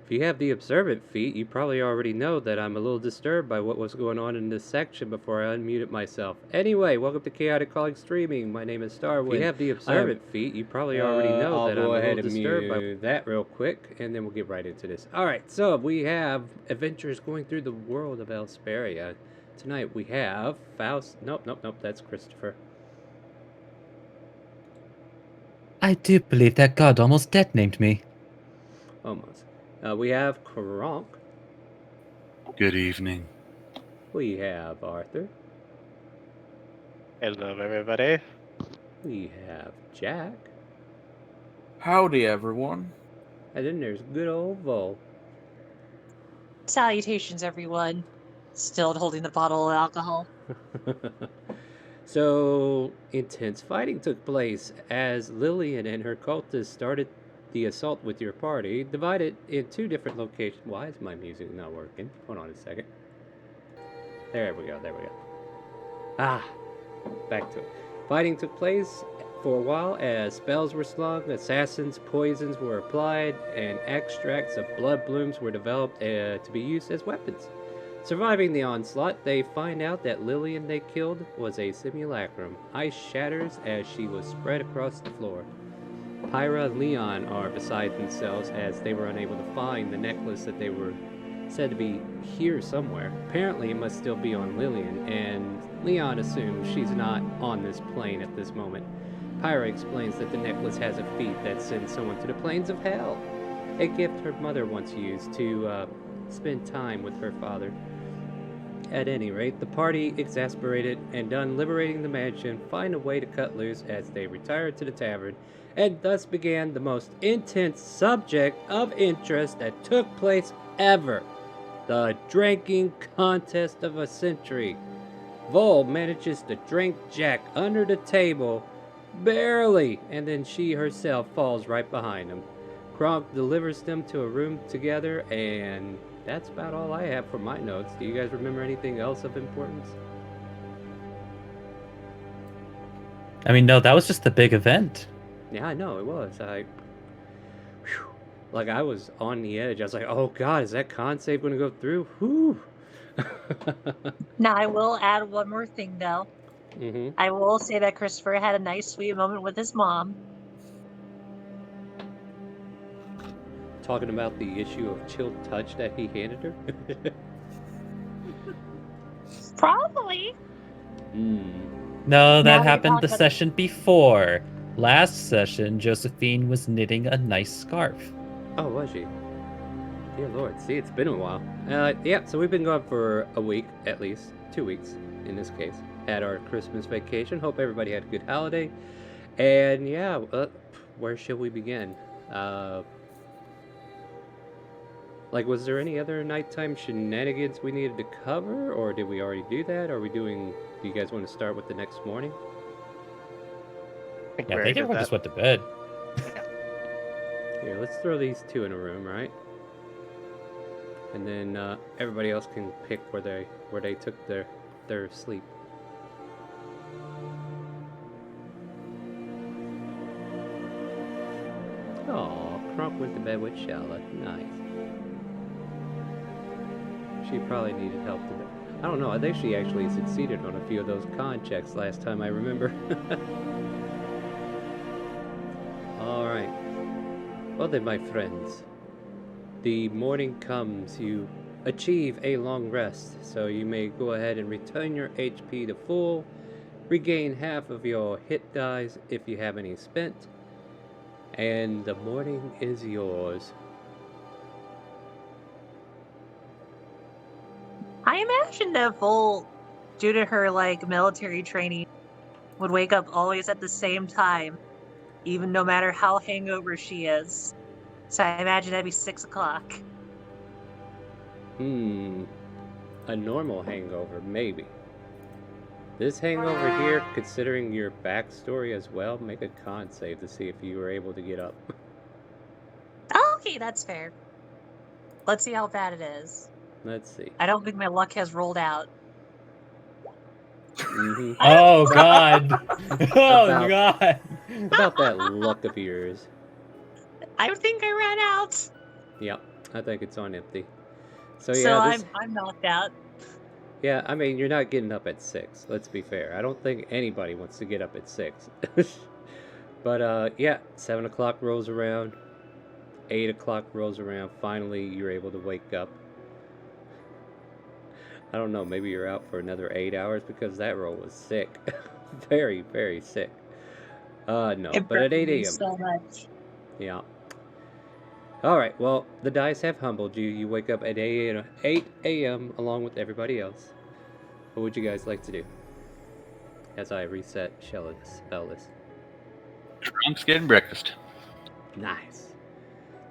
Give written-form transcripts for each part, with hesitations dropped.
If you have the observant feat, you probably already know that I'm a little disturbed by what was going on in this section before I unmuted myself. Anyway, welcome to ChaoticCalling Streaming. My name is Starwind. If you have the observant feat, you probably already know that I'm a little disturbed by that real quick, and then we'll get right into this. Alright, so we have adventures going through the world of Elsparia. Tonight we have Faust. Nope, that's Christopher. I do believe that god almost dead named me. Almost. We have Kronk. Good evening. We have Arthur. Hello, everybody. We have Jack. Howdy, everyone. And then there's good old Vol. Salutations, everyone. Still holding the bottle of alcohol. So, intense fighting took place as Lillian and her cultists started the assault with your party, divided in two different locations. Why is my music not working? Hold on a second. There we go. Ah, back to it. Fighting took place for a while as spells were slung, assassins' poisons were applied, and extracts of blood blooms were developed to be used as weapons. Surviving the onslaught, they find out that Lillian they killed was a simulacrum. Ice shatters as she was spread across the floor. Pyra and Leon are beside themselves as they were unable to find the necklace that they were said to be here somewhere. Apparently it must still be on Lillian, and Leon assumes she's not on this plane at this moment. Pyra explains that the necklace has a feat that sends someone to the plains of hell, a gift her mother once used to spend time with her father. At any rate, the party, exasperated and done liberating the mansion, find a way to cut loose as they retire to the tavern, and thus began the most intense subject of interest that took place ever. The drinking contest of a century. Vol manages to drink Jack under the table, barely, and then she herself falls right behind him. Kronk delivers them to a room together, and that's about all I have for my notes. Do you guys remember anything else of importance? I mean, no, that was just the big event. Yeah, I know, it was. I was on the edge. I was like, oh god, is that con save going to go through? Whew. Now, I will add one more thing, though. Mm-hmm. I will say that Christopher had a nice, sweet moment with his mom. Talking about the issue of chill touch that he handed her? Probably. No, that Now we happened talk the about- session before. Last session, Josephine was knitting a nice scarf. Oh, was she? Dear Lord, see, it's been a while. Yeah, so we've been gone for a week, at least. 2 weeks, in this case. Had our Christmas vacation. Hope everybody had a good holiday. And yeah, where shall we begin? Was there any other nighttime shenanigans we needed to cover? Or did we already do that? Do you guys want to start with the next morning? Yeah, I think everyone just went to bed. Here, let's throw these two in a room, right? And then everybody else can pick where they took their sleep. Oh, Kronk went to bed with Shella. Nice. She probably needed help today. I don't know, I think she actually succeeded on a few of those con checks last time I remember. Alright. Well then, my friends. The morning comes, you achieve a long rest, so you may go ahead and return your HP to full, regain half of your hit dice if you have any spent, and the morning is yours. I imagine that Vol, due to her military training, would wake up always at the same time, even no matter how hangover she is. So I imagine that'd be 6 o'clock. A normal hangover, maybe. This hangover here, considering your backstory as well, make a con save to see if you were able to get up. Okay, that's fair. Let's see how bad it is. Let's see. I don't think my luck has rolled out. Mm-hmm. Oh, God. Oh, God. About that luck of yours. I think I ran out. Yep. I think it's on empty. So So yeah, this. I'm knocked out. Yeah, I mean, you're not getting up at 6. Let's be fair. I don't think anybody wants to get up at 6. But yeah, 7 o'clock rolls around. 8 o'clock rolls around. Finally, you're able to wake up. I don't know. Maybe you're out for another 8 hours because that roll was sick. Very, very sick. No, It but at burned 8 me a.m. so much. Yeah. All right. Well, the dice have humbled you. You wake up at 8 a.m. along with everybody else. What would you guys like to do? As I reset Shella's spell list. Drunk's getting breakfast. Nice.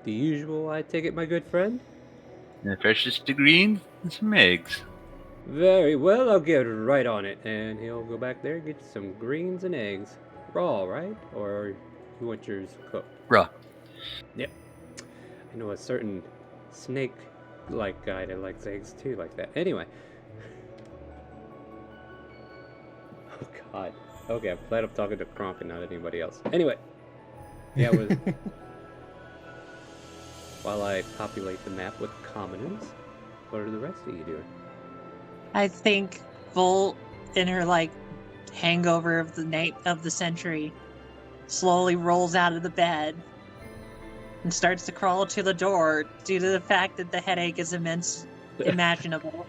The usual, I take it, my good friend? And the freshest of greens and some eggs. Very well, I'll get right on it. And he'll go back there and get you some greens and eggs. Raw, right? Or you want yours cooked? Raw. Yep. I know a certain snake-like guy that likes eggs too like that. Anyway. Oh, God. Okay, I'm glad I'm talking to Kronk and not anybody else. Anyway. Yeah, it was... While I populate the map with commoners, what are the rest of you doing? I think Volt, in her like hangover of the night of the century, slowly rolls out of the bed and starts to crawl to the door due to the fact that the headache is imaginable.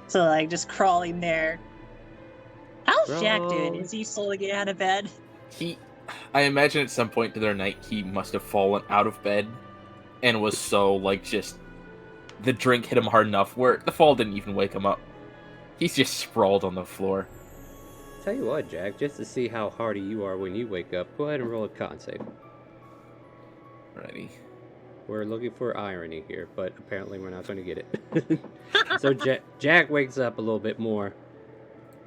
So like just crawling there. How's Jack doing? Crawl. Is he slowly getting out of bed? I imagine at some point to their night he must have fallen out of bed and was so like just the drink hit him hard enough where the fall didn't even wake him up. He's just sprawled on the floor. Tell you what, Jack, just to see how hardy you are when you wake up, go ahead and roll a con save. Alrighty. We're looking for irony here, but apparently we're not going to get it. So Jack wakes up a little bit more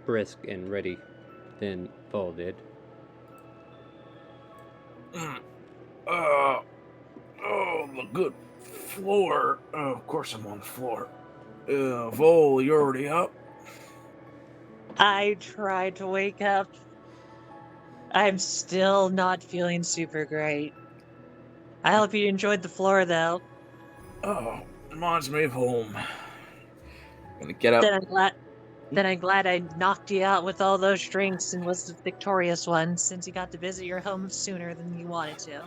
brisk and ready than Vol did. Oh, the good floor. Oh, of course I'm on the floor. Vol, you already up? I tried to wake up. I'm still not feeling super great. I hope you enjoyed the floor though. Oh, reminds me of home. Gonna get up. Then I'm glad I knocked you out with all those drinks and was the victorious one, since you got to visit your home sooner than you wanted to.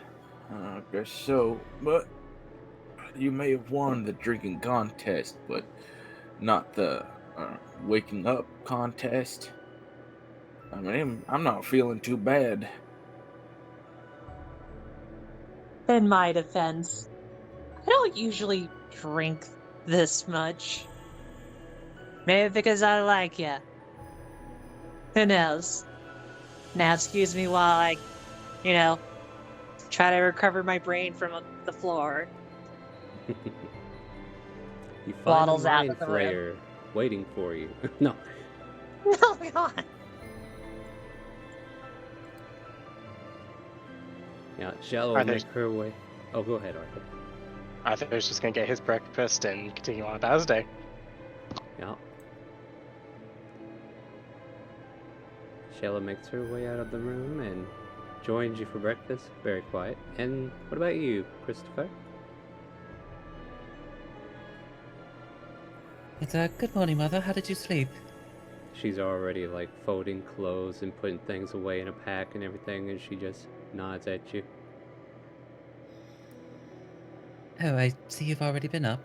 I guess so, but you may have won the drinking contest, but not the waking up contest. I mean, I'm not feeling too bad. In my defense, I don't usually drink this much. Maybe because I like you. Who knows? Now excuse me while I, try to recover my brain from the floor. You find Waddles a out mind of the room. flayer waiting for you. No. Oh god. Yeah, Shallow will make her way. Oh, go ahead, Arthur. Arthur's just gonna get his breakfast and continue on about his day. Yeah. Shella makes her way out of the room and joins you for breakfast. Very quiet. And what about you, Christopher? Good morning, Mother. How did you sleep? She's already like folding clothes and putting things away in a pack and everything, and she just nods at you. Oh, I see you've already been up.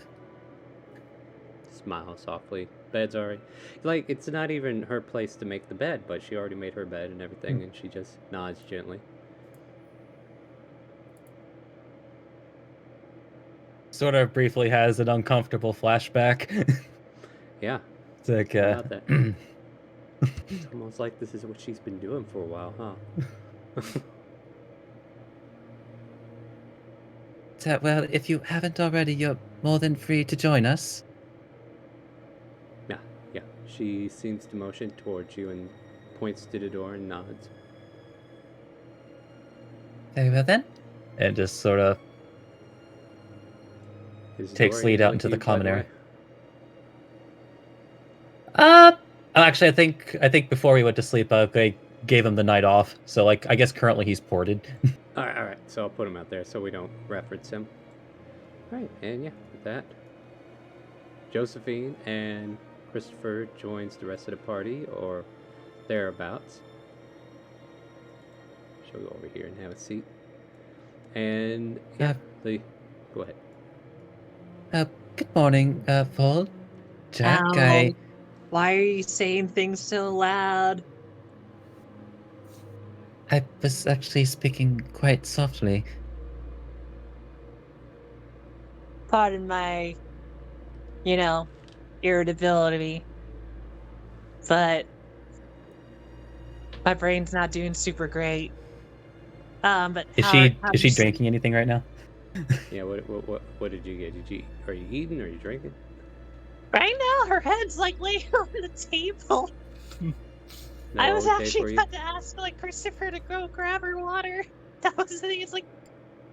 Smile softly. Bed's already... Like, it's not even her place to make the bed, but she already made her bed and everything, and she just nods gently. Sort of briefly has an uncomfortable flashback. Yeah. It's like, How about that? It's almost like this is what she's been doing for a while, huh? Well, if you haven't already, you're more than free to join us. Yeah. She seems to motion towards you and points to the door and nods. Very well then. And just sort of Is the takes door lead any out good into to the you, by common way? area. Actually, I think before he went to sleep, they gave him the night off. So, like, I guess currently he's ported. All right. so I'll put him out there so we don't reference him. Right, and yeah, with that, Josephine and Christopher joins the rest of the party, or thereabouts. She'll go over here and have a seat. And yeah, go ahead. Good morning, Paul. Jack, Ow. Why are you saying things so loud? I was actually speaking quite softly. Pardon my, irritability. But my brain's not doing super great. But Is how she are is she you drinking anything right now? Yeah, what did you get? Are you eating? Are you drinking? Right now, her head's like laying on the table. No, I was okay actually for you? about to ask Christopher to go grab her water. That was the thing. It's like,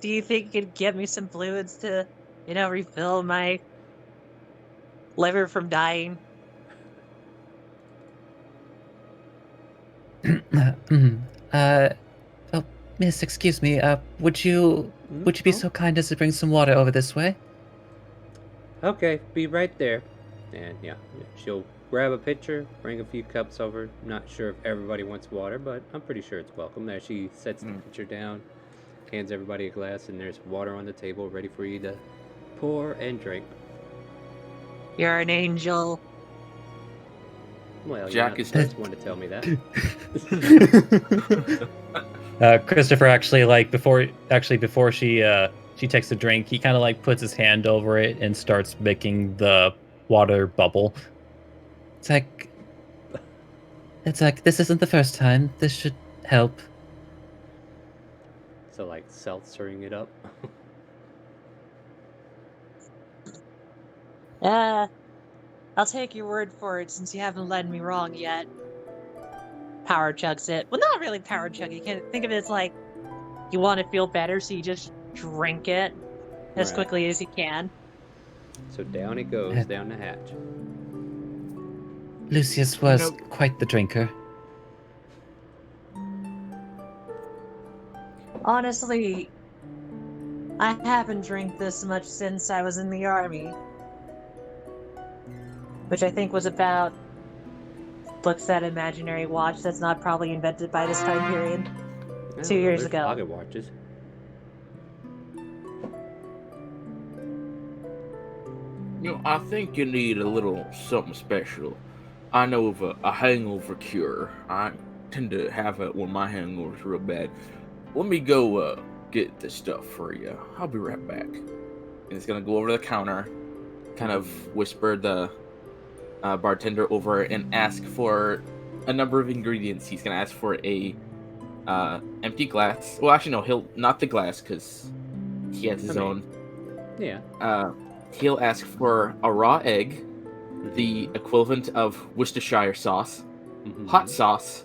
do you think you could get me some fluids to, refill my liver from dying? Oh, miss, excuse me. Would you be so kind as to bring some water over this way? Okay, be right there. And yeah, she'll grab a pitcher, bring a few cups over. Not sure if everybody wants water, but I'm pretty sure it's welcome. As she sets the pitcher down, hands everybody a glass, and there's water on the table ready for you to pour and drink. You're an angel. Well, Jack you're is not the first one to tell me that. Christopher actually before she takes a drink, he kind of puts his hand over it and starts making the water bubble. It's like this isn't the first time. This should help. So seltzering it up. I'll take your word for it since you haven't led me wrong yet. Power chugs it. Well, not really power chug. You can think of it as like you want to feel better, so you just drink it as quickly as you can. So down it goes, down the hatch. Lucius was quite the drinker. Honestly, I haven't drank this much since I was in the army. Which I think was about... Looks at imaginary watch that's not probably invented by this time period. 2 years ago. Pocket watches. I think you need a little something special. I know of a hangover cure. I tend to have it when my hangover's real bad. Let me go get this stuff for you. I'll be right back. And he's gonna go over to the counter, kind of whisper the bartender over and ask for a number of ingredients. He's gonna ask for a empty glass. Well, actually, no, he'll not the glass because he has his own. Yeah. He'll ask for a raw egg, the equivalent of Worcestershire sauce, hot sauce,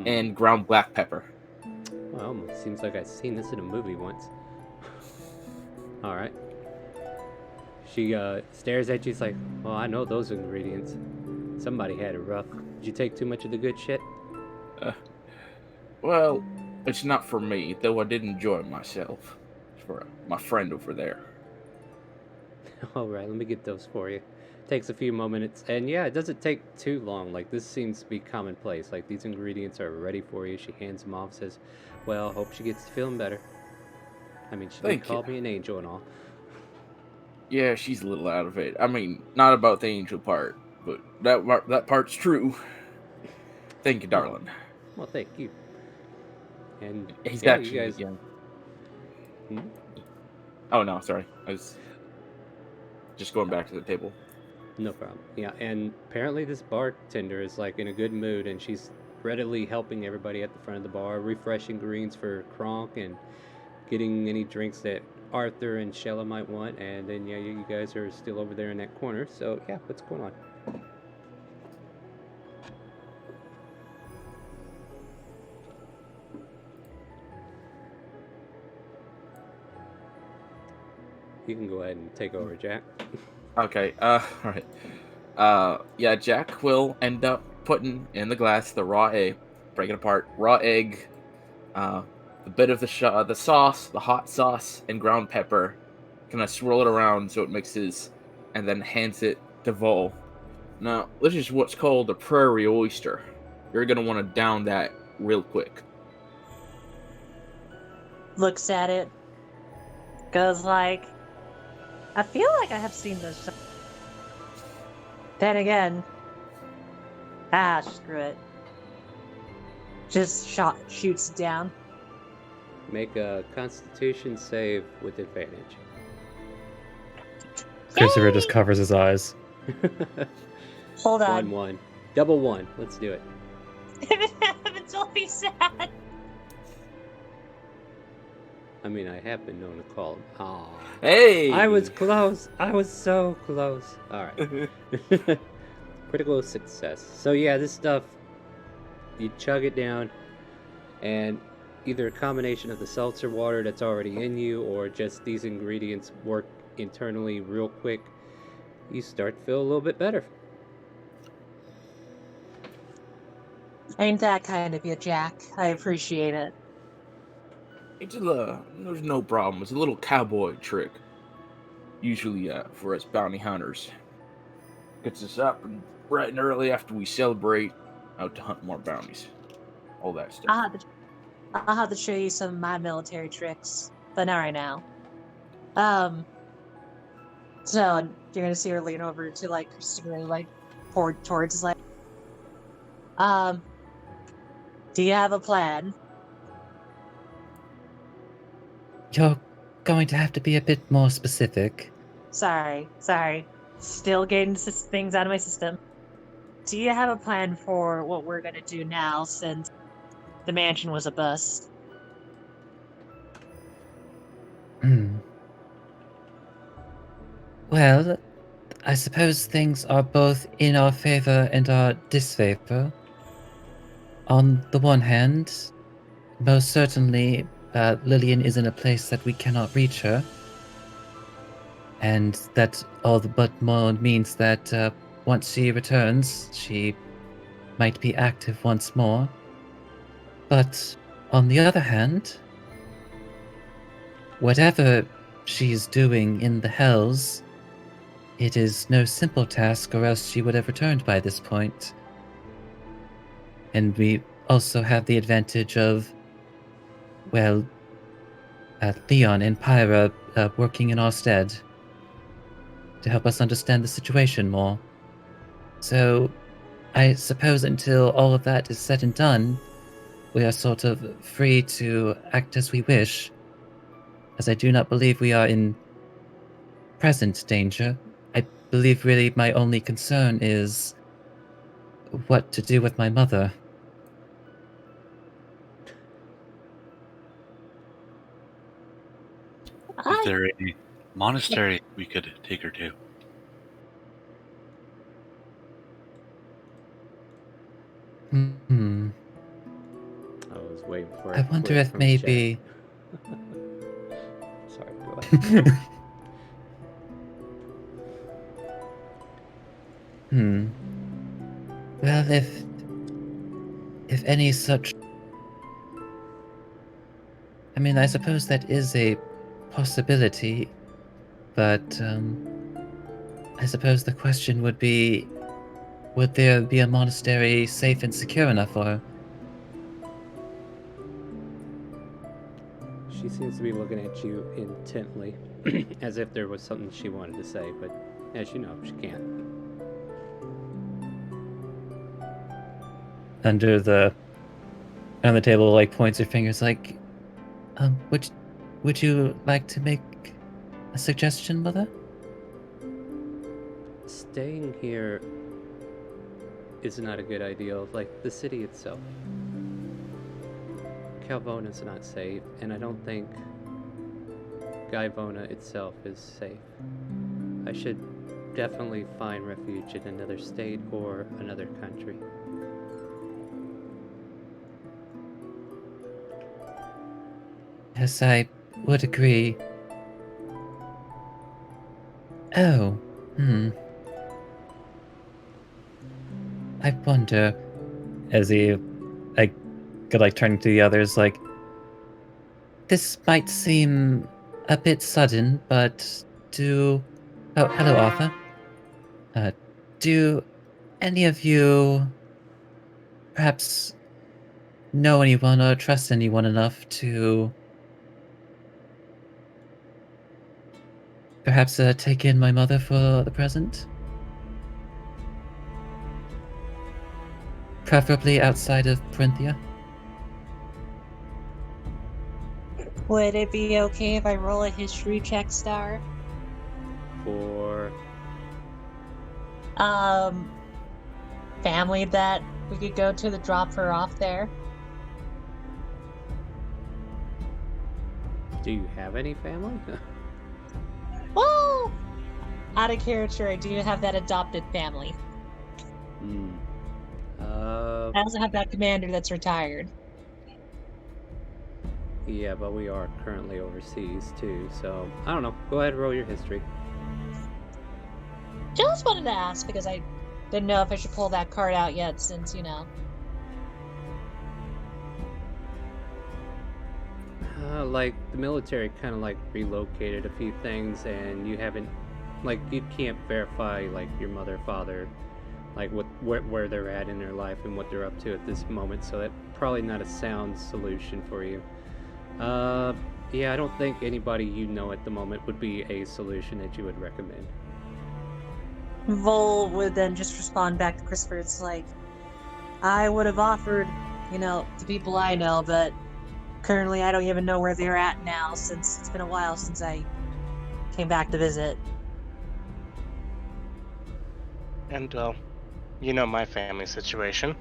and ground black pepper. Well, almost seems like I've seen this in a movie once. All right. She stares at you. She's like, "Well, I know those ingredients. Somebody had it rough. Did you take too much of the good shit?" Well, it's not for me, though I did enjoy myself. It's for my friend over there. All right, let me get those for you. Takes a few moments, and yeah, it doesn't take too long. This seems to be commonplace. These ingredients are ready for you. She hands them off, says, "Well, hope she gets feeling better." I mean, she called me an angel and all. Yeah, she's a little out of it. I mean, not about the angel part, but that part's true. Thank you, darling. Well, thank you. And he's yeah, actually you guys... young. Oh no, sorry. I was just going back to the table. No problem. Yeah, and apparently this bartender is in a good mood, and she's readily helping everybody at the front of the bar, refreshing greens for Kronk and getting any drinks that Arthur and Shella might want. And then yeah, you guys are still over there in that corner. So yeah, what's going on? You can go ahead and take over, Jack. Okay, alright. Yeah, Jack will end up putting in the glass the raw egg, break it apart, raw egg, the bit of the sauce, the hot sauce, and ground pepper. Kind of swirl it around so it mixes, and then hands it to Vol. Now, this is what's called a prairie oyster. You're gonna want to down that real quick. Looks at it. Goes like, I feel like I have seen this. Then again, screw it. Just shoots down. Make a Constitution save with advantage. Christopher just covers his eyes. Hold on. 1-1. Double 1. Let's do it. It's only sad. I mean, I have been known to call him. Aw. Hey! I was close. I was so close. All right. Critical success. So yeah, this stuff, you chug it down, and either a combination of the seltzer water that's already in you, or just these ingredients work internally real quick, you start to feel a little bit better. Ain't that kind of you, Jack? I appreciate it. There's no problem. It's a little cowboy trick. Usually for us bounty hunters. Gets us up and bright and early after we celebrate, out to hunt more bounties. All that stuff. I'll have to show you some of my military tricks, but not right now. So you're gonna see her lean over to like Christopher, like towards like, do you have a plan? You're going to have to be a bit more specific. Sorry. Still getting things out of my system. Do you have a plan for what we're gonna do now, since the mansion was a bust? Well, I suppose things are both in our favor and our disfavor. On the one hand, most certainly, Lillian is in a place that we cannot reach her. And that all but more means that once she returns, she might be active once more. But on the other hand, whatever she's doing in the Hells, it is no simple task, or else she would have returned by this point. And we also have the advantage of, well, Leon and Pyra working in our stead to help us understand the situation more. So, I suppose until all of that is said and done, we are sort of free to act as we wish, as I do not believe we are in present danger. I believe really my only concern is what to do with my mother. Is there a monastery we could take her to? I was waiting for it. I wonder if maybe... Sorry, go ahead. Well, if any such... I mean, I suppose that is a possibility, but I suppose the question would be, would there be a monastery safe and secure enough for her? She seems to be looking at you intently, as if there was something she wanted to say, but as you know, she can't. On the table, like, points her fingers, like, would you like to make a suggestion, Mother? Staying here is not a good idea, like the city itself. Calvona's not safe, and I don't think Gaivona itself is safe. I should definitely find refuge in another state or another country. Yes, I would agree. Oh, I wonder, as he, like, could, like, turn to the others, like, this might seem a bit sudden, but do... Oh, hello, Arthur. Do any of you perhaps know anyone or trust anyone enough to perhaps take in my mother for the present? Preferably outside of Printhia. Would it be okay if I roll a history check, Star? For Family that we could go to drop her off there? do you have any family? Well, out of character, I do have that adopted family. Hmm. I also have that commander that's retired. Yeah, but we are currently overseas too, so I don't know. Go ahead, roll your history. Just wanted to ask because I didn't know if I should pull that card out yet, since Like the military kind of like relocated a few things, and you haven't, like, you can't verify like your mother, father, like where they're at in their life and what they're up to at this moment. So that's probably not a sound solution for you. Yeah, I don't think anybody you know at the moment would be a solution that you would recommend. Vol would then just respond back to Christopher. It's like, I would have offered, to people I know, but currently I don't even know where they're at now, since it's been a while since I came back to visit. And, well, you know my family situation.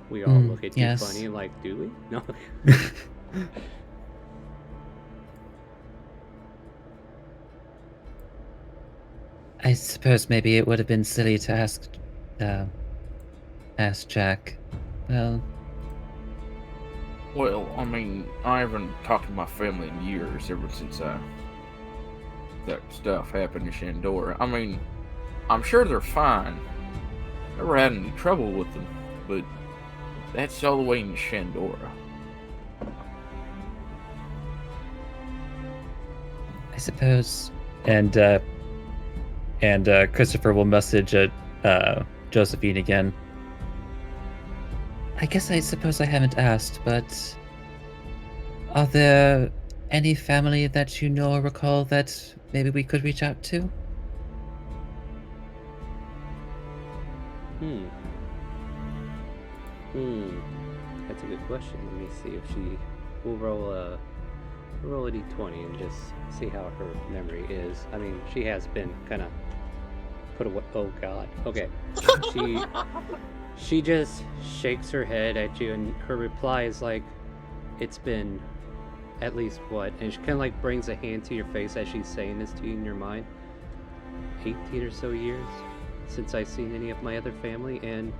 We all look at you yes. funny, like, do we? No. I suppose maybe it would have been silly to ask Jack. Well, I mean, I haven't talked to my family in years, ever since that stuff happened in Shandora. I mean, I'm sure they're fine. Never had any trouble with them, but that's all the way in Shandora. I suppose. And Christopher will message Josephine again. I suppose I haven't asked, but are there any family that you know or recall that maybe we could reach out to? That's a good question. Let me see if we'll roll a d20 and just see how her memory is. I mean, she has been kind of put away. Oh God. Okay. She just shakes her head at you, and her reply is like, "It's been at least what?" And she kind of like brings a hand to your face as she's saying this to you in your mind. 18 or so years since I've seen any of my other family, and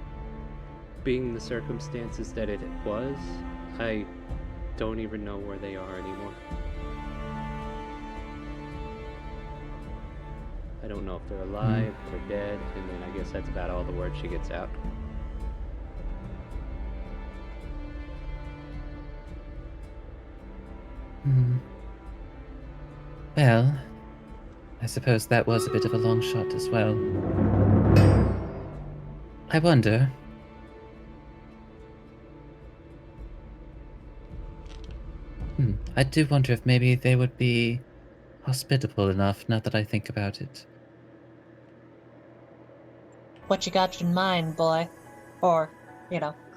being the circumstances that it was, I don't even know where they are anymore. I don't know if they're alive or dead, and then I guess that's about all the words she gets out. Well, I suppose that was a bit of a long shot as well. I wonder. I do wonder if maybe they would be hospitable enough, now that I think about it. What you got in mind, boy? Or,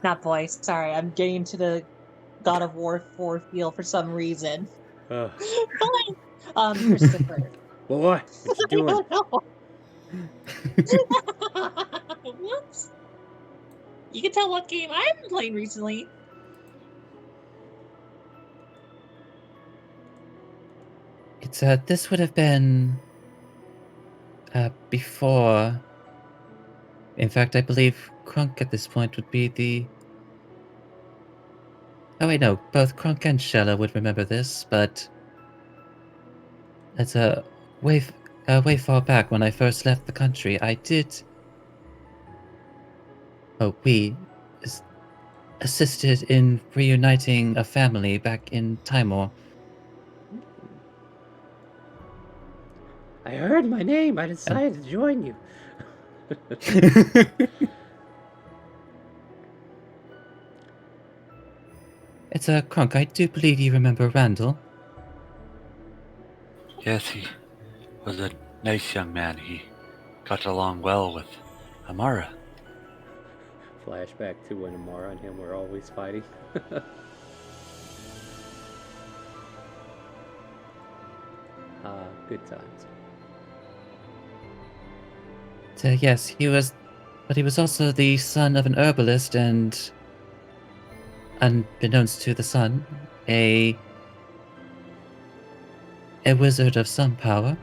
not boy, sorry, I'm getting into the God of War 4 feel for some reason. Christopher. Well, what you doing? Whoops. You can tell what game I've been playing recently. It's this would have been before. In fact, I believe Krunk at this point would be the... Oh wait, no, both Krunk and Shella would remember this, but it's way far back when I first left the country. I did... Oh, assisted in reuniting a family back in Timor. I heard my name. I decided to join you. It's a Kronk. I do believe you remember Randall. Yes, he was a nice young man. He got along well with Amara. Flashback to when Amara and him were always fighting. Good times. So yes, he was, but he was also the son of an herbalist and, unbeknownst to the son, a wizard of some power.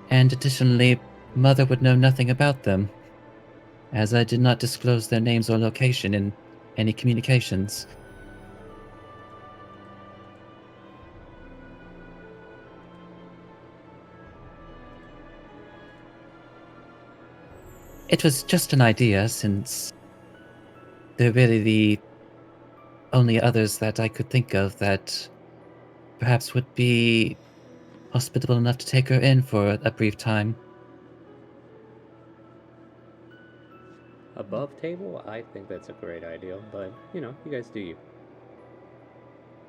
And additionally, Mother would know nothing about them, as I did not disclose their names or location in any communications. It was just an idea, since they're really the only others that I could think of that perhaps would be hospitable enough to take her in for a brief time. Above table, I think that's a great idea, but you know, you guys do you.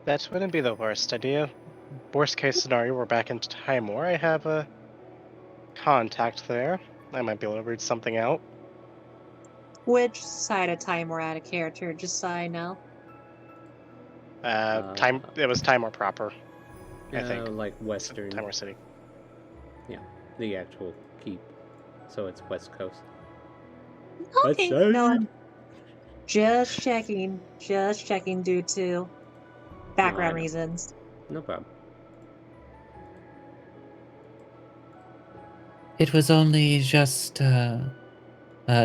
That wouldn't be the worst idea. Worst case scenario, we're back in Timor. I have a contact there. I might be able to read something out. Which side of time we're out of character, just so I know. It was Timor proper, I think. Like western. Timor City. Yeah, the actual keep. So it's west coast. Okay, no, just checking due to background reasons. No problem. It was only just,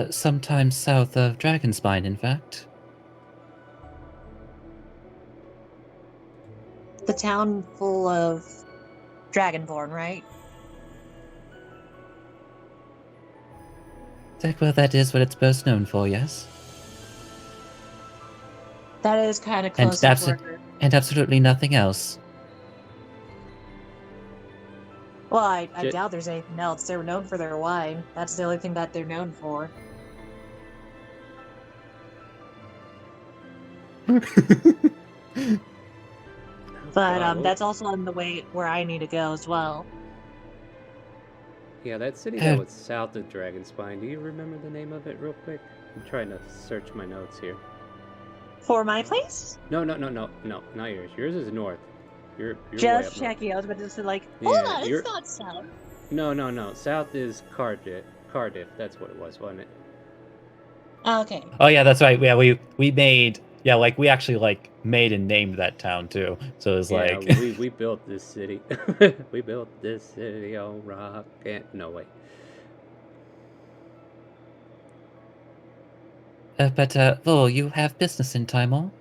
sometime south of Dragonspine, in fact. The town full of Dragonborn, right? Well, that is what it's best known for, yes? That is kind of And, close to border. and absolutely nothing else. Well, I doubt there's anything else. They're known for their wine. That's the only thing that they're known for. But that's also on the way where I need to go as well. Yeah, that city that was south of Dragonspine. Do you remember the name of it real quick? I'm trying to search my notes here. For my place? No, not yours. Yours is north. You're just checking. I was about to say, like, hold on, it's not south. No. South is Cardiff. That's what it was, wasn't it? Okay. Oh yeah, that's right. Yeah, we made, yeah, like we actually like made and named that town too. So it was like we built this city. We built this city on rock and no wait. Vol, you have business in Timor?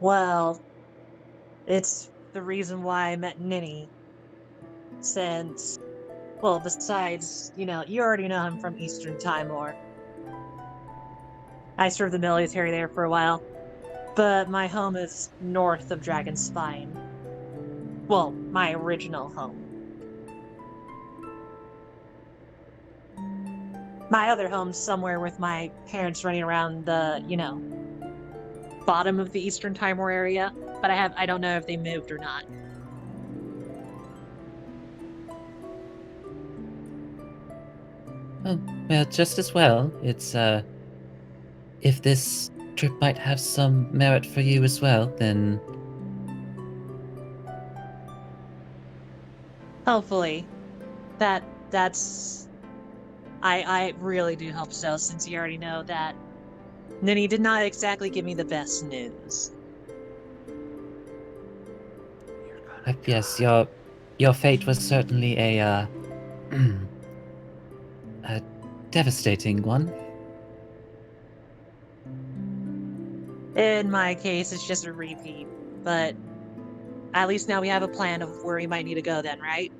Well, it's the reason why I met Ninny. Since, well, besides, you already know I'm from Eastern Timor. I served the military there for a while, but my home is north of Dragonspine. Well, my original home. My other home's somewhere with my parents running around the, bottom of the Eastern Timor area, but I don't know if they moved or not. Oh, well, just as well. It's, if this trip might have some merit for you as well, then... Hopefully. That's... I really do hope so, since you already know that Ninny did not exactly give me the best news. Yes, your fate was certainly a devastating one. In my case, it's just a repeat, but at least now we have a plan of where we might need to go then, right?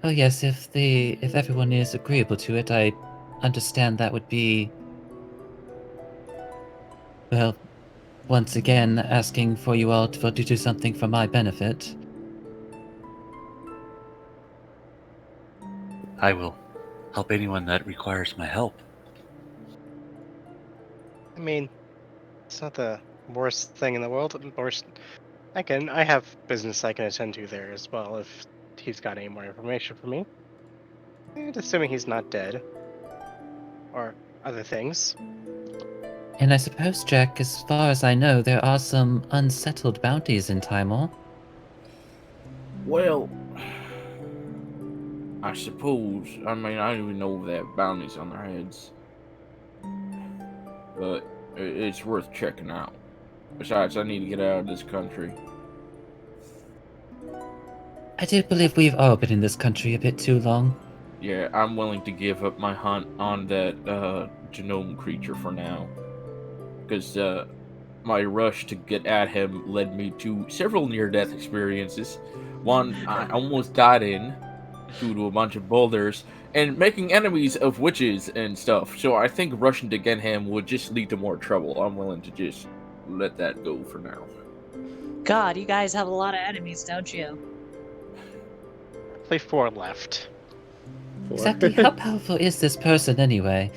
Oh yes, if everyone is agreeable to it, I understand that would be, well, once again asking for you all to do something for my benefit. I will help anyone that requires my help. I mean, it's not the worst thing in the world. Worst. I have business I can attend to there as well if he's got any more information for me. And assuming he's not dead. Or other things. And I suppose, Jack, as far as I know, there are some unsettled bounties in Timor. Well, I suppose. I mean, I don't even know if they have bounties on their heads. But it's worth checking out. Besides, I need to get out of this country. I do believe we've all been in this country a bit too long. Yeah, I'm willing to give up my hunt on that genome creature for now. Because my rush to get at him led me to several near-death experiences. One I almost died in due to a bunch of boulders and making enemies of witches and stuff. So I think rushing to get him would just lead to more trouble. I'm willing to just let that go for now. God, you guys have a lot of enemies, don't you? Only 4 left. Exactly how powerful is this person anyway?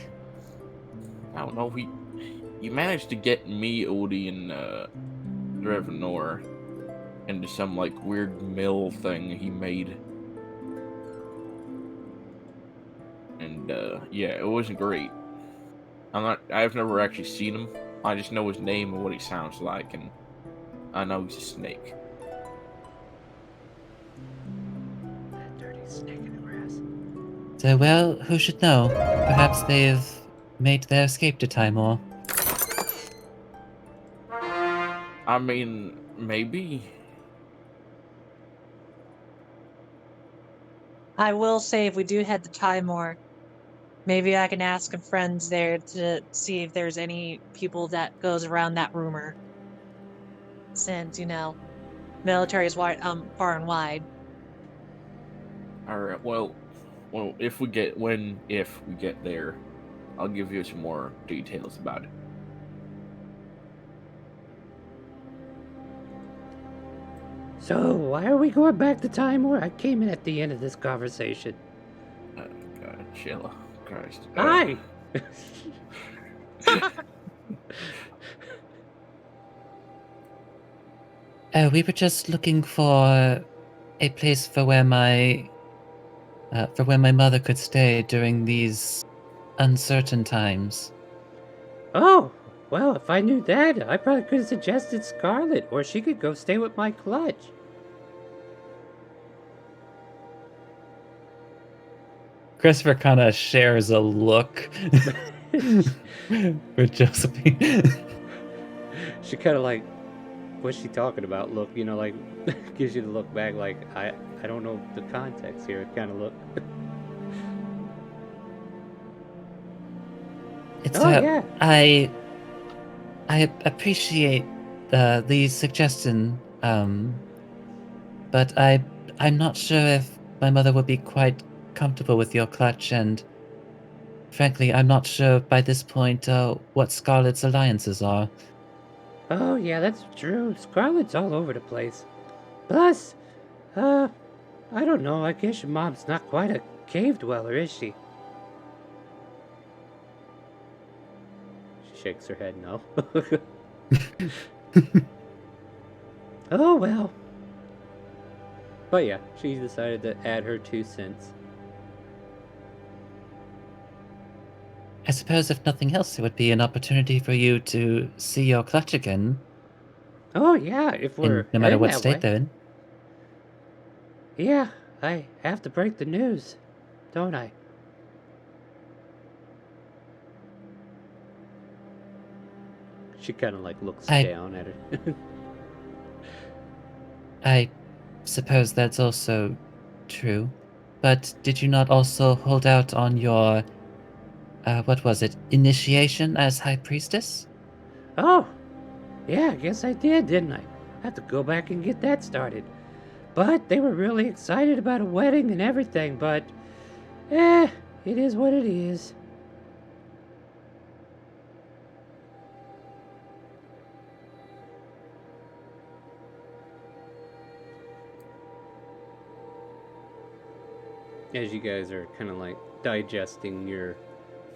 I don't know. He managed to get me, Odie, and Drevenor into some like weird mill thing he made. And yeah, it wasn't great. I've never actually seen him. I just know his name and what he sounds like, and I know he's a snake. Dirty snake in the grass. So, well, who should know? Perhaps they've made their escape to Timor. I mean, maybe. I will say if we do head to Timor, maybe I can ask some friends there to see if there's any people that goes around that rumor. Since, military is wide, far and wide. All right. Well, if we get there, I'll give you some more details about it. So, why are we going back to Timor? I came in at the end of this conversation. God, Sheila, Christ. Hi! We were just looking for a place for where my mother could stay during these uncertain times. Oh, well, if I knew that, I probably could have suggested Scarlet, or she could go stay with my clutch. Christopher kind of shares a look with Josephine. She kind of like, what's she talking about? Look, like, gives you the look back, like, I don't know the context here, kind of look. It's yeah. I appreciate the suggestion, but I'm not sure if my mother would be quite comfortable with your clutch, and frankly, I'm not sure by this point what Scarlet's alliances are. Oh, yeah, that's true. Scarlet's all over the place. Plus, I don't know, I guess your mom's not quite a cave dweller, is she? She shakes her head no. Oh, well. But yeah, she decided to add her 2 cents. I suppose if nothing else, it would be an opportunity for you to see your clutch again. Oh, yeah, if we're No matter heading what that state way. they're in. Yeah, I have to break the news, don't I? She kind of like looks down at her. I suppose that's also true. But did you not also hold out on your, what was it, initiation as High Priestess? Oh, yeah, I guess I did, didn't I? I have to go back and get that started. But they were really excited about a wedding and everything, but it is what it is. As you guys are kind of like digesting your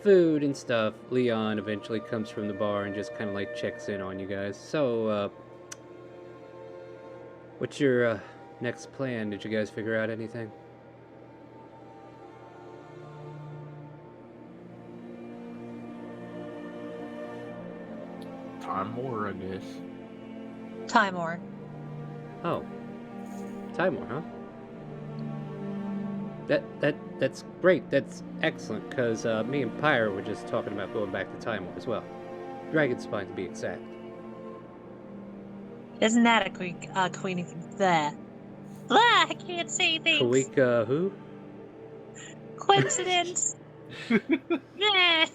food and stuff, Leon eventually comes from the bar and just kind of like checks in on you guys. So, what's your next plan? Did you guys figure out anything? Time more, I guess. Timor. Oh, Timor, huh? That's great. That's excellent. Cause me and Pyre were just talking about going back to Timor as well. Dragonspine to be exact. Isn't that a queen there? Blah, I can't say things. Kawika who? Coincidence. Yeah.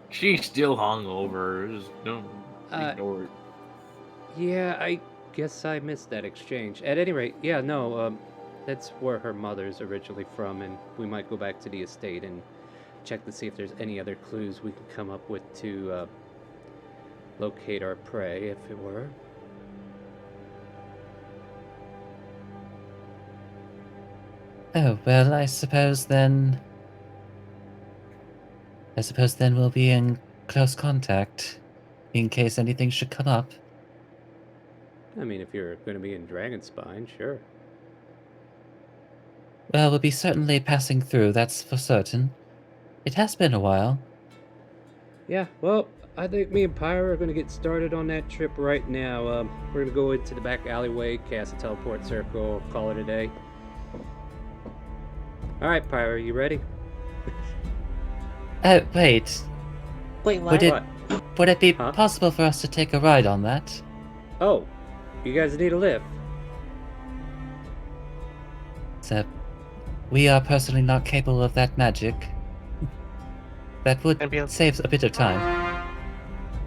She's still hungover. Just don't ignore it. Yeah, I guess I missed that exchange. At any rate, yeah, no, that's where her mother's originally from, and we might go back to the estate and check to see if there's any other clues we can come up with to locate our prey, if it were. Oh, well, I suppose then we'll be in close contact in case anything should come up. I mean, if you're going to be in Dragonspine, sure. Well, we'll be certainly passing through, that's for certain. It has been a while. Yeah, well, I think me and Pyre are going to get started on that trip right now. We're going to go into the back alleyway, cast a teleport circle, call it a day. Alright, Pyre, you ready? Wait. Wait, what? Would it be Huh? possible for us to take a ride on that? Oh, you guys need a lift? So, we are personally not capable of that magic. That would And be- save a bit of time.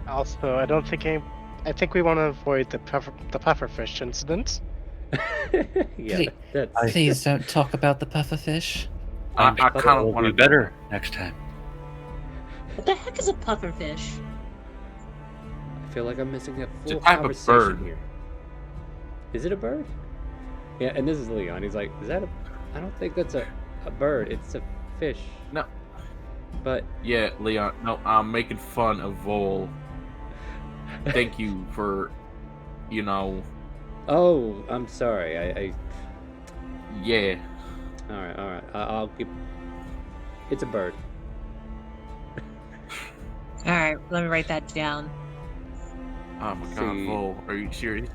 Also, I don't think I think we want to avoid the pufferfish incident. Yeah, Please- that's... Please don't talk about the pufferfish. I I'm kind sure of it'll want be to. better next time. What the heck is a pufferfish? I feel like I'm missing a It's a full type of conversation bird. here. Is it a bird? Yeah, and this is Leon. He's like, is that a... I don't think that's a bird. It's a fish. No. But... Yeah, Leon. No, I'm making fun of Vol. Thank you for, Oh, I'm sorry. Yeah. Alright. I'll keep... It's a bird. Alright, let me write that down. Oh my See. God, Vol, are you serious?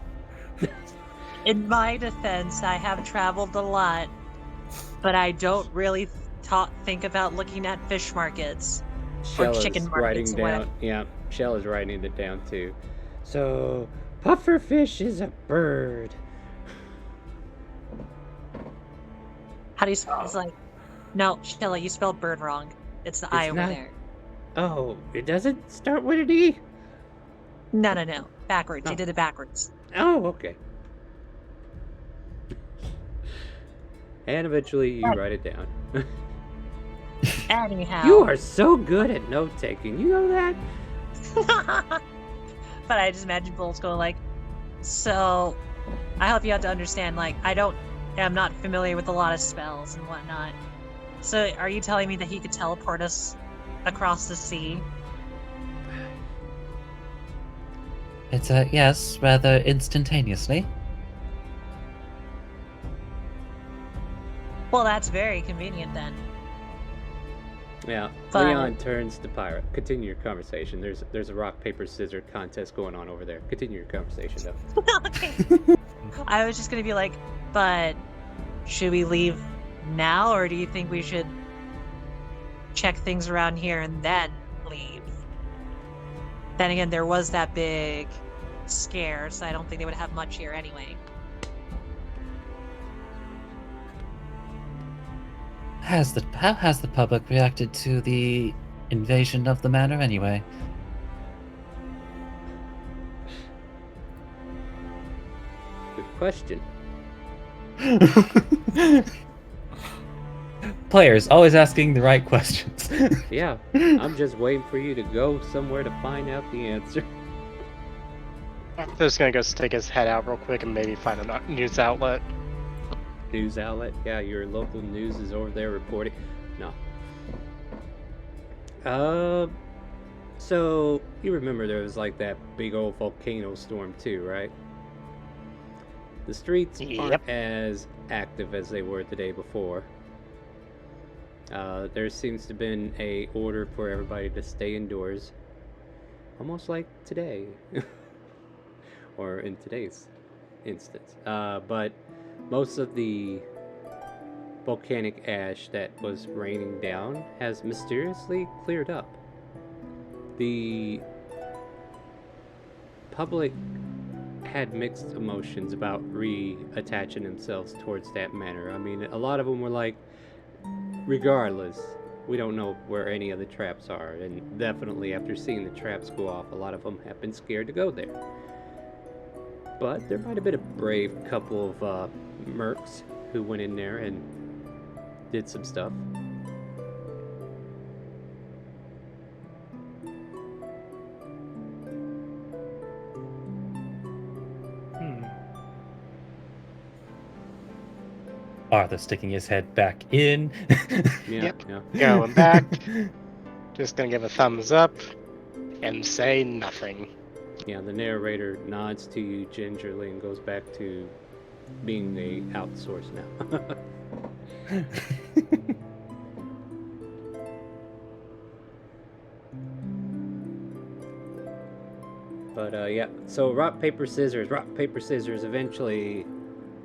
In my defense, I have traveled a lot, but I don't really think about looking at fish markets. Shell is chicken writing markets or whatever. down... Yeah, Shell is writing it down too. So, pufferfish is a bird. How do you spell? It's like, no, Shella, you spelled bird wrong. It's the I It's over not- there. Oh, it doesn't start with an E? No. Backwards. Oh. You did it backwards. Oh, okay. And eventually you write it down. Anyhow. You are so good at note taking. You know that? But I just imagine Bull's going like, so I hope you have to understand, like, I'm not familiar with a lot of spells and whatnot. So are you telling me that he could teleport us across the sea? It's yes, rather instantaneously. Well, that's very convenient then. Yeah. But- Leon turns to Pyra. Continue your conversation. There's a rock, paper, scissors contest going on over there. Continue your conversation, though. Okay. I was just gonna be like, but should we leave now, or do you think we should check things around here and then leave? Then again, there was that big scare, so I don't think they would have much here anyway. How has the public reacted to the invasion of the manor anyway? Good question. Players always asking the right questions. Yeah, I'm just waiting for you to go somewhere to find out the answer. Arthur's gonna go stick his head out real quick and maybe find a news outlet. News outlet? Yeah, your local news is over there reporting. No. So you remember there was like that big old volcano storm too, right? The streets Yep. aren't as active as they were the day before. There seems to have been a order for everybody to stay indoors, almost like today, or in today's instance. But most of the volcanic ash that was raining down has mysteriously cleared up. The public had mixed emotions about reattaching themselves towards that manor. I mean, a lot of them were like, regardless, we don't know where any of the traps are, and definitely after seeing the traps go off, a lot of them have been scared to go there. But there might have been a brave couple of mercs who went in there and did some stuff. Arthur sticking his head back in. Yeah, Yep. yeah. Going back. Just gonna give a thumbs up and say nothing. Yeah, the narrator nods to you gingerly and goes back to being the outsource now. But yeah, so rock, paper, scissors. Eventually,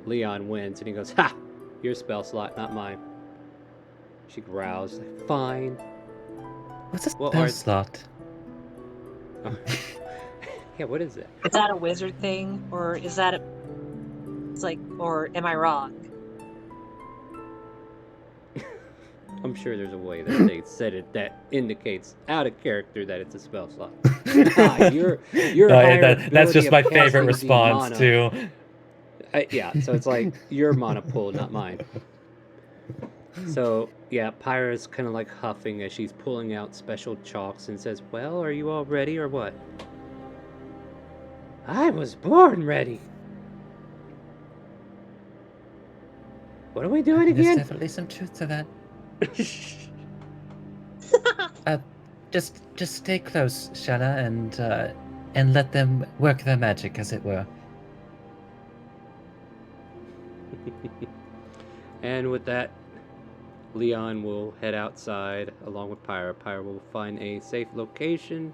Leon wins, and he goes, "Ha! Your spell slot, not mine." She growls, like, "Fine." What's a Well, spell our- slot? Yeah, what is that? Is that a wizard thing, or is that it's like, or am I wrong? I'm sure there's a way that they said it that indicates out of character that it's a spell slot. Your higher That's just ability my of favorite casting the response mana- too. Yeah, so it's like your mana pool, not mine. So yeah, Pyra's kind of like huffing as she's pulling out special chalks and says, "Well, are you all ready or what?" "I was born ready." "What are we doing There's again?" definitely some truth to that. Just stay close, Shella, and let them work their magic, as it were. And with that, Leon will head outside along with Pyra. Pyra will find a safe location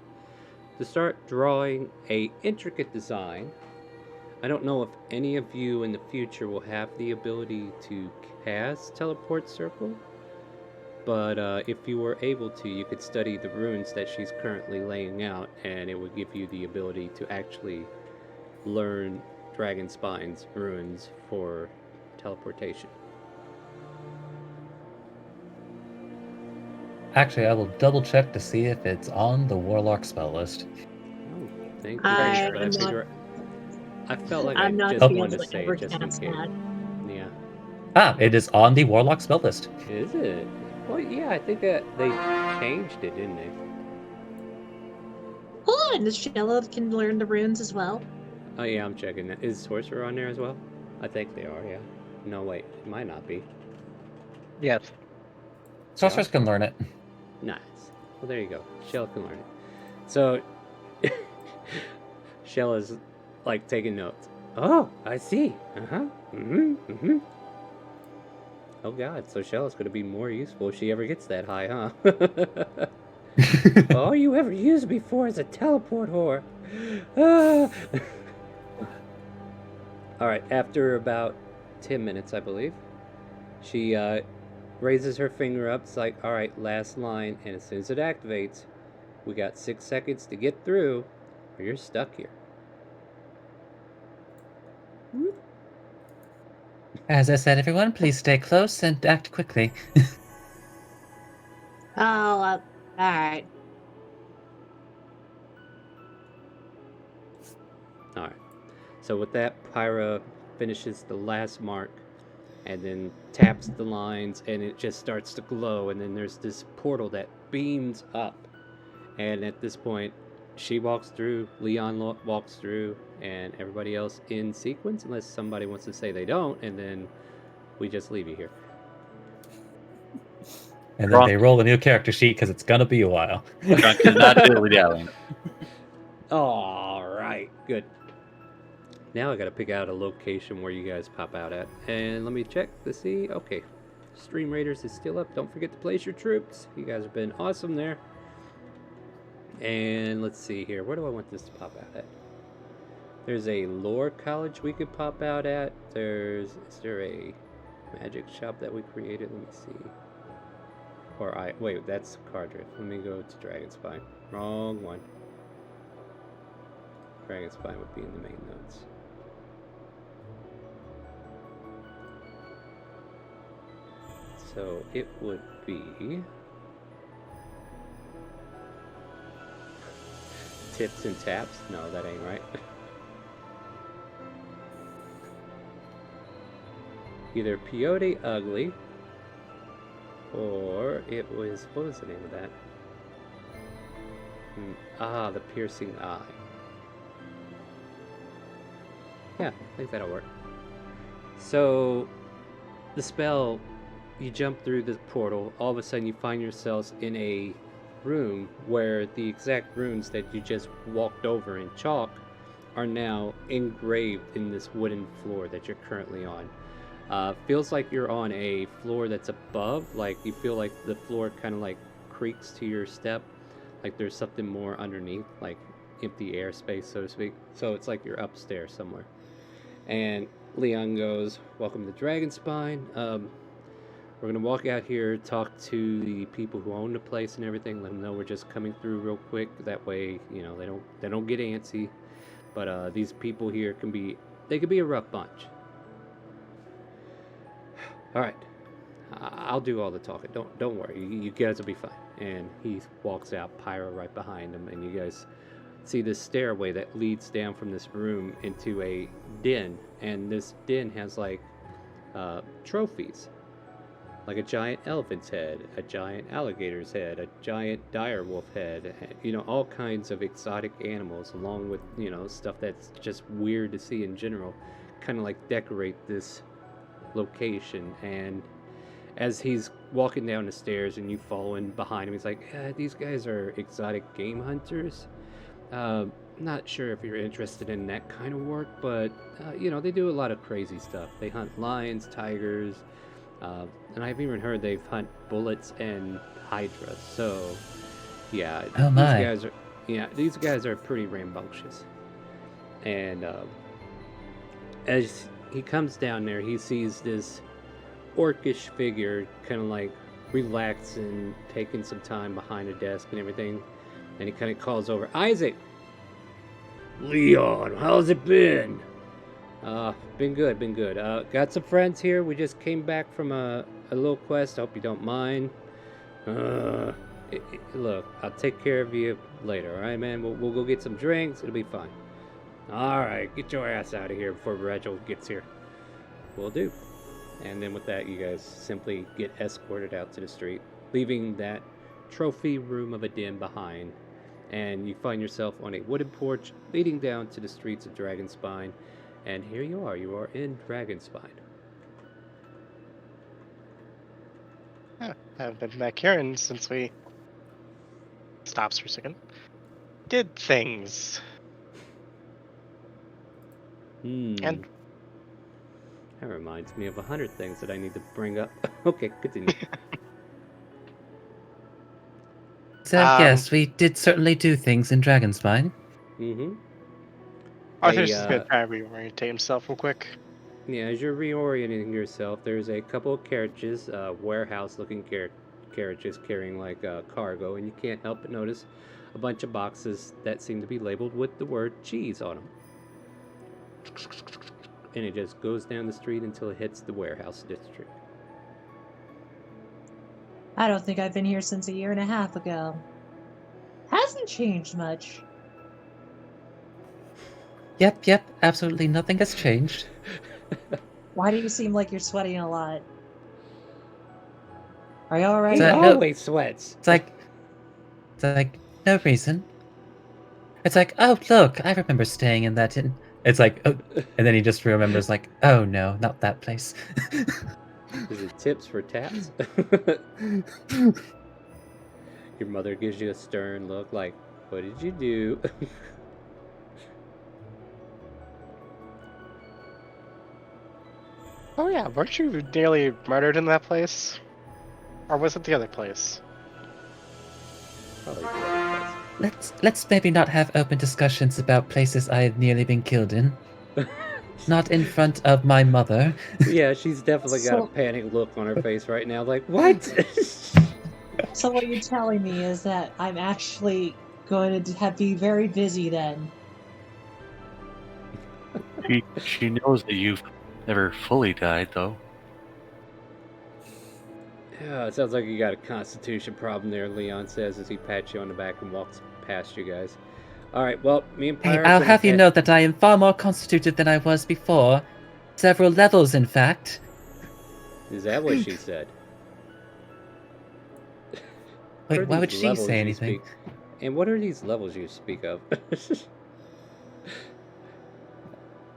to start drawing a intricate design. I don't know if any of you in the future will have the ability to cast Teleport Circle, but if you were able to, you could study the runes that she's currently laying out, and it would give you the ability to actually learn Dragon Spine's runes for teleportation. Actually, I will double check to see if it's on the Warlock spell list. Oh, thank you. I But am not- I felt like I'm I not just able wanted to to say ever it just in cast case. that. Yeah. Ah, it is on the Warlock spell list. Is it? Well, yeah, I think that they changed it, didn't they? Hold on, Shella can learn the runes as well. Oh, yeah, I'm checking that. Is Sorcerer on there as well? I think they are, yeah. No, wait, it might not be. Yes. Sorcerers can learn it. Nice. Well, there you go. Shell can learn it. So, Shell is like taking notes. Oh, I see. Oh god, so Shell is going to be more useful if she ever gets that high, huh? All you ever used before is a teleport whore. Ah. Alright, after about 10 minutes, I believe, she raises her finger up. It's like, alright, last line, and as soon as it activates, we got 6 seconds to get through, or you're stuck here. As I said, everyone, please stay close and act quickly. Oh, alright. Alright. So with that, Pyra finishes the last mark and then taps the lines, and it just starts to glow. And then there's this portal that beams up, and at this point, she walks through, Leon walks through, and everybody else in sequence, unless somebody wants to say they don't, and then we just leave you here. And then Drunk. they roll a new character sheet because it's gonna be a while. Drunk is not dilly-dallying. All right, good. Now I gotta pick out a location where you guys pop out at, and let me check to see. Okay, StreamRaiders is still up. Don't forget to place your troops. You guys have been awesome there. And let's see here. Where do I want this to pop out at? There's a lore college we could pop out at. Is there a magic shop that we created? Let me see. Wait, that's Cardrift. Let me go to Dragonspine. Wrong one. Dragonspine would be in the main notes. So it would be Tips and Taps. No, that ain't right. Either Peyote Ugly, or it was, what was the name of that? The Piercing Eye. Yeah, I think that'll work. So the spell, you jump through the portal, all of a sudden you find yourselves in a room where the exact runes that you just walked over in chalk are now engraved in this wooden floor that you're currently on. Feels like you're on a floor that's above, like you feel like the floor kind of like creaks to your step, like there's something more underneath, like empty airspace, so to speak. So it's like you're upstairs somewhere. And Leon goes, "Welcome to Dragonspine. We're gonna walk out here, talk to the people who own the place and everything. Let them know we're just coming through real quick. That way, you know, they don't get antsy. But these people here can be a rough bunch. All right, I'll do all the talking. Don't worry. You guys will be fine." And he walks out, Pyro right behind him, and you guys see this stairway that leads down from this room into a den, and this den has like trophies, like a giant elephant's head, a giant alligator's head, a giant direwolf head, you know, all kinds of exotic animals, along with, you know, stuff that's just weird to see in general, kind of like decorate this location. And as he's walking down the stairs and you following behind him, he's like, "These guys are exotic game hunters. Not sure if you're interested in that kind of work, but you know, they do a lot of crazy stuff. They hunt lions, tigers, and I've even heard they hunt bullets and hydras. So yeah, Oh my. these guys are pretty rambunctious." And as he comes down there, he sees this orcish figure kind of like relaxed and taking some time behind a desk and everything. And he kind of calls over, "Isaac! Leon, how's it been?" Been good. Got some friends here. We just came back from a little quest. I hope you don't mind. Look, I'll take care of you later, alright, man? We'll go get some drinks. It'll be fine. Alright, get your ass out of here before Rachel gets here. Will do. And then with that, you guys simply get escorted out to the street, leaving that trophy room of a den behind. And you find yourself on a wooden porch leading down to the streets of Dragonspine. And here you are in Dragonspine. Yeah, I haven't been back here and since we stops for a second. Did things. And that reminds me of 100 things that I need to bring up. Okay, continue. So yes, we did certainly do things in Dragonspine. Mm-hmm. Arthur's just gonna try to reorientate himself real quick. Yeah, as you're reorienting yourself, there's a couple of carriages, warehouse-looking carriages carrying like cargo, and you can't help but notice a bunch of boxes that seem to be labeled with the word cheese on them. And it just goes down the street until it hits the warehouse district. I don't think I've been here since a year and a half ago. Hasn't changed much. Yep, absolutely nothing has changed. Why do you seem like you're sweating a lot? Are you He alright? No. always sweats. It's like no reason. It's like, oh look, I remember staying in that inn. It's like, oh, and then he just remembers like, oh no, not that place. Is it tips for taps? Your mother gives you a stern look like, what did you do? Oh yeah, weren't you nearly murdered in that place? Or was it the other place? Probably the other Let's maybe not have open discussions about places I have nearly been killed in. place. Not in front of my mother. Yeah, she's definitely got a So- panic look on her face right now. Like, what? So what you're telling me is that I'm actually going to be very busy then. She knows that you've never fully died, though. Yeah, it sounds like you got a constitution problem there, Leon says as he pats you on the back and walks past you guys. Alright, well, me and Hey, Pyre are I'll gonna have you head- know that I am far more constituted than I was before. Several levels, in fact. Is that what she said? Wait, What are why would these she levels say you anything? speak- And what are these levels you speak of?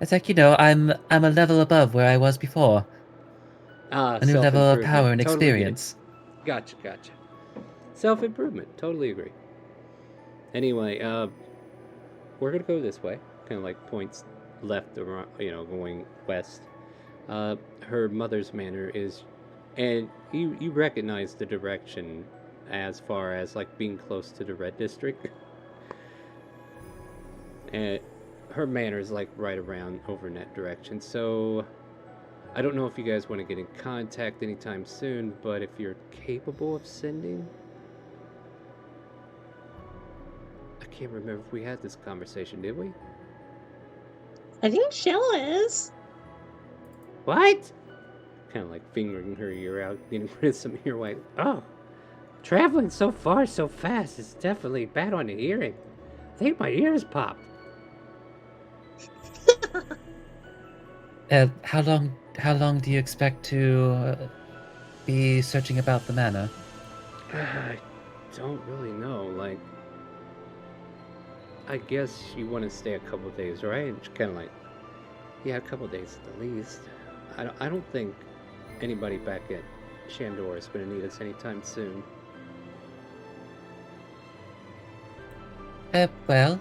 It's like, you know, I'm a level above where I was before. Ah, A new level of self-improvement. power and Totally get it. experience. Gotcha. Self-improvement. Totally agree. Anyway, we're gonna go this way. Kind of like points left around, going west. Her mother's manor is, and you recognize the direction as far as like being close to the red district. And her manor is like right around over in that direction. So I don't know if you guys want to get in contact anytime soon, but if you're capable of sending, I can't remember if we had this conversation, did we? I think Shell is. What? Kind of like fingering her ear out, getting rid of some earwax. Oh, traveling so far so fast is definitely bad on the hearing. I think my ears popped. How long do you expect to be searching about the manor? I don't really know. Like, I guess you want to stay a couple days, right? And kind of like, yeah, a couple days at the least. I don't think anybody back at Shandor is going to need us anytime soon. Well,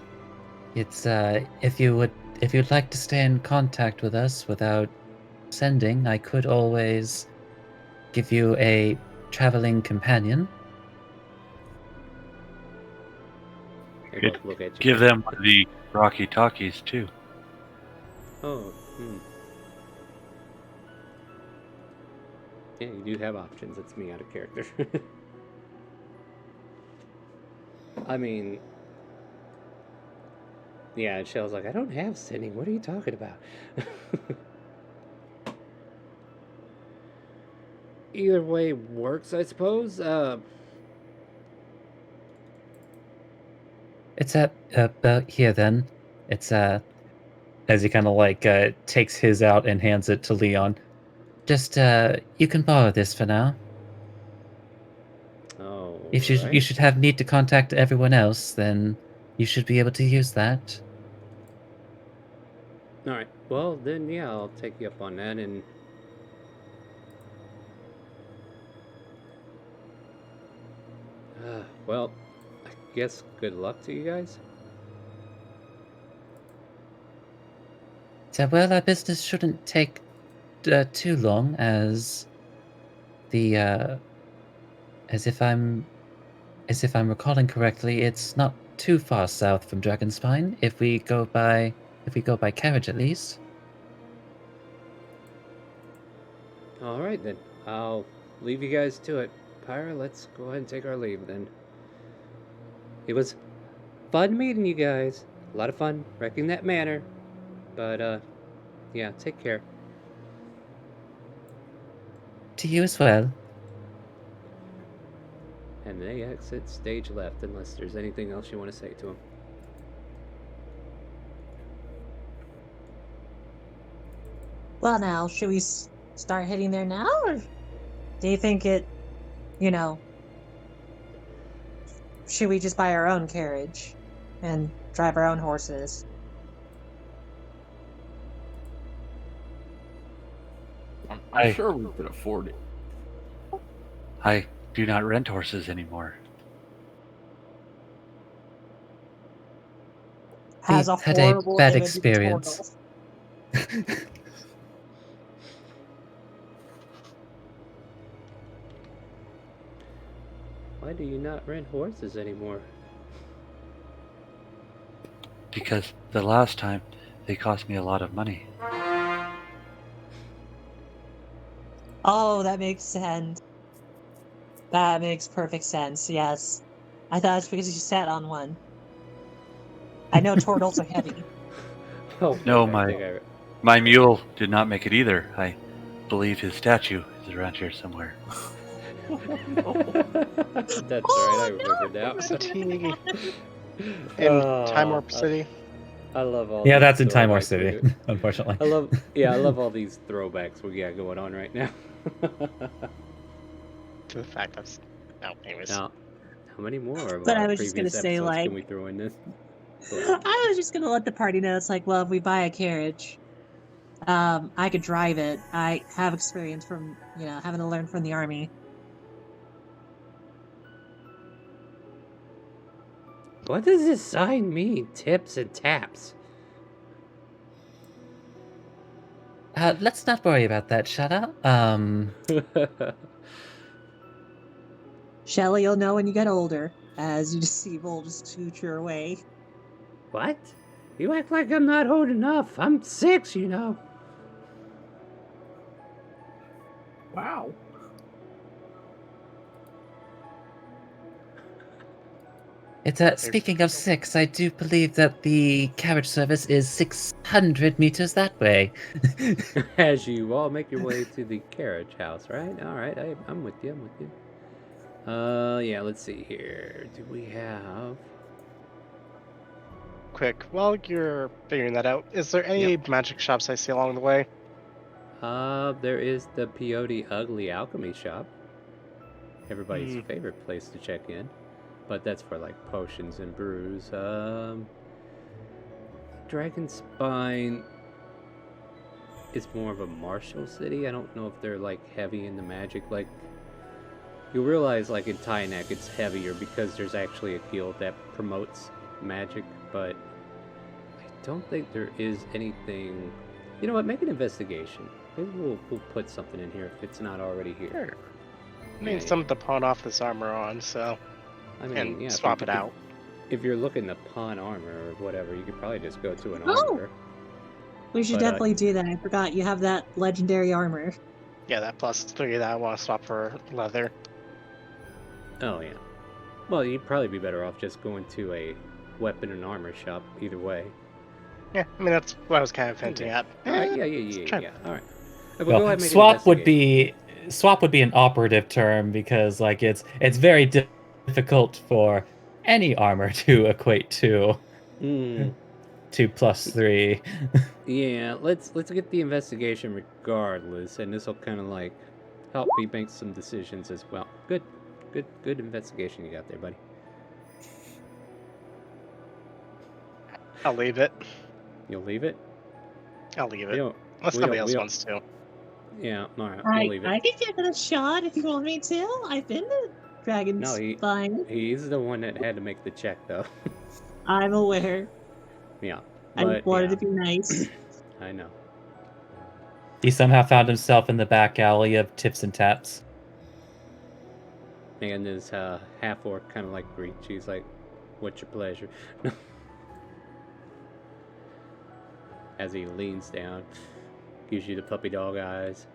it's if you'd like to stay in contact with us without sending, I could always give you a traveling companion. They Good. both look at you. Give them one of the Rocky Talkies, too. Oh, Yeah, you do have options. It's me out of character. I mean, yeah, and Shell's like, I don't have sending. What are you talking about? Either way works, I suppose. It's about here then. It's as he kind of like takes his out and hands it to Leon. Just you can borrow this for now. Oh, If you should have need to contact everyone else, then you should be able to use that. All right. Well, then, yeah, I'll take you up on that. And well, I guess good luck to you guys. So, well, our business shouldn't take too long, as the as if I'm recalling correctly, it's not too far south from Dragonspine. If we go by carriage, at least. All right, then. I'll leave you guys to it. Pyra, let's go ahead and take our leave then. It was fun meeting you guys. A lot of fun wrecking that manor. But, yeah, take care. To you as well. And they exit stage left unless there's anything else you want to say to them. Well, now, should we start heading there now, or do you think it, you know, should we just buy our own carriage and drive our own horses? I'm sure we could afford it. I do not rent horses anymore. Has a had a horrible bad image of experience. Torgal. Why do you not rent horses anymore? Because the last time they cost me a lot of money. Oh, that makes sense. That makes perfect sense, yes. I thought it's because you sat on one. I know Torgals are heavy. Oh, No, I think my mule did not make it either. I believe his statue is around here somewhere. That's right, I remember now. Was it he in Time Warp City? I love all Yeah, these that's in Time War throwbacks we City, do. unfortunately. I love all these throwbacks we got going on right now. To the fact that's anyways. Now, how many more of But our I was just gonna previous say, episodes like, can we throw in this? I was just gonna let the party know. It's like, well, if we buy a carriage, I could drive it. I have experience from, having to learn from the army. What does this sign mean? Tips and taps. Let's not worry about that, Shadow. Shelly, you'll know when you get older, as you see Vol just scooch away. What? You act like I'm not old enough. I'm 6, you know. Wow. Speaking of 6, I do believe that the carriage service is 600 meters that way. As you all make your way to the carriage house, right? All right, I'm with you. Yeah, let's see here. Do we have... Quick, while you're figuring that out, is there any magic shops I see along the way? There is the Peyote Ugly Alchemy Shop. Everybody's favorite place to check in. But that's for like potions and brews. Dragon Spine is more of a martial city. I don't know if they're like heavy in the magic. Like, you realize like in Tynak it's heavier because there's actually a guild that promotes magic, but I don't think there is anything. You know what? Make an investigation. Maybe we'll put something in here if it's not already here. Sure. I mean, something to pawn off this armor on, so I mean, and yeah, swap it out. If you're looking to pawn armor or whatever, you could probably just go to an Oh! armor. We should But, definitely do that. I forgot you have that legendary armor. Yeah, that +3 that I want to swap for leather. Oh yeah. Well, you'd probably be better off just going to a weapon and armor shop either way. Yeah, I mean that's what I was kind of hinting at. All right, yeah. All right. Well, go ahead Well, and make an swap would investigation. be an operative term because like it's very difficult for any armor to equate to Hmm. to +3. Yeah, let's get the investigation regardless, and this will kind of like help me make some decisions as well. Good investigation you got there, buddy. I'll leave it. You'll leave it? I'll leave We it. don't- Unless we somebody don't- else we don't- wants to. Yeah, all right, we'll leave it. I can give it a shot if you want me to. I've been to Dragon No, Spine. He's the one that had to make the check, though. I'm aware. Yeah, I but wanted yeah, to be nice. I know. He somehow found himself in the back alley of Tips and Taps. And this half-orc kind of like greets you. He's like, "What's your pleasure?" As he leans down, gives you the puppy dog eyes.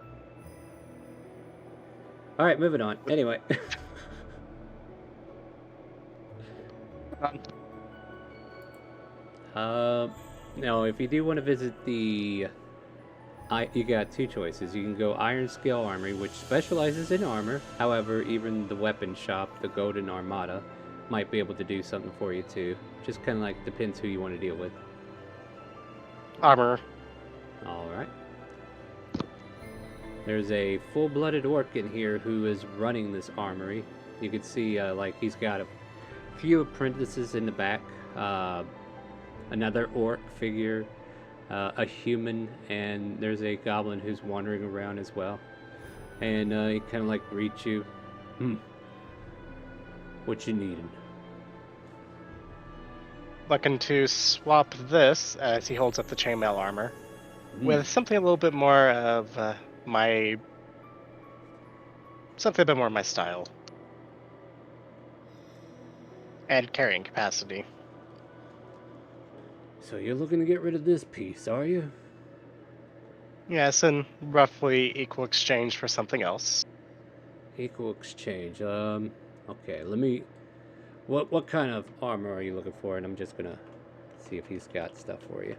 All right, moving on. Anyway. Now, if you do want to visit the... you got two choices. You can go Iron Scale Armory, which specializes in armor. However, even the weapon shop, the Golden Armada, might be able to do something for you too. Just kind of like depends who you want to deal with. Armor. All right. There's a full-blooded orc in here who is running this armory. You can see, like, he's got a few apprentices in the back. Another orc figure, a human, and there's a goblin who's wandering around as well. And he kind of like greets you. What you needing? Looking to swap this, as he holds up the chainmail armor, with something a little bit more of my style and carrying capacity. So you're looking to get rid of this piece, are you? Yes, in roughly equal exchange for something else. Equal exchange. Okay, let me... What kind of armor are you looking for? And I'm just gonna see if he's got stuff for you.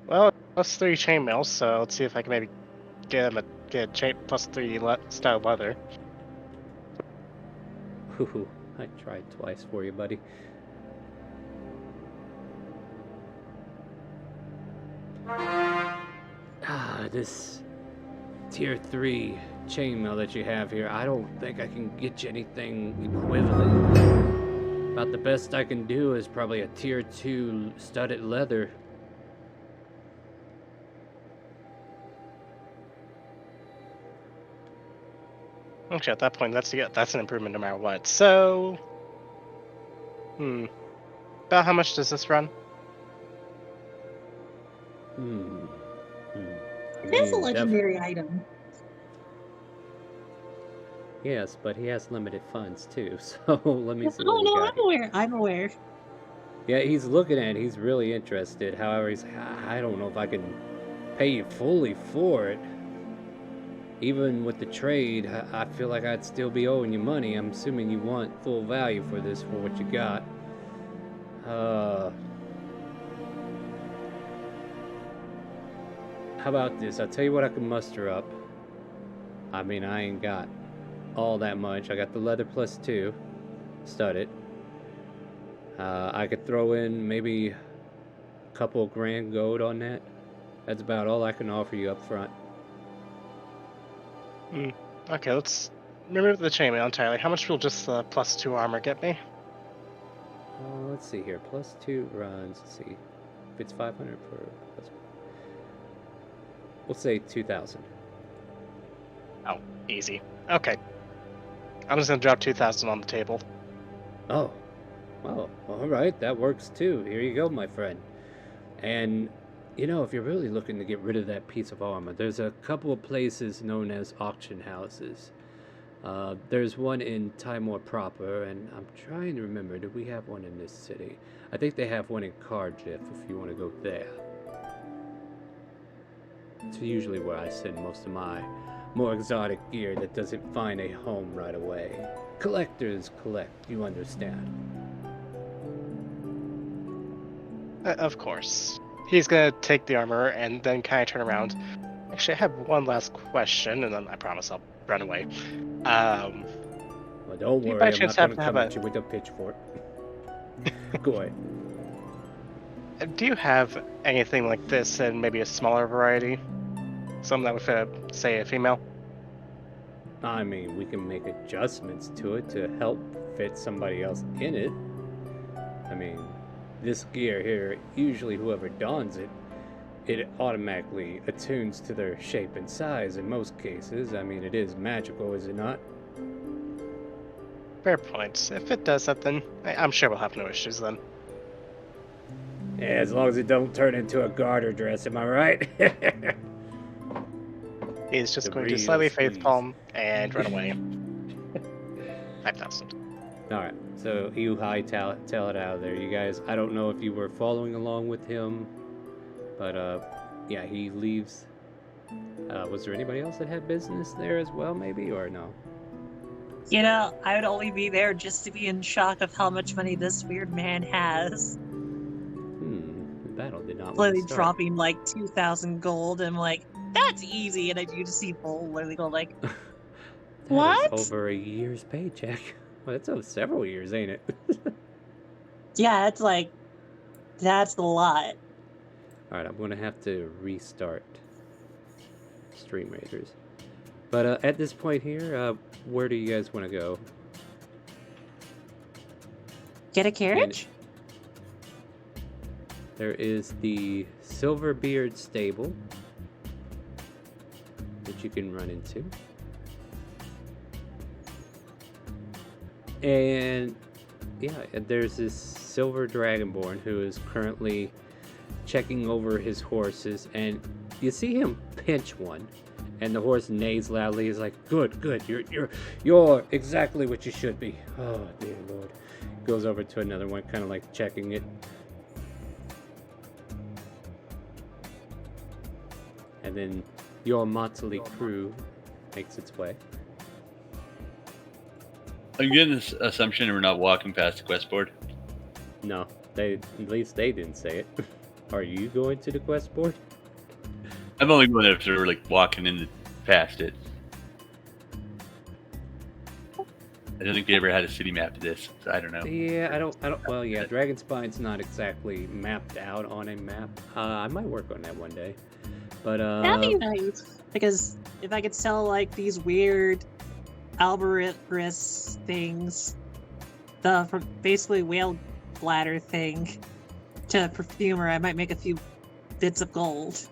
Well, +3 chainmail, so let's see if I can maybe get him get +3 style leather. Ooh, I tried twice for you, buddy. This tier 3 chainmail that you have here, I don't think I can get you anything equivalent. About the best I can do is probably a tier 2 studded leather. Actually, at that point, that's an improvement no matter what. So, about how much does this run? It is a legendary item. Yes, but he has limited funds too, so let me see Oh what we no, got I'm here. aware. I'm aware. Yeah, he's looking at it. He's really interested. However, he's I don't know if I can pay you fully for it. Even with the trade, I feel like I'd still be owing you money. I'm assuming you want full value for this, for what you got. How about this? I'll tell you what I can muster up. I mean, I ain't got all that much. I got the leather +2, studded. I could throw in maybe a couple grand gold on that. That's about all I can offer you up front. Okay, let's remove the chainmail entirely. How much will just the +2 armor get me? Let's see here. +2 runs. Let's see. If it's 500 per... We'll say 2,000. Oh, easy. Okay. I'm just gonna drop 2,000 on the table. Oh. Well, alright. That works too. Here you go, my friend. And, you know, if you're really looking to get rid of that piece of armor, there's a couple of places known as auction houses. There's one in Timor proper, and I'm trying to remember, did we have one in this city? I think they have one in Cardiff, if you want to go there. It's usually where I send most of my more exotic gear that doesn't find a home right away. Collectors collect, you understand. Of course. He's gonna take the armor and then kind of turn around. Actually, I have one last question, and then I promise I'll run away. Well, don't Do you worry, by I'm not chance going have to to have come at a- you with a pitchfork. Go ahead. Do you have anything like this in maybe a smaller variety? Something that would fit, say, a female? I mean, we can make adjustments to it to help fit somebody else in it. I mean, this gear here, usually whoever dons it, it automatically attunes to their shape and size in most cases. I mean, it is magical, is it not? Fair point. If it does that, then I'm sure we'll have no issues then. Yeah, as long as it don't turn into a garter dress, am I right? He's just The going to real slightly squeeze. facepalm and run away. 5,000. Alright, so you hightail it out of there. You guys, I don't know if you were following along with him, but yeah, he leaves. Was there anybody else that had business there as well, maybe, or no? You know, I would only be there just to be in shock of how much money this weird man has. The battle did not Literally want to start. dropping like 2,000 gold, and I'm like, that's easy. And I do just see Bull literally go like, That what? is over a year's paycheck. Well, that's over several years, ain't it? Yeah, it's like, that's a lot. Alright, I'm gonna have to restart StreamRaiders. But at this point here, where do you guys want to go? Get a carriage? There is the Silverbeard stable that you can run into. And yeah, there's this silver dragonborn who is currently checking over his horses, and you see him pinch one, and the horse neighs loudly. He's like, "Good, you're exactly what you should be." Oh dear Lord. Goes over to another one, kind of like checking it. And then your motley crew makes its way. I'm getting this assumption we're not walking past the quest board. No, at least they didn't say it. Are you going to the quest board? I'm only going if we're like walking in past it. I don't think they ever had a city map to this, so I don't know. Yeah, I don't. Well, yeah, Dragonspine's not exactly mapped out on a map. I might work on that one day. But That'd be nice. Because if I could sell like these weird Alberus things, the basically whale bladder thing, to a perfumer, I might make a few bits of gold.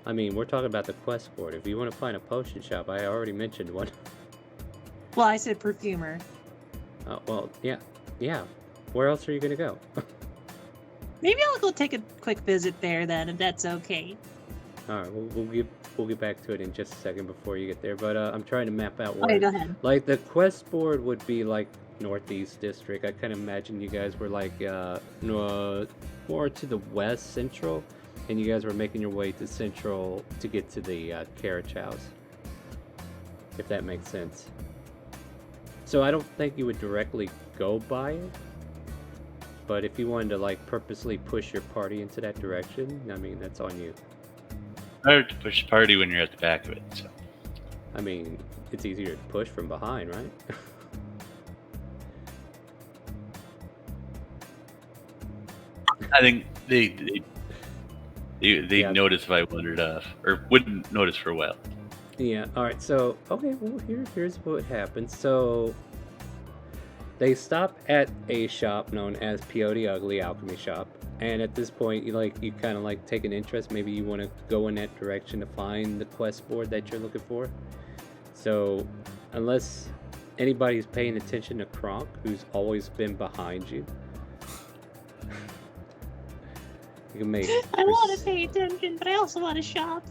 I mean, we're talking about the quest board. If you want to find a potion shop, I already mentioned one. Well, I said perfumer. Well, yeah. Where else are you gonna go? Maybe I'll go take a quick visit there then, if that's okay. All right, we'll get back to it in just a second before you get there. But I'm trying to map out where. Okay, go ahead. Like the quest board would be like Northeast District. I kind of imagine you guys were like more to the west central, and you guys were making your way to central to get to the carriage house. If that makes sense. So I don't think you would directly go by it, but if you wanted to like purposely push your party into that direction, I mean that's on you. Hard to push the party when you're at the back of it. So I mean, it's easier to push from behind, right? I think they Yeah. notice if I wandered off, or wouldn't notice for a while. Yeah, alright, so, okay, well, here's what happens. So, they stop at a shop known as Peyote Ugly Alchemy Shop, and at this point, you kind of, like, take an interest. Maybe you want to go in that direction to find the quest board that you're looking for. So, unless anybody's paying attention to Kronk, who's always been behind you, you can make... I want to pay attention, but I also want to shop.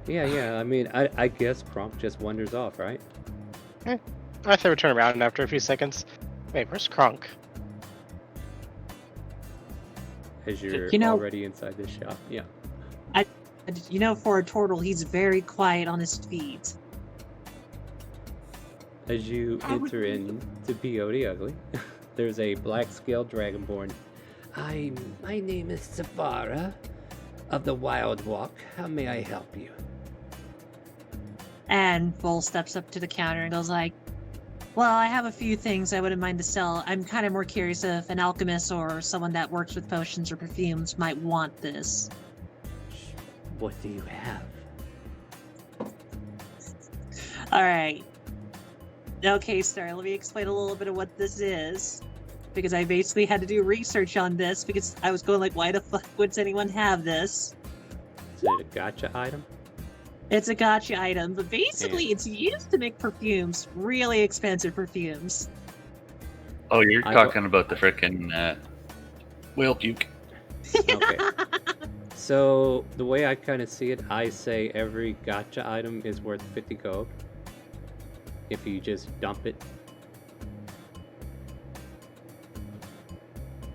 Yeah, I mean, I guess Kronk just wanders off, right? I say we turn around after a few seconds. Wait, where's Kronk? As you're You know- already inside this shop. Yeah. You know, for a turtle, he's very quiet on his feet. As you enter into Peyote Ugly, there's a black-scaled dragonborn. My name is Safara of the Wild Walk. How may I help you? And Bull steps up to the counter and goes like, well, I have a few things I wouldn't mind to sell. I'm kind of more curious if an alchemist or someone that works with potions or perfumes might want this. What do you have? Alright. Okay, sir, let me explain a little bit of what this is. Because I basically had to do research on this because I was going like, why the fuck would anyone have this? Is it a gotcha item? It's a gotcha item, but basically Yeah. it's used to make perfumes. Really expensive perfumes. Oh, you're I talking about the frickin' whale puke. Okay. So, the way I kind of see it, I say every gotcha item is worth 50 gold. If you just dump it.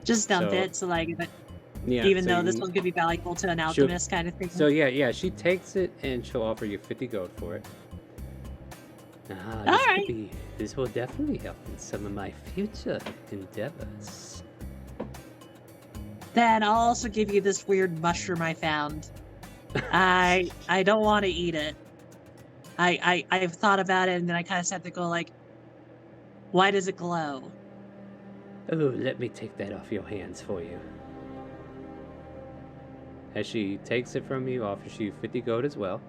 Just dump So- it, so like, if it, Yeah. even so though you this can- one could be valuable to an She'll- alchemist kind of thing. So yeah, she takes it and she'll offer you 50 gold for it. Alright. This will definitely help in some of my future endeavors. Then I'll also give you this weird mushroom I found. I don't want to eat it. I've thought about it, and then I kind of sat there go like, why does it glow? Oh, let me take that off your hands for you. As she takes it from you, offers you 50 gold as well.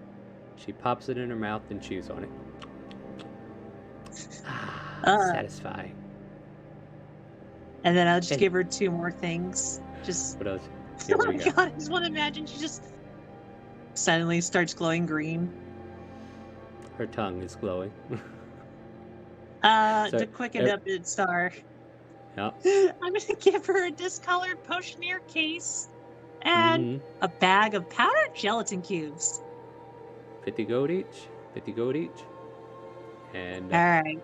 She pops it in her mouth and chews on it. Satisfying. And then I'll just And- give her 2 more things. Just What else? Yeah, oh what do my you got? god, I just want to imagine she just suddenly starts glowing green. Her tongue is glowing. To So, quicken up its star. yeah. I'm gonna give her a discolored potioneer case and Mm-hmm. a bag of powdered gelatin cubes. 50 gold each. 50 gold each. And Alright.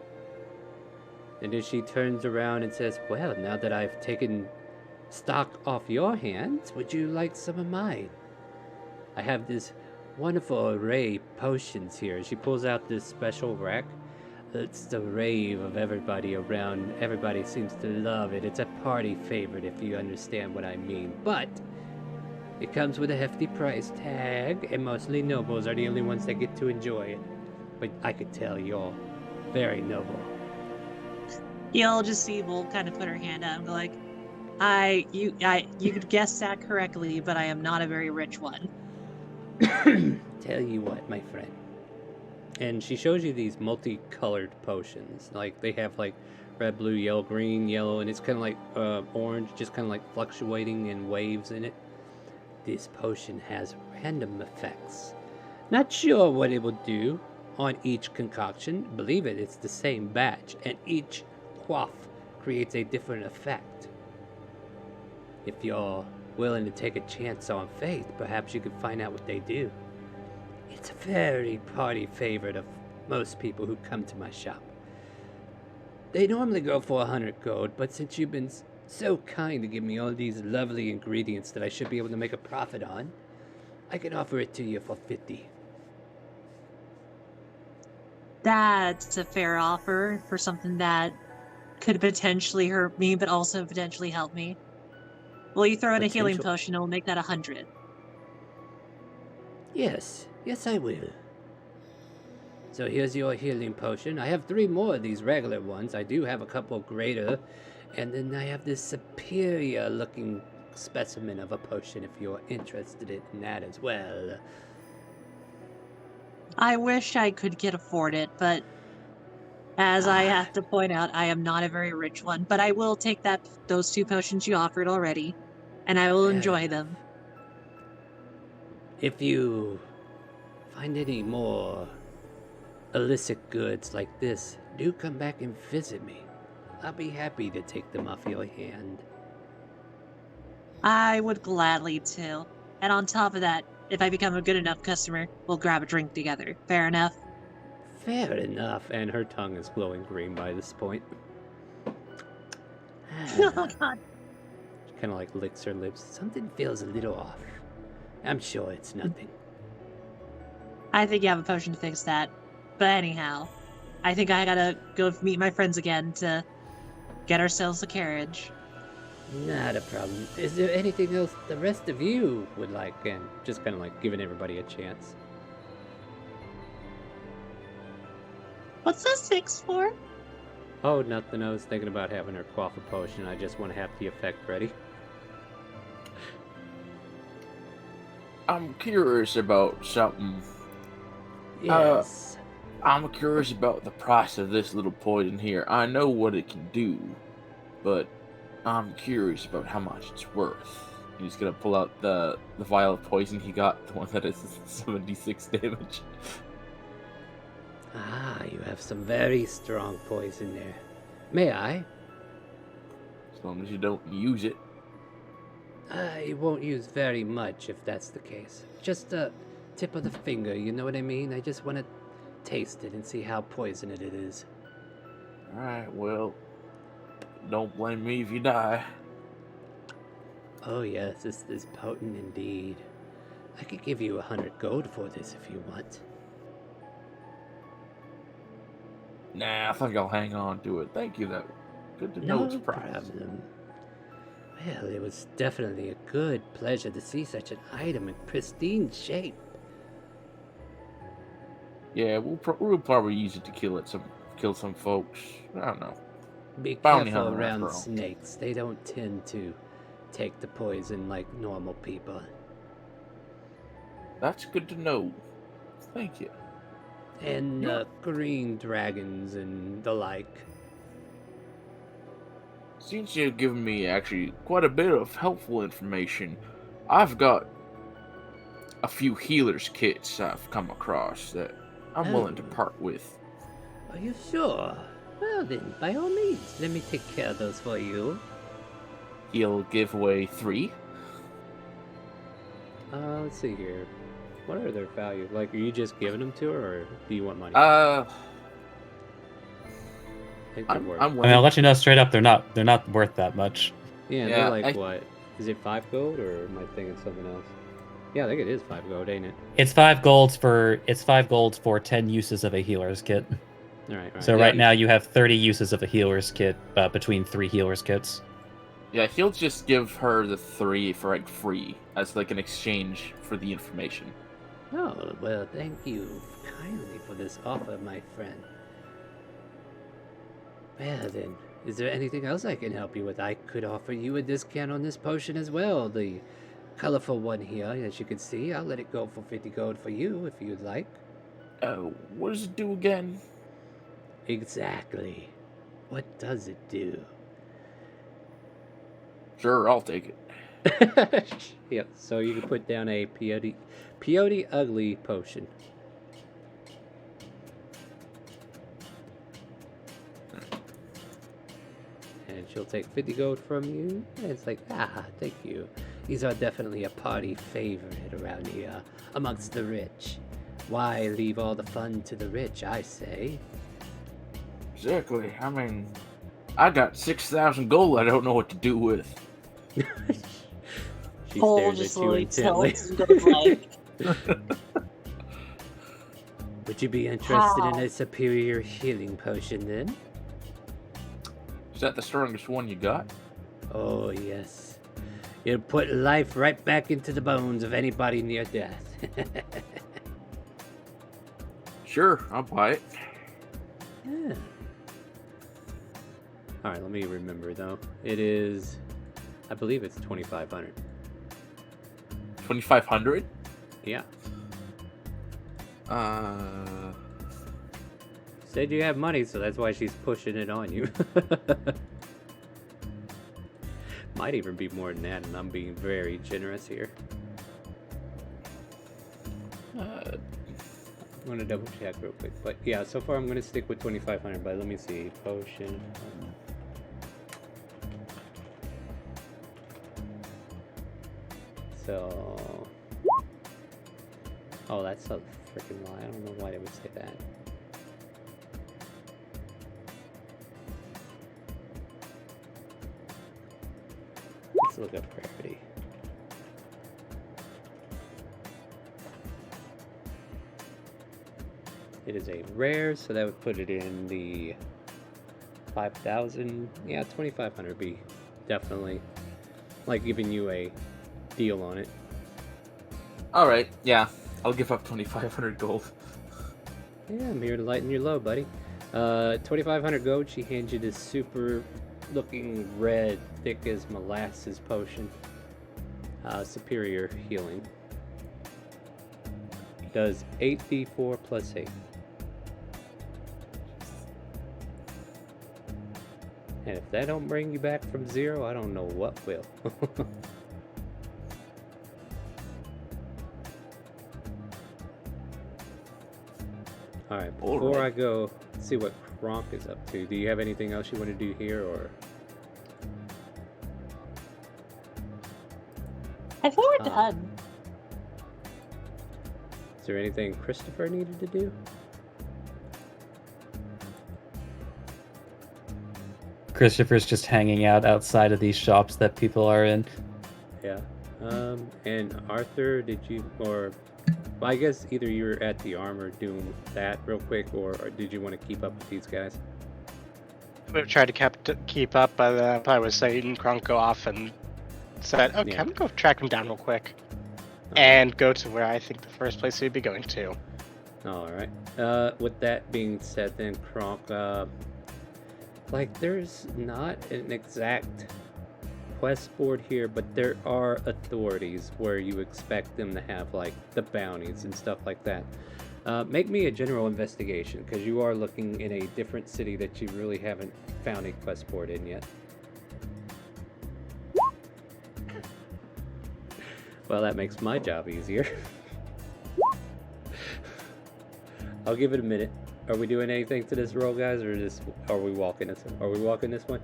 and then she turns around and says, "Well, now that I've taken stock off your hands, would you like some of mine? I have this wonderful array of potions here." She pulls out this special rack. It's the rave of everybody around. Everybody seems to love it. It's a party favorite, if you understand what I mean. But it comes with a hefty price tag, and mostly nobles are the only ones that get to enjoy it. But I could tell you're very noble. You'll just see Volt kind of put her hand out and go like, you could guess that correctly, but I am not a very rich one. Tell you what, my friend. And she shows you these multicolored potions. Like, they have like red, blue, yellow, green, yellow, and it's kind of like orange, just kind of like fluctuating in waves in it. This potion has random effects. Not sure what it will do on each concoction. Believe it, it's the same batch, and each quaff creates a different effect. If you're willing to take a chance on faith, perhaps you could find out what they do. It's a very party favorite of most people who come to my shop. They normally go for 100 gold, but since you've been so kind to give me all these lovely ingredients that I should be able to make a profit on, I can offer it to you for 50. That's a fair offer for something that could potentially hurt me, but also potentially help me. Will you throw in a healing Potential- potion and we'll make that 100? Yes, I will. So here's your healing potion. I have 3 more of these regular ones. I do have a couple greater, and then I have this superior looking specimen of a potion if you're interested in that as well. I wish I could afford it, but as I have to point out, I am not a very rich one. But I will take those 2 potions you offered already, and I will Fair enjoy enough. them. If you find any more illicit goods like this, do come back and visit me. I'll be happy to take them off your hand. I would gladly too. And on top of that, if I become a good enough customer, we'll grab a drink together. Fair enough? Fair enough. And her tongue is glowing green by this point. Oh god. She kind of like licks her lips. Something feels a little off. I'm sure it's nothing. I think you have a potion to fix that. But anyhow, I think I gotta go meet my friends again to get ourselves a carriage. Not a problem. Is there anything else the rest of you would like? And just kind of like giving everybody a chance. What's the 6 for? Oh, nothing. I was thinking about having her quaff a potion. I just want to have the effect ready. I'm curious about something. Yes. I'm curious about the price of this little poison here. I know what it can do, but I'm curious about how much it's worth. He's gonna pull out the vial of poison he got, the one that is 76 damage. You have some very strong poison there. May I? As long as you don't use it. I won't use very much if that's the case. Just a tip of the finger, you know what I mean? I just want to taste it and see how poisonous it is. Alright, well, don't blame me if you die. Oh yes, this is potent indeed. I could give you 100 gold for this if you want. Nah, I think I'll hang on to it. Thank you, though. Good to know No it's a prize. problem. Well, it was definitely a good pleasure to see such an item in pristine shape. Yeah, we'll probably use it to kill some folks. I don't know. Be Bounty careful hunter, around after all. snakes. They don't tend to take the poison like normal people. That's good to know. Thank you. and green dragons and the like. Since you've given me actually quite a bit of helpful information, I've got a few healers kits I've come across that I'm willing to Oh. part with. Are you sure? Well then, by all means, let me take care of those for you. He'll give away 3. Let's see here. What are their values? Like, are you just giving them to her, or do you want money? Think they're worth. I mean, I'll let you know straight up, they're not worth that much. Yeah, Yeah, they're like what? Is it 5 gold, or am I thinking something else? Yeah, I think it is 5 gold, ain't it? It's 5 golds for 10 uses of a healer's kit. All right. So Yeah, right now you have 30 uses of a healer's kit between 3 healer's kits. Yeah, he'll just give her the 3 for like free as like an exchange for the information. Oh, well, thank you kindly for this offer, my friend. Well then, is there anything else I can help you with? I could offer you a discount on this potion as well. The colorful one here, as you can see. I'll let it go for 50 gold for you if you'd like. What does it do again? Exactly. What does it do? Sure, I'll take it. Yep, so you can put down a peyote ugly potion. And she'll take 50 gold from you. And it's like, thank you. These are definitely a party favorite around here, amongst the rich. Why leave all the fun to the rich, I say? Exactly. I mean, I got 6,000 gold I don't know what to do with. She Cole stares just at you really intently. tilts and goes like, Would you be interested in How? a superior healing potion then? Is that the strongest one you got? Oh, yes. It'll put life right back into the bones of anybody near death. Sure, I'll buy it. Yeah. Alright, let me remember though. It is, I believe it's 2,500. 2,500? Yeah. Said you have money, so that's why she's pushing it on you. Might even be more than that, and I'm being very generous here. I'm gonna double check real quick, but yeah, so far I'm gonna stick with 2,500. But let me see, potion. So, oh, that's a freaking lie. I don't know why they would say that. Let's look up rarity. It is a rare, so that would put it in the 5,000. Yeah, 2,500 be definitely like giving you a deal on it. Alright, yeah. I'll give up 2,500 gold. Yeah, I'm here to lighten your load, buddy. 2,500 gold. She hands you this super looking red, thick as molasses potion. Superior healing. Does 8d4 plus 8. And if that don't bring you back from 0, I don't know what will. Alright, before I go see what Kronk is up to, do you have anything else you want to do here, or? I think we're done. Is there anything Christopher needed to do? Christopher's just hanging out outside of these shops that people are in. Yeah. And Arthur, did you, or well, I guess either you're at the armor doing that real quick, or did you want to keep up with these guys? We've tried to keep up, but I was saying Kronk go off and said, okay, Yeah. I'm gonna go track him down real quick. And go to where I think the first place we'd be going to. Alright. With that being said then, Kronk, like there's not an exact quest board here, but there are authorities where you expect them to have like the bounties and stuff like that. Make me a general investigation, because you are looking in a different city that you really haven't found a quest board in yet. Well, that makes my job easier. I'll give it a minute. Are we doing anything to this roll, guys, or just are we walking this one? Are we walking this one?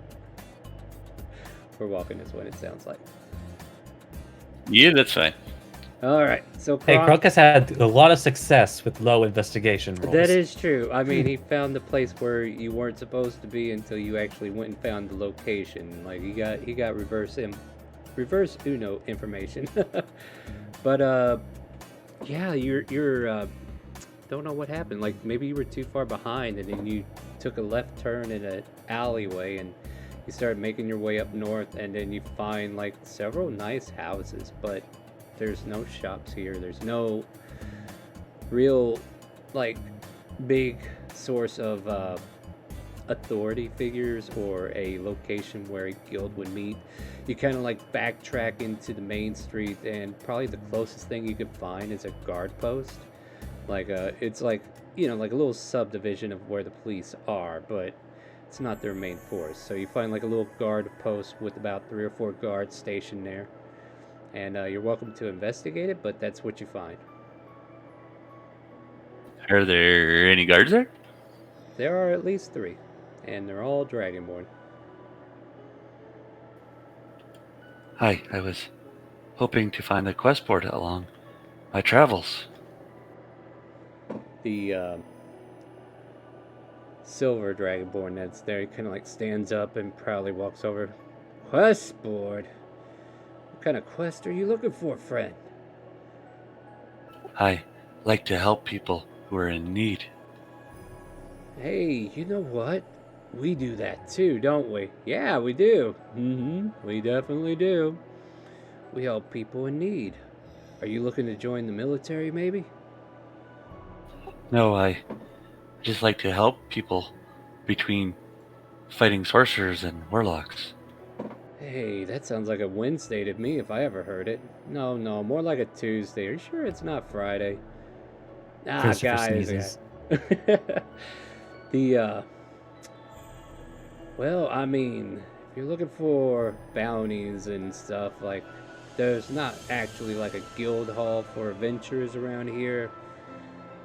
We're walking this one, it sounds like. Yeah, that's fine. All right, so Hey, Krunk has had a lot of success with low investigation rolls. that is true. I mean, he found the place where you weren't supposed to be until you actually went and found the location. Like he got reverse Uno information. But yeah, you're don't know what happened. Like maybe you were too far behind, and then you took a left turn in an alleyway, and you started making your way up north, and then you find like several nice houses, but there's no shops here. There's no real like big source of authority figures or a location where a guild would meet. You kind of like backtrack into the main street, and probably the closest thing you could find is a guard post. Like it's like, you know, like a little subdivision of where the police are, but it's not their main force. So you find like a little guard post with about 3 or 4 guards stationed there, and you're welcome to investigate it, but that's what you find. Are there any guards there? There are at least 3, and they're all Dragonborn. Hi, I was hoping to find the quest board along my travels. The silver Dragonborn that's there, he kind of like stands up and proudly walks over. Quest board? What kind of quest are you looking for, friend? I like to help people who are in need. Hey, you know what? We do that too, don't we? Yeah, we do. We definitely do. We help people in need. Are you looking to join the military, maybe? No, I just like to help people between fighting sorcerers and warlocks. Hey, that sounds like a Wednesday to me if I ever heard it. No, more like a Tuesday. Are you sure it's not Friday? Ah, Christopher guys. sneezes. Well, I mean, if you're looking for bounties and stuff, like, there's not actually like a guild hall for adventurers around here.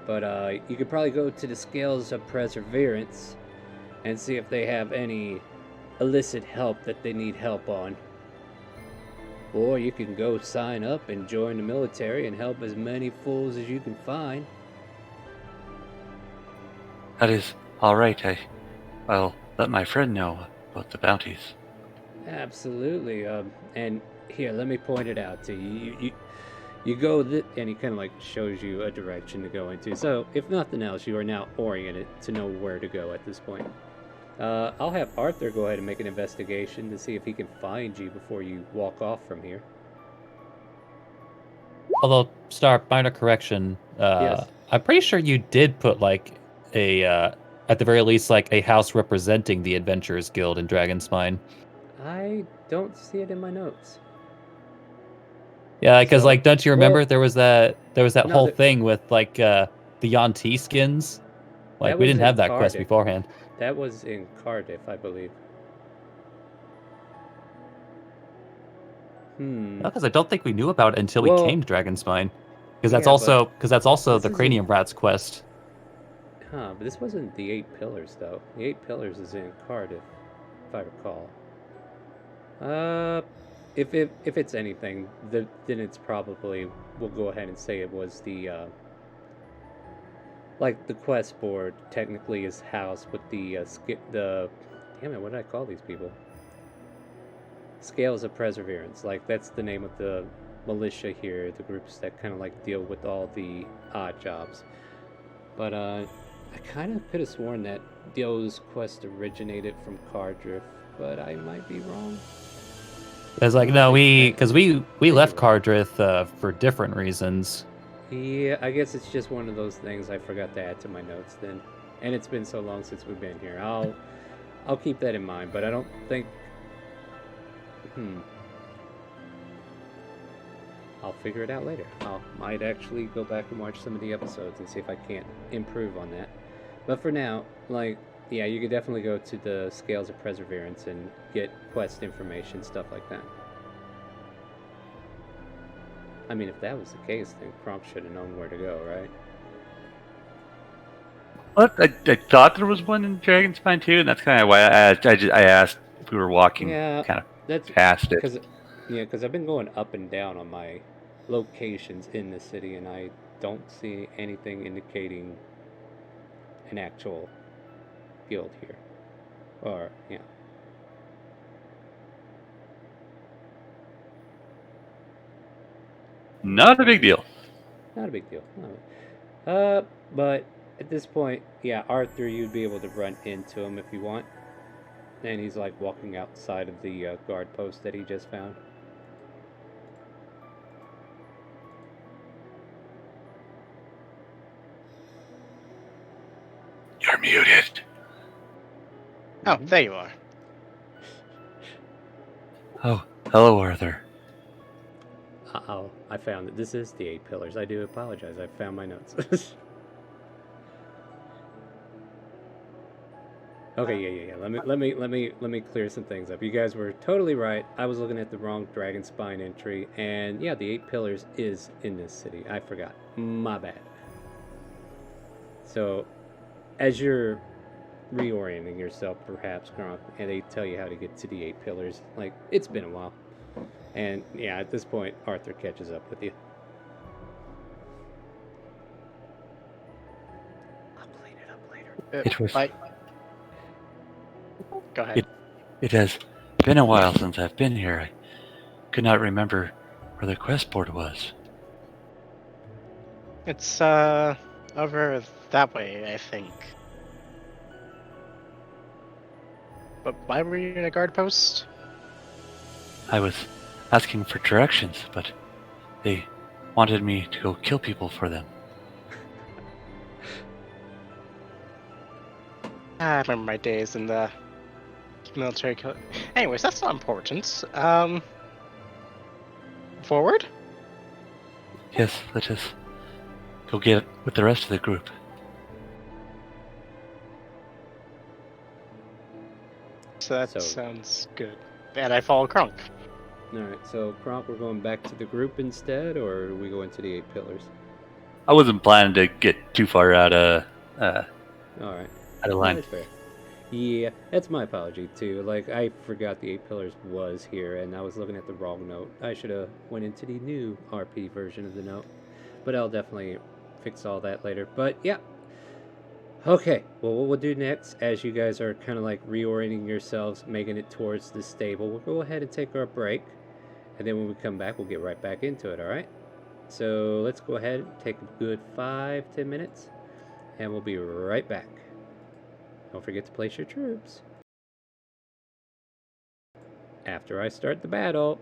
But you could probably go to the Scales of Perseverance and see if they have any illicit help that they need help on. Or you can go sign up and join the military and help as many fools as you can find. That is all right. I'll let my friend know about the bounties. Absolutely. And here, let me point it out to you. You go, and he kind of like shows you a direction to go into. So, if nothing else, you are now oriented to know where to go at this point. I'll have Arthur go ahead and make an investigation to see if he can find you before you walk off from here. Although, Star, minor correction. Yes. I'm pretty sure you did put like a, at the very least, like a house representing the Adventurers Guild in Dragonspine. I don't see it in my notes. Yeah, because So- like, don't you remember well, there was that no, whole there- thing with like the Yanti skins? Like That we was didn't in have that quest Cardiff. beforehand. That was in Cardiff, I believe. No, because I don't think we knew about it until Well, we came to Dragonspine. Because that's yeah, also this the isn't- Cranium Rats quest. Huh, but this wasn't the 8 Pillars, though. The 8 Pillars is in Cardiff, if I recall. If it's anything, then it's probably, we'll go ahead and say it was the, like, the quest board technically is housed with the, damn it, what did I call these people? Scales of Perseverance. Like, that's the name of the militia here, the groups that kind of, like, deal with all the odd jobs. But, I kind of could have sworn that those quests originated from Cardiff, but I might be wrong. It's like, no, we left you're Cardrith for different reasons. Yeah, I guess it's just one of those things I forgot to add to my notes then. And it's been so long since we've been here. I'll keep that in mind, but I don't think... I'll figure it out later. I might actually go back and watch some of the episodes and see if I can't improve on that. But for now, like, yeah, you could definitely go to the Scales of Perseverance and get quest information, stuff like that. I mean, if that was the case, then Kronk should have known where to go, right? What? I thought there was one in Dragon's Spine too, and that's kind of why I asked if we were walking Yeah, kind of that's past it. because I've been going up and down on my locations in the city, and I don't see anything indicating an actual guild here. Or yeah, Not a big deal. not a big deal. But at this point, yeah, Arthur, you'd be able to run into him if you want. And he's like walking outside of the guard post that he just found. You're muted. Oh, there you are. Oh, hello, Arthur. Uh-oh, I found it. This is the 8 pillars. I do apologize. I found my notes. Okay, yeah. Let me clear some things up. You guys were totally right. I was looking at the wrong Dragon Spine entry, and yeah, the 8 pillars is in this city. I forgot. My bad. So, as you're reorienting yourself, perhaps, Gronk, and they tell you how to get to the 8 pillars, like, it's been a while. And yeah, at this point, Arthur catches up with you. I'll clean it up later. It was. Go ahead. It has been a while since I've been here. I could not remember where the quest board was. It's over that way, I think. But why were you in a guard post? I was asking for directions, but they wanted me to go kill people for them. I remember my days in the military. Anyways, that's not important. Forward? Yes, let us go get it with the rest of the group. So that So- sounds good. And I follow Kronk. Alright, so Kronk, we're going back to the group instead, or we go into the 8 pillars? I wasn't planning to get too far out of Alright. line. That's fair. Yeah, that's my apology too. Like, I forgot the 8 pillars was here, and I was looking at the wrong note. I should have went into the new RP version of the note. But I'll definitely fix all that later. But yeah. Okay, well, what we'll do next, as you guys are kind of like reorienting yourselves, making it towards the stable, we'll go ahead and take our break. And then when we come back, we'll get right back into it, alright? So let's go ahead and take a good 5-10 minutes, and we'll be right back. Don't forget to place your troops after I start the battle.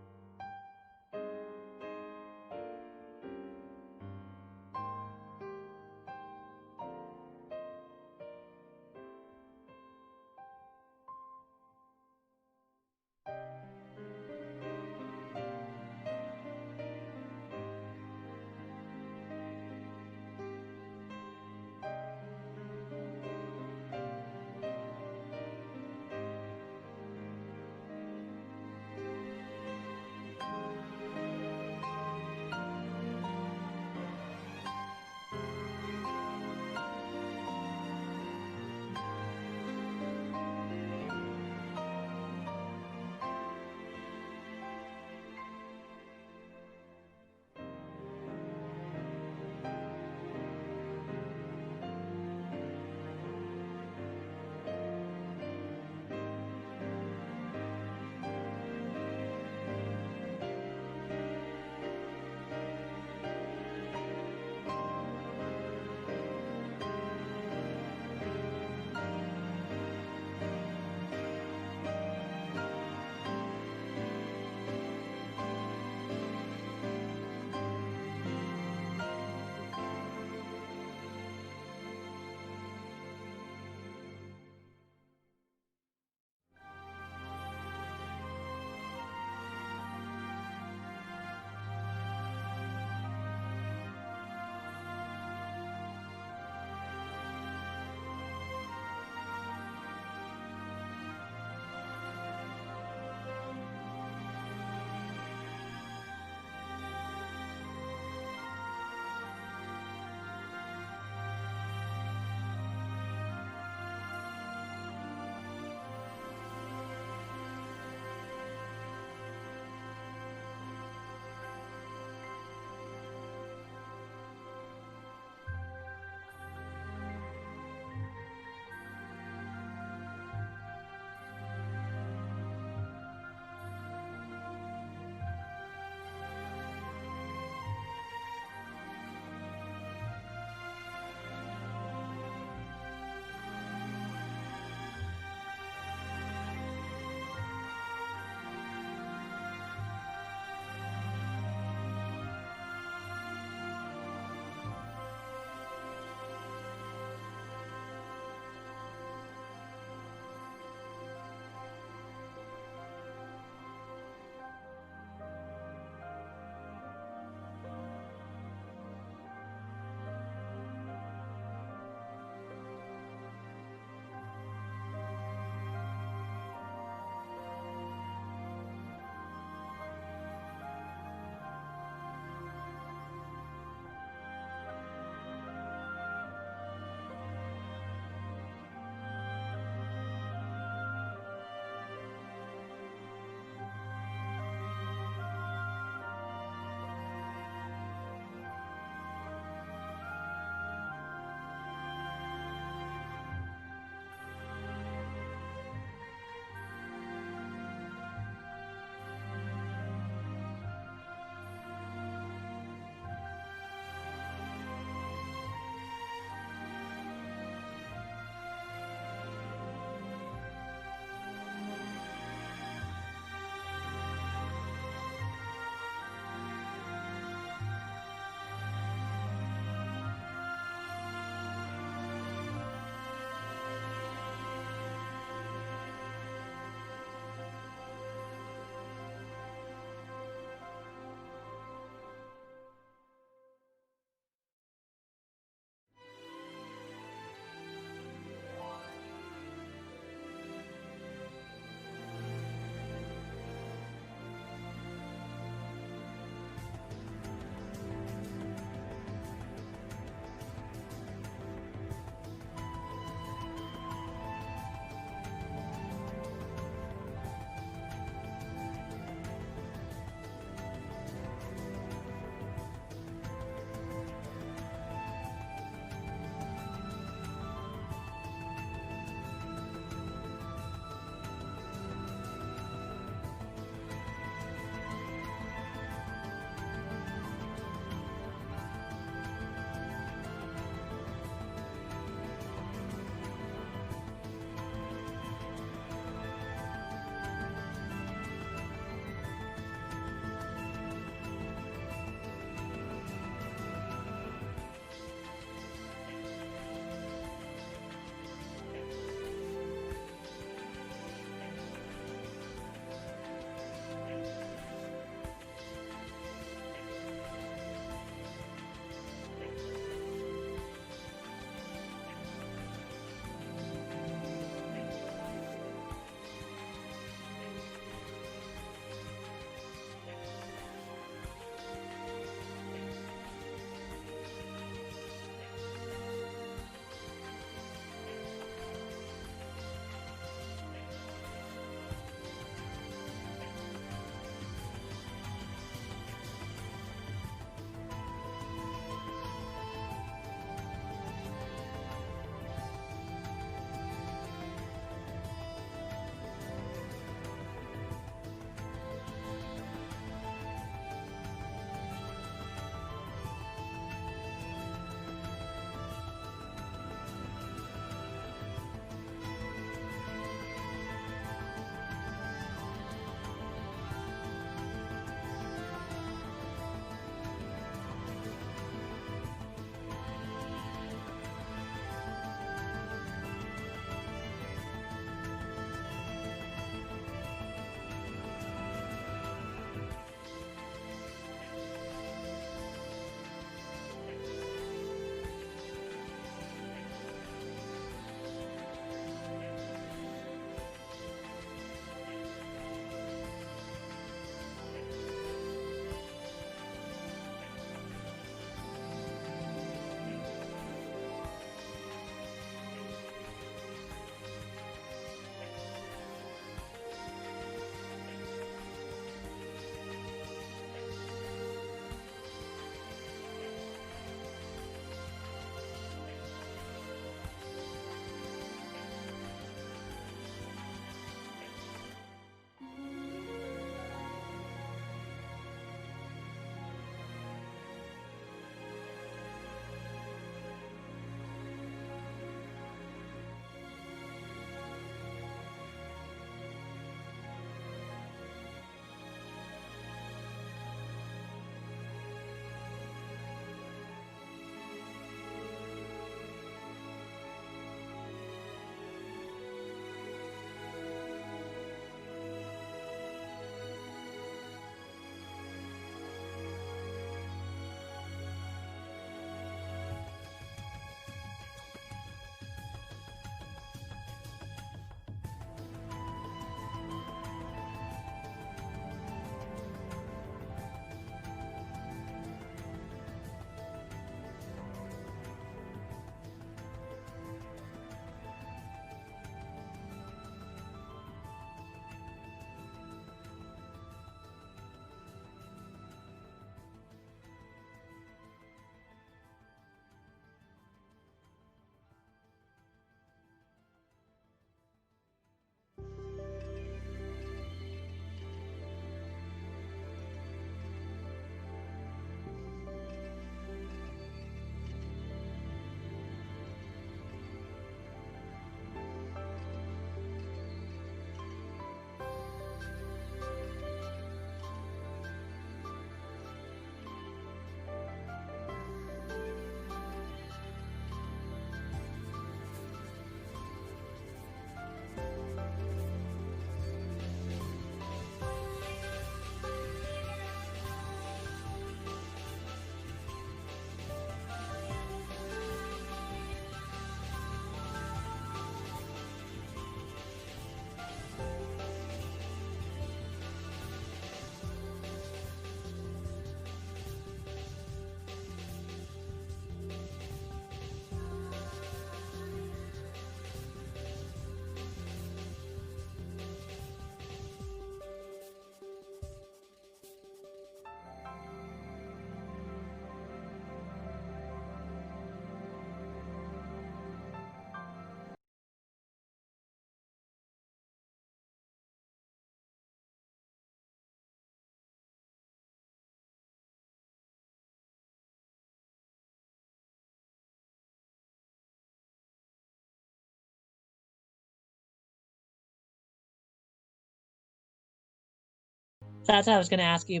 That's what I was going to ask you.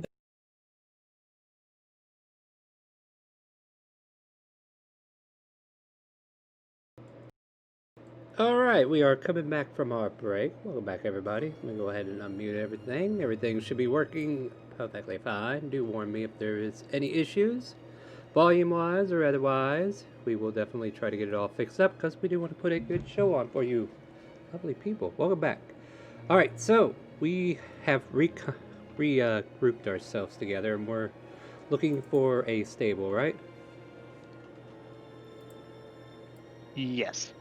Alright, we are coming back from our break. Welcome back, everybody. Let me go ahead and unmute everything. Everything should be working perfectly fine. Do warn me if there is any issues, volume-wise or otherwise. We will definitely try to get it all fixed up because we do want to put a good show on for you lovely people. Welcome back. Alright, so we have regrouped ourselves together and we're looking for a stable, right? Yes.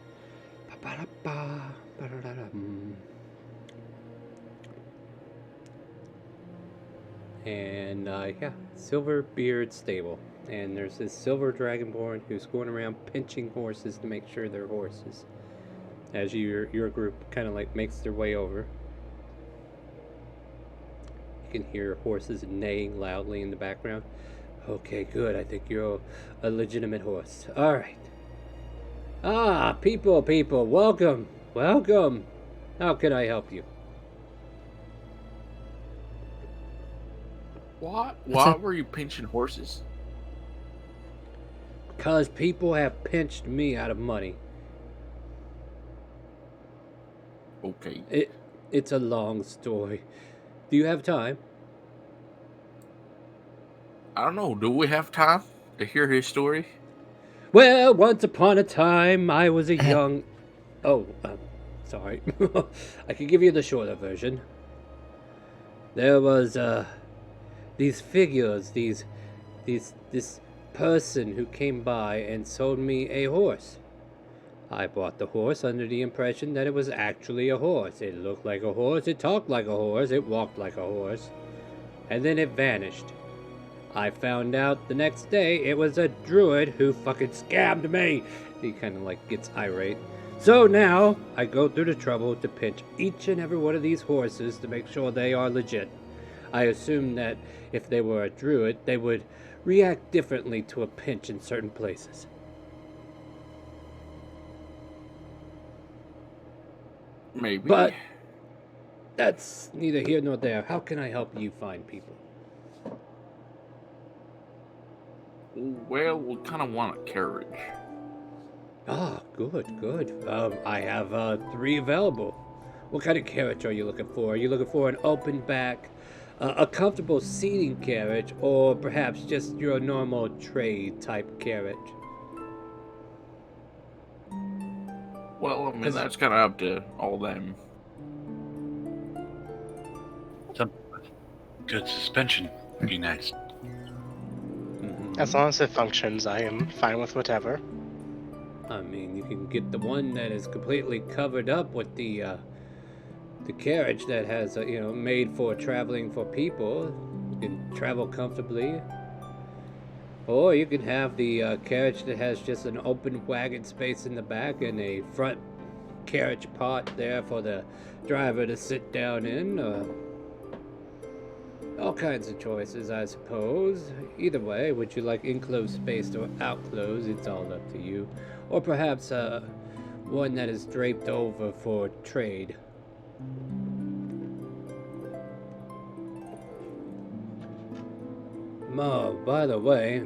And yeah, Silverbeard stable. And there's this silver dragonborn who's going around pinching horses to make sure they're horses. As your group kind of like makes their way over, you can hear horses neighing loudly in the background. Okay, good. I think you're a legitimate horse. All right. Ah, people, welcome, welcome. How can I help you? Why were you pinching horses? Because people have pinched me out of money. Okay. It's a long story. Do you have time? I don't know. Do we have time to hear his story? Well, once upon a time, I was a young... Oh, sorry. I can give you the shorter version. There was, these figures, this person who came by and sold me a horse. I bought the horse under the impression that it was actually a horse. It looked like a horse, it talked like a horse, it walked like a horse. And then it vanished. I found out the next day it was a druid who fucking scammed me. He kind of like gets irate. So now I go through the trouble to pinch each and every one of these horses to make sure they are legit. I assume that if they were a druid, they would react differently to a pinch in certain places. Maybe. But that's neither here nor there. How can I help you find people? Well, we kind of want a carriage. Ah, good. I have 3 available. What kind of carriage are you looking for? Are you looking for an open back, a comfortable seating carriage, or perhaps just your normal trade type carriage? Well, I mean, that's kind of up to all them. Some good suspension would be nice. As long as it functions, I am fine with whatever. I mean, you can get the one that is completely covered up with the carriage that has, made for traveling for people. You can travel comfortably. Or you can have the carriage that has just an open wagon space in the back and a front carriage part there for the driver to sit down in. All kinds of choices, I suppose. Either way, would you like enclosed space or outclosed? It's all up to you. Or perhaps one that is draped over for trade. Oh, by the way,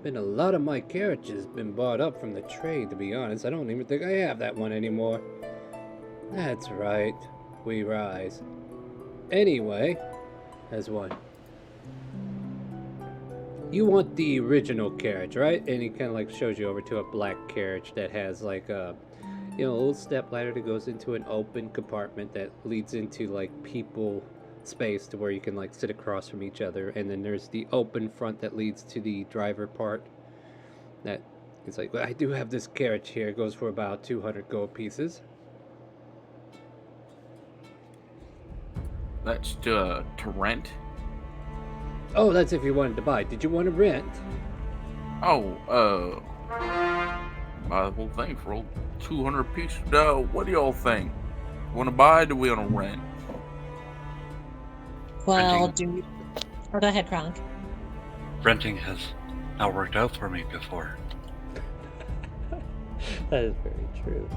been a lot of my carriages been bought up from the trade, to be honest. I don't even think I have that one anymore. That's right. We rise. Anyway, as one. You want the original carriage, right? And he kind of like shows you over to a black carriage that has like a little step ladder that goes into an open compartment that leads into like people space to where you can like sit across from each other. And then there's the open front that leads to the driver part. That it's like, well, I do have this carriage here. It goes for about 200 gold pieces. That's to rent? Oh, that's if you wanted to buy. Did you want to rent? Oh, buy the whole thing for 200 pieces. What do y'all think? Want to buy or do we want to rent? Well, go ahead, Kronk. Renting has not worked out for me before. That is very true.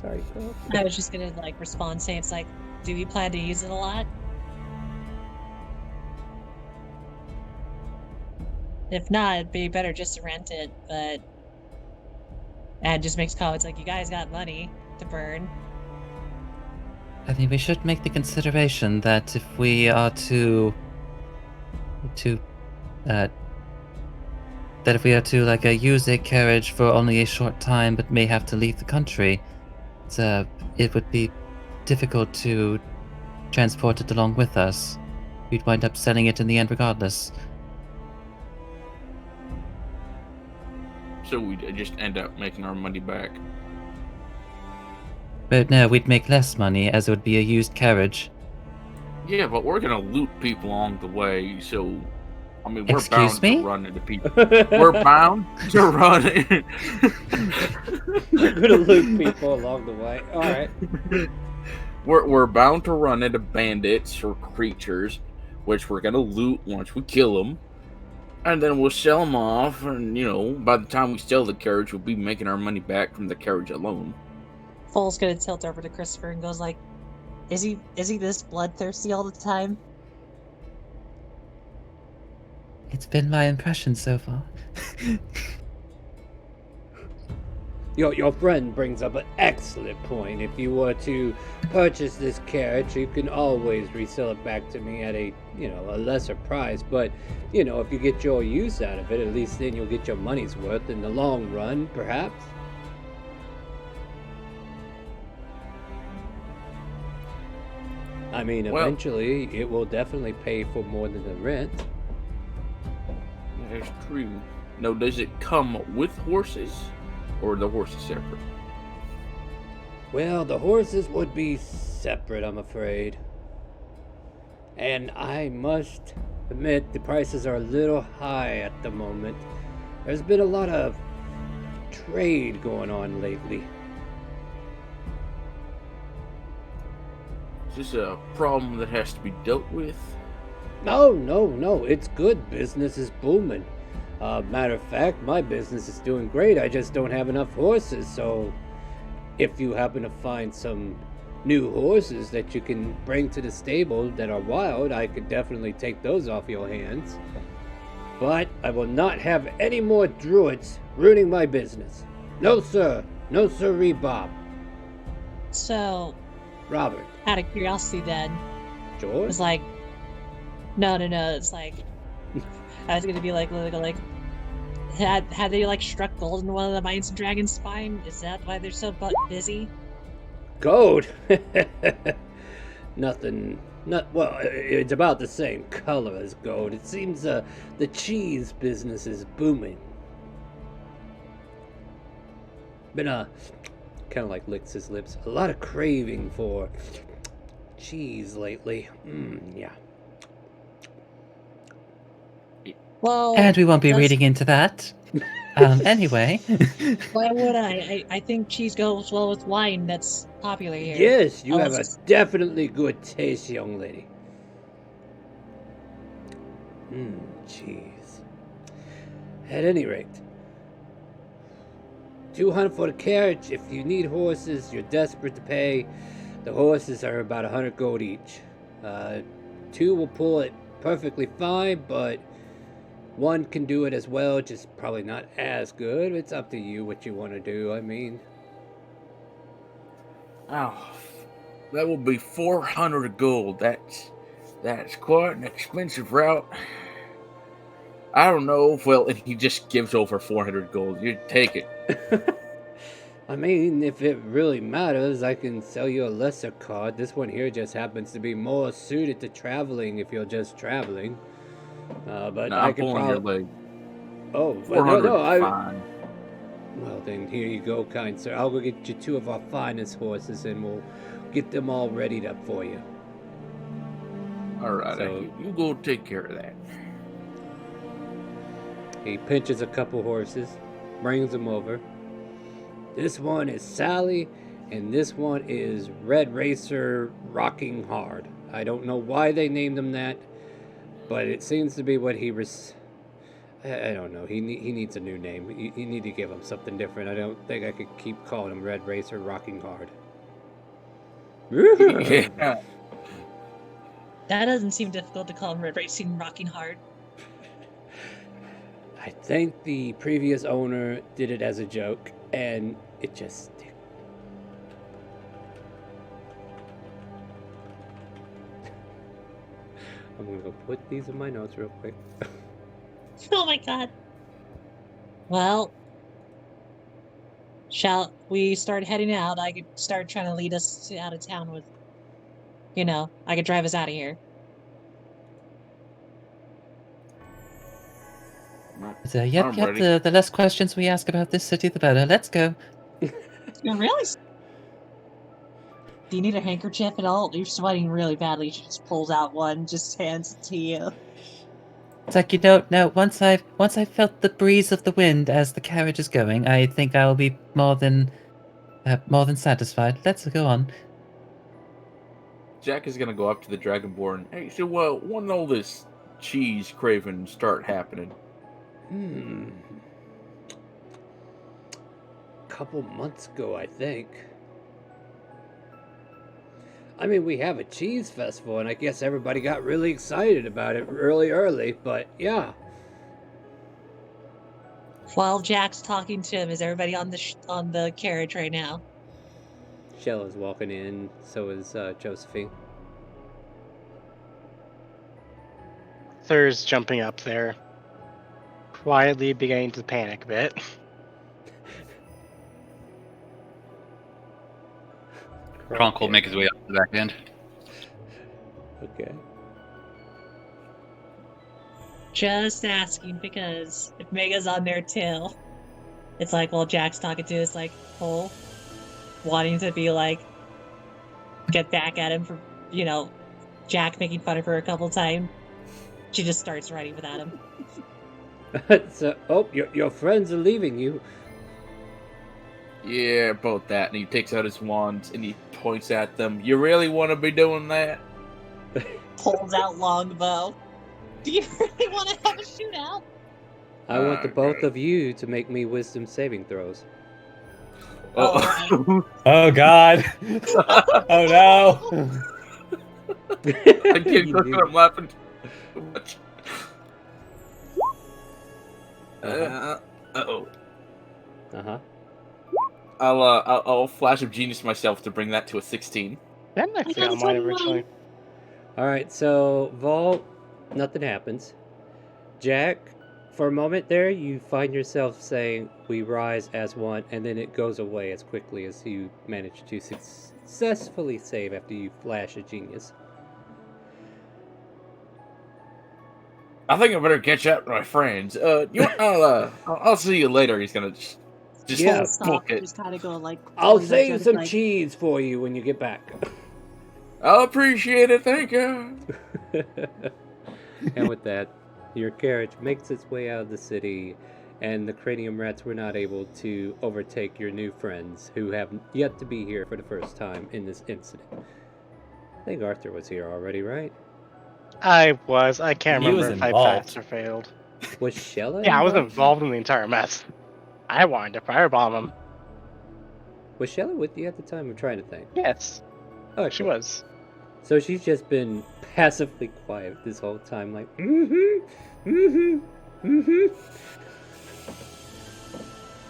Sorry, Phil. I was just gonna respond saying it's like, do you plan to use it a lot? If not, it'd be better just to rent it, but... And just makes comments like, you guys got money to burn. I think we should make the consideration that if we are to that if we are to use a carriage for only a short time but may have to leave the country, it would be difficult to transport it along with us. We'd wind up selling it in the end regardless. So we just end up making our money back. But no, we'd make less money as it would be a used carriage. Yeah, but we're gonna loot people along the way, so I mean we're Excuse bound me? to run into people. We're bound to run in. You're gonna loot people along the way. All right. We're bound to run into bandits or creatures, which we're gonna loot once we kill them, and then we'll sell them off. And by the time we sell the carriage, we'll be making our money back from the carriage alone. Foal's gonna tilt over to Christopher and goes like, Is he this bloodthirsty all the time? It's been my impression so far. Your friend brings up an excellent point. If you were to purchase this carriage, you can always resell it back to me at a lesser price. But, if you get your use out of it, at least then you'll get your money's worth in the long run, perhaps. I mean, Well- eventually it will definitely pay for more than the rent. That's true. Now, does it come with horses, or are the horses separate? Well, the horses would be separate, I'm afraid. And I must admit, the prices are a little high at the moment. There's been a lot of trade going on lately. Is this a problem that has to be dealt with? No, it's good. Business is booming. Matter of fact, my business is doing great. I just don't have enough horses, so if you happen to find some new horses that you can bring to the stable that are wild, I could definitely take those off your hands. But I will not have any more druids ruining my business. No, sir. No, sirree, Bob. So, Robert. out of curiosity then, George? it's like, no, it's like, I was gonna be like, had they struck gold in one of the Mines and Dragons' spine? Is that why they're so busy? Gold? Well, it's about the same color as gold. It seems the cheese business is booming. Been kind of licks his lips. A lot of craving for cheese lately. Yeah. Well, And we won't be that's- reading into that. Anyway. Why would I? I think cheese goes well with wine that's popular here. Yes, you have a Unless- definitely good taste, young lady. Cheese. At any rate, 200 for the carriage. If you need horses, you're desperate to pay. The horses are about 100 gold each. 2 will pull it perfectly fine, but 1 can do it as well, just probably not as good. It's up to you what you want to do. I mean, Oh, that will be 400 gold. That's quite an expensive route. I don't know. Well, if he just gives over 400 gold, you take it. I mean, if it really matters, I can sell you a lesser card. This one here just happens to be more suited to traveling if you're just traveling. But No, I I'm could pulling your probably. leg. Oh, well, 400 no, is fine. Well, then here you go, kind sir. I'll go get you 2 of our finest horses, and we'll get them all readied up for you. All right, So- you go take care of that. He pinches a couple horses, brings them over. This one is Sally, and this one is Red Racer Rocking Hard. I don't know why they named him that, but it seems to be what he I don't know. He needs a new name. You need to give him something different. I don't think I could keep calling him Red Racer Rocking Hard. Yeah. That doesn't seem difficult to call him Red Racing Rocking Hard. I think the previous owner did it as a joke, and it just. I'm gonna go put these in my notes real quick. Oh my god. Well, shall we start heading out? I could start trying to lead us out of town with, I could drive us out of here. Yep, I'm yep. ready. The less questions we ask about this city, the better. Let's go. You're really. Do you need a handkerchief at all? You're sweating really badly. She just pulls out one, just hands it to you. It's like, no. Once I've felt the breeze of the wind as the carriage is going, I think I will be more than satisfied. Let's go on. Jack is gonna go up to the Dragonborn. Hey, so when all this cheese craving start happening? Couple months ago, I think. I mean, we have a cheese festival, and I guess everybody got really excited about it early, but yeah. While Jack's talking to him, is everybody on the carriage right now? Shella's walking in, so is Josephine. Thur's jumping up there, quietly beginning to panic a bit. Kronk will make his way up to the back end. Okay. Just asking because if Mega's on there too, it's like, well, Jack's talking to us like, Cole, wanting to be like, get back at him for, Jack making fun of her a couple times. She just starts writing without him. So, your friends are leaving you. Yeah, about that. And he takes out his wand and he points at them. You really want to be doing that? Pulls out longbow. Do you really want to have a shootout? I want the both Okay. of you to make me wisdom saving throws. Oh, Oh God! Oh no! I can't look at him laughing too much. Uh-oh. Uh-huh. I'll flash of genius myself to bring that to a 16. That actually got mine originally. Alright, so, Vol, nothing happens. Jack, for a moment there, you find yourself saying, we rise as one, and then it goes away as quickly as you manage to successfully save after you flash a genius. I think I better catch up to my friends. I'll see you later. He's gonna just Yeah. book it. Just kind of go like. I'll pulling save up some like, cheese for you when you get back. I'll appreciate it. Thank you. And with that, your carriage makes its way out of the city, and the cranium rats were not able to overtake your new friends, who have yet to be here for the first time in this incident. I think Arthur was here already, right? I can't He remember was if I involved. passed or failed. Was Shella Yeah, I was involved? involved in the entire mess. I wanted to firebomb him. Was Shella with you at the time? I'm trying to think. Yes, Oh, she cool. was. So she's just been passively quiet this whole time, like,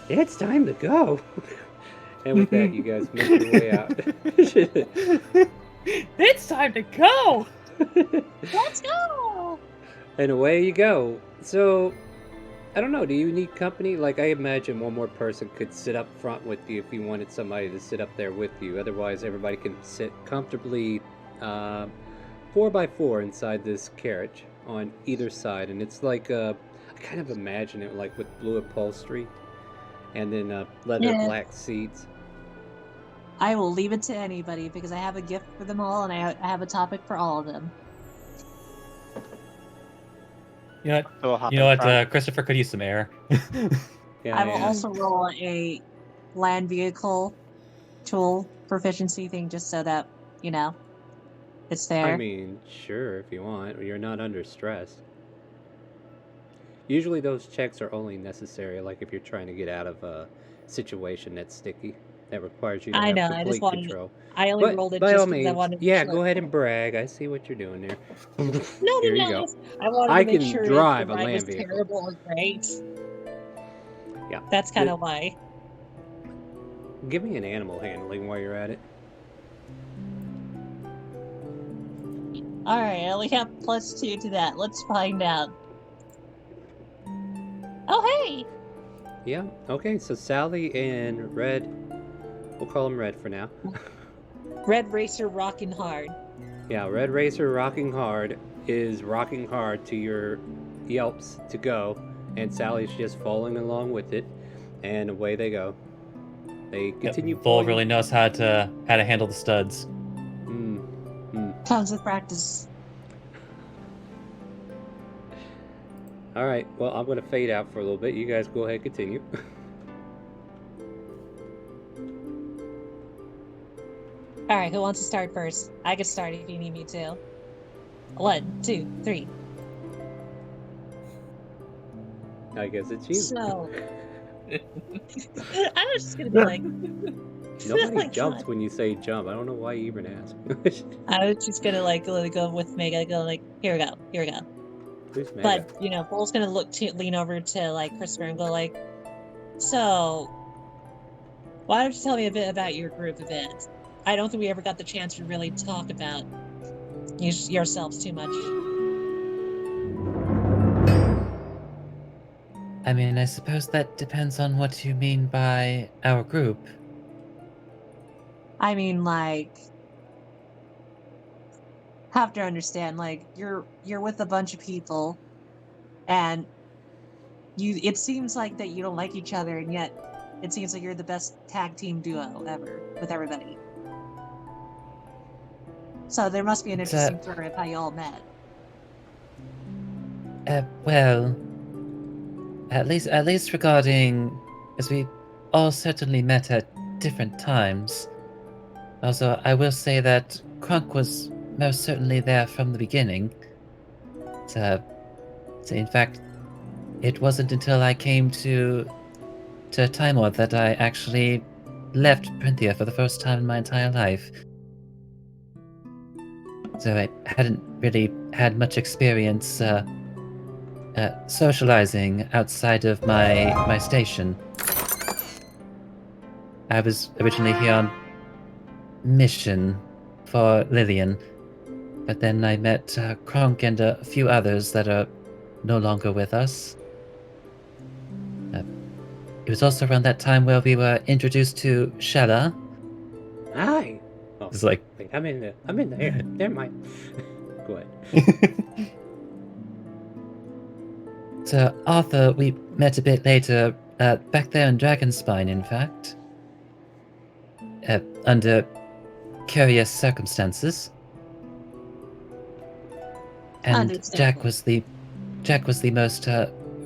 It's time to go. And with that, you guys make your way out. It's time to go. Let's go! And away you go. So, I don't know, do you need company? Like, I imagine one more person could sit up front with you if you wanted somebody to sit up there with you. Otherwise, everybody can sit comfortably 4x4 inside this carriage on either side. And it's like, I kind of imagine it like with blue upholstery and then leather black seats. I will leave it to anybody because I have a gift for them all and I have a topic for all of them. You know So we'll hop You know in what? front. Christopher could use some air. Yeah, I will yeah. also roll a land vehicle tool proficiency thing just so that, it's there. I mean, sure, if you want. You're not under stress. Usually those checks are only necessary, like if you're trying to get out of a situation that's sticky. that requires you to I have know. I just complete wanted. control. I only But rolled it by all just because I means, wanted to yeah, make go sure. ahead and brag. I see what you're doing there. No, Here you no, go. no. I wanted I to make can sure if drive the a ride was land vehicle. terrible or great. Yeah. That's kind of why. Give me an animal handling while you're at it. All right, I only have +2 to that. Let's find out. Oh, hey! Yeah. Okay. So Sally and Red. We'll call him Red for now. Red Racer rocking hard. Yeah. Red Racer rocking hard is rocking hard to your yelps to go, and Sally's just following along with it, and away they go. They continue. Vol pulling- really knows how to handle the studs. Comes with practice. All right. Well, I'm gonna fade out for a little bit. You guys go ahead, continue. All right, who wants to start first? I can start if you need me to. 1, 2, 3. I guess it's you. So, I was just gonna be like, Nobody oh my jumps God. when you say jump. I don't know why you even ask. I was just gonna like go with Mega, go like, here we go, here we go. Who's Mega? But you know, Bull's gonna lean over to like Christopher and go like, so, why don't you tell me a bit about your group event? I don't think we ever got the chance to really talk about yourselves too much. I mean, I suppose that depends on what you mean by our group. I mean, like, have to understand, like, you're with a bunch of people, and it seems like that you don't like each other, and yet it seems like you're the best tag team duo ever with everybody. So there must be an interesting story of how you all met. Well, at least regarding, as we all certainly met at different times. Also, I will say that Crunk was most certainly there from the beginning. So in fact, it wasn't until I came to Timor that I actually left Printhia for the first time in my entire life. So I hadn't really had much experience socializing outside of my station. I was originally here on mission for Lillian, but then I met Kronk and a few others that are no longer with us. It was also around that time where we were introduced to Shella. Hi. Oh, It's like, wait, I'm in the air. Never mind. Go ahead. So Arthur, we met a bit later, back there in Dragonspine, in fact. Under curious circumstances. And Jack was the most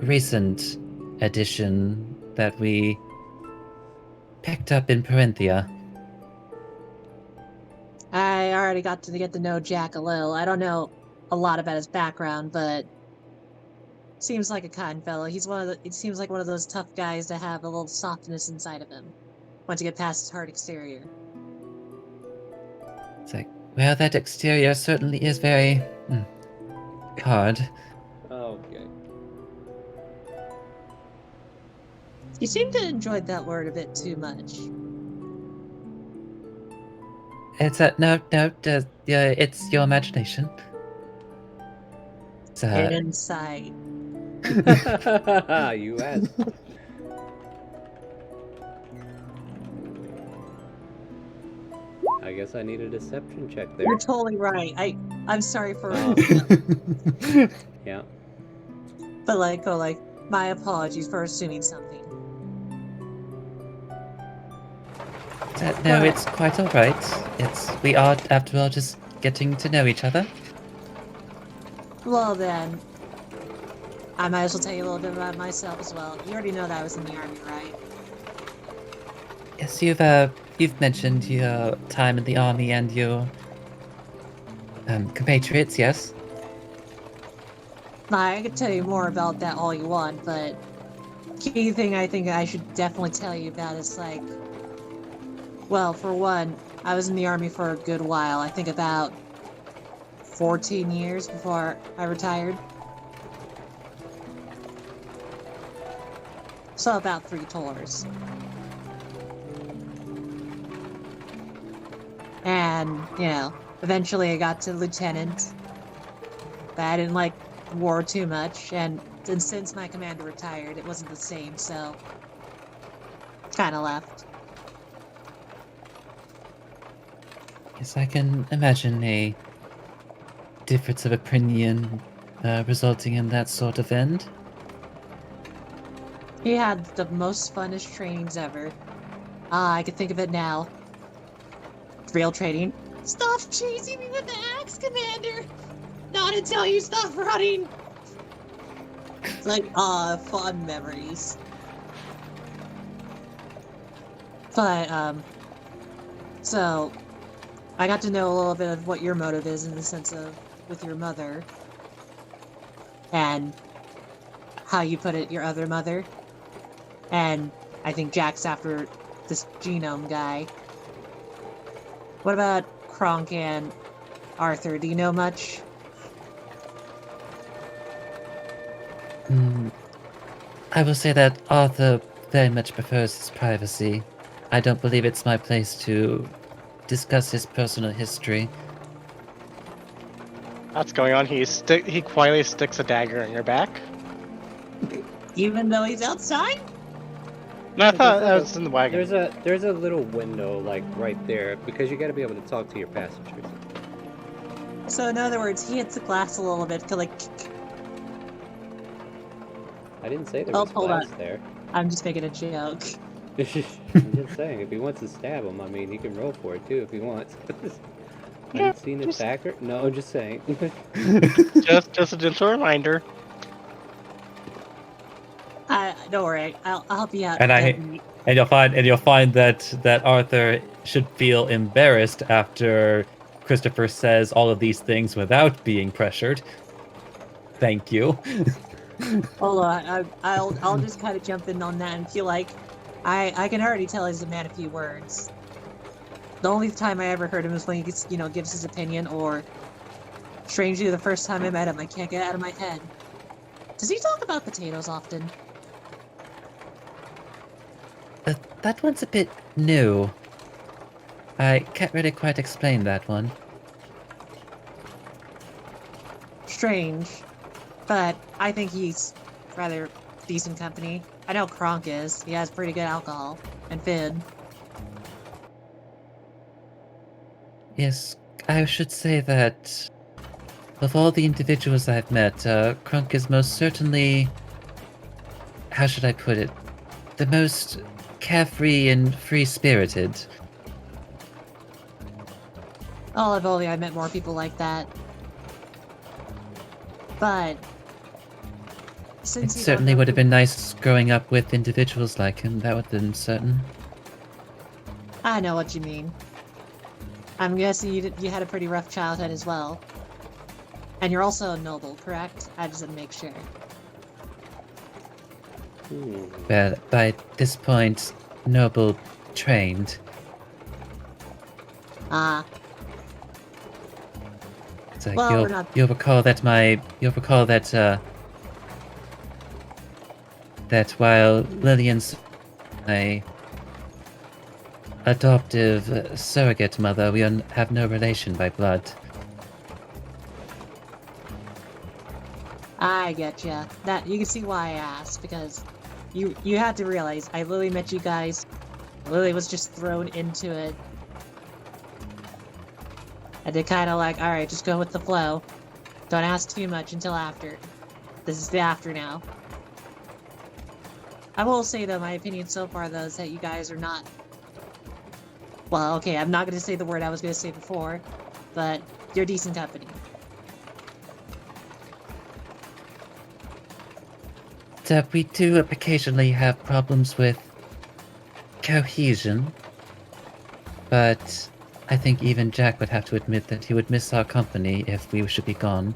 recent addition that we picked up in Parenthia. I already got to get to know Jack a little. I don't know a lot about his background, but seems like a kind fellow. It seems like one of those tough guys to have a little softness inside of him once you get past his hard exterior. It's like, well, that exterior certainly is very hard. Okay. You seem to enjoy that word a bit too much. It's it's your imagination. It's, Insight. You asked. I guess I need a deception check there. You're totally right. I'm sorry for Yeah. but my apologies for assuming something. No, it's quite all right. We are, after all, just getting to know each other. Well then, I might as well tell you a little bit about myself as well. You already know that I was in the army, right? Yes, you've mentioned your time in the army and your compatriots, yes? I could tell you more about that all you want, but key thing I think I should definitely tell you about is Well, for one, I was in the Army for a good while. I think about 14 years before I retired. So about 3 tours. And, eventually I got to lieutenant. But I didn't like war too much, and since my commander retired, it wasn't the same, so kind of left. Yes, I can imagine a difference of opinion resulting in that sort of end. He had the most funnest trainings ever. I can think of it now. Real training. Stop chasing me with the axe, Commander! Not until you stop running! It's like, fond memories. But, so, I got to know a little bit of what your motive is in the sense of with your mother. And how you put it, your other mother. And I think Jack's after this genome guy. What about Kronk and Arthur? Do you know much? I will say that Arthur very much prefers his privacy. I don't believe it's my place to discuss his personal history. What's going on? He quietly sticks a dagger in your back. Even though he's outside? No, I There's thought like that was in the wagon. There's a little window like right there because you got to be able to talk to your passengers. So in other words, he hits the glass a little bit to like. I didn't say there Oh, was hold glass on. there. I'm just making a joke. I'm just saying, if he wants to stab him, I mean, he can roll for it too if he wants. Yeah, Haven't seen his backer? No, I'm just saying. just a gentle reminder. Don't worry, I'll help you out. And you'll find that Arthur should feel embarrassed after Christopher says all of these things without being pressured. Thank you. Hold on, I'll just kind of jump in on that and feel like I can already tell he's a man of few words. The only time I ever heard him is when he gets, gives his opinion, or strangely, the first time I met him, I can't get it out of my head. Does he talk about potatoes often? That one's a bit new. I can't really quite explain that one. Strange, but I think he's rather decent company. I know Kronk is. He has pretty good alcohol. And Finn. Yes, I should say that of all the individuals I've met, Krunk is most certainly, how should I put it, the most carefree and free-spirited. Oh, if only I met more people like that. But It since you don't certainly know would have been nice growing up with individuals like him, that would have been certain. I know what you mean. I'm guessing you had a pretty rough childhood as well. And you're also a noble, correct? I just didn't make sure. Well, by this point, noble trained. Ah, It's like Well, we're not- you'll recall that that while Lillian's my adoptive surrogate mother, we have no relation by blood. I getcha. That you can see why I asked, because you had to realize I literally met you guys. Lily was just thrown into it. And they kind of like, all right, just go with the flow. Don't ask too much until after. This is the after now. I will say though, my opinion so far though is that you guys are not. Well, okay, I'm not going to say the word I was going to say before, but you're decent company. We do occasionally have problems with cohesion, but I think even Jack would have to admit that he would miss our company if we should be gone.